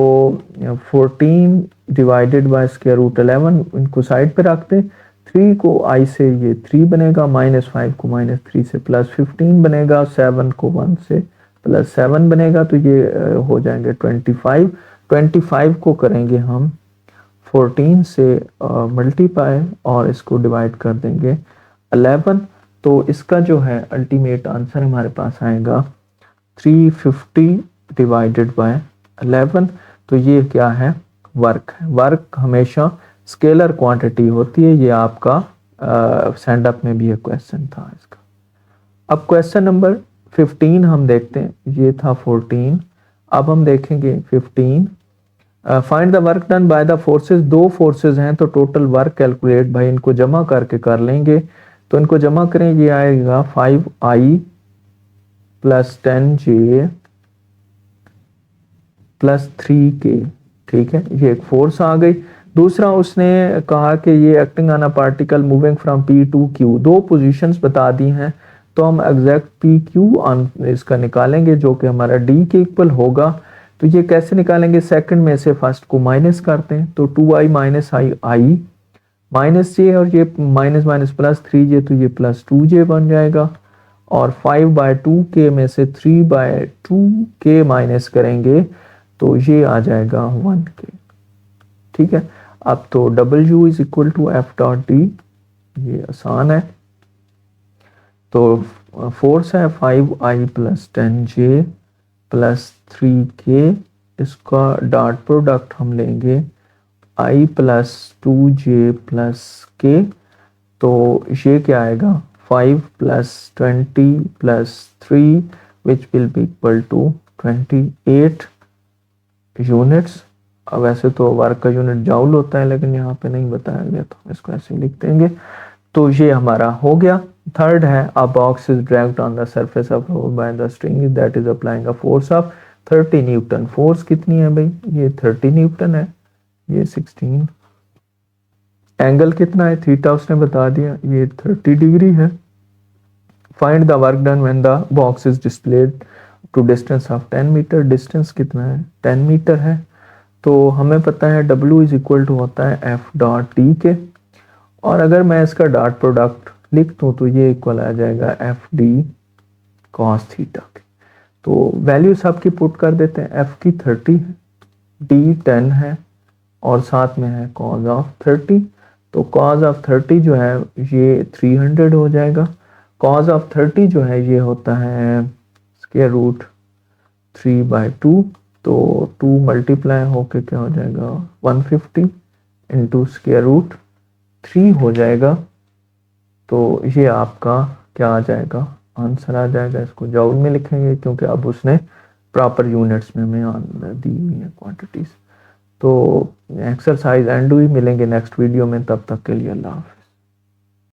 14 डिवाइडेड बाय स्क्वायर रूट 11, इनको साइड पे रखते, 3 को i से ये 3 बनेगा, माइनस 5 को माइनस 3 से प्लस 15 बनेगा, 7 को 1 से प्लस 7 बनेगा, तो ये हो जाएंगे 25। 25 को करेंगे हम 14 से मल्टीप्लाई और इसको डिवाइड कर देंगे 11, तो इसका जो है अल्टीमेट आंसर हमारे पास आएगा 350 डिवाइडेड बाय 11। तो ये क्या है, वर्क है। वर्क हमेशा स्केलर क्वांटिटी होती है, ये आपका स्टैंड अप में भी एक क्वेश्चन था इसका। अब क्वेश्चन नंबर 15 हम देखते हैं, ये था 14, अब हम देखेंगे 15। Find the work done by the forces, दो फोर्सेस हैं तो टोटल वर्क कैलकुलेट, भाई इनको जमा करके कर लेंगे, तो इनको जमा करें, ये आएगा 5i plus 10j plus 3k। ठीक है, ये एक फोर्स आ गई। दूसरा उसने कहा कि ये acting on a particle moving from p to q, दो पोजीशंस बता दी हैं, तो हम एग्जैक्ट पी क्यू इसका निकालेंगे जो कि हमारा d के इक्वल होगा। तो ये कैसे निकालेंगे, सेकंड में से फर्स्ट को माइनस करते हैं, तो 2i minus i minus j, और ये माइनस माइनस प्लस 3j, तो ये प्लस 2j बन जाएगा। और 5/2k में से 3/2k माइनस करेंगे तो ये आ जाएगा 1k। ठीक है, अब तो W is equal to F dot D, ये आसान है। तो फोर्स है 5i plus 10j plus 3k, इसका डॉट प्रोडक्ट हम लेंगे i plus 2j plus k, तो ये क्या आएगा 5 plus 20 plus 3 which will be equal to 28 units. अब वैसे तो वर्क का यूनिट जाउल होता है लेकिन यहाँ पे नहीं बताया गया तो इसको ऐसे लिख देंगे। तो ये हमारा हो गया। थर्ड है अ box is dragged on the surface of road by the string that is applying a force of 30 Newton. Force कितनी है भाई, ये 30 न्यूटन है, ये 16। एंगल कितना है, थीटा उसने बता दिया, ये 30 डिग्री है। Find the work done when the box is displaced to distance of 10 metre. Distance कितना है, 10 मीटर है। तो हमें पता है W इज इक्वल टू होता है एफ डॉट डी के, और अगर मैं इसका डॉट प्रोडक्ट लिख दूँ तो ये इक्वल आ जाएगा एफ डी कॉस थीटा के। तो वैल्यू सबकी पुट कर देते हैं, एफ की 30 है, डी 10 है और साथ में है कॉज ऑफ 30। तो कॉज ऑफ 30 जो है ये 300 हो जाएगा। कॉज ऑफ 30 जो है ये होता है स्क्वायर रूट 3/2, तो 2 मल्टीप्लाई होके क्या हो जाएगा 150 इंटू स्क्वायर रूट 3 हो जाएगा। तो ये आपका क्या आ जाएगा, आंसर आ जाएगा। इसको जॉउल में लिखेंगे क्योंकि अब उसने प्रॉपर यूनिट्स में हमें दी हुई है क्वांटिटीज। तो एक्सरसाइज एंड हुई, मिलेंगे नेक्स्ट वीडियो में, तब तक के लिए अल्लाह हाफ़िज़।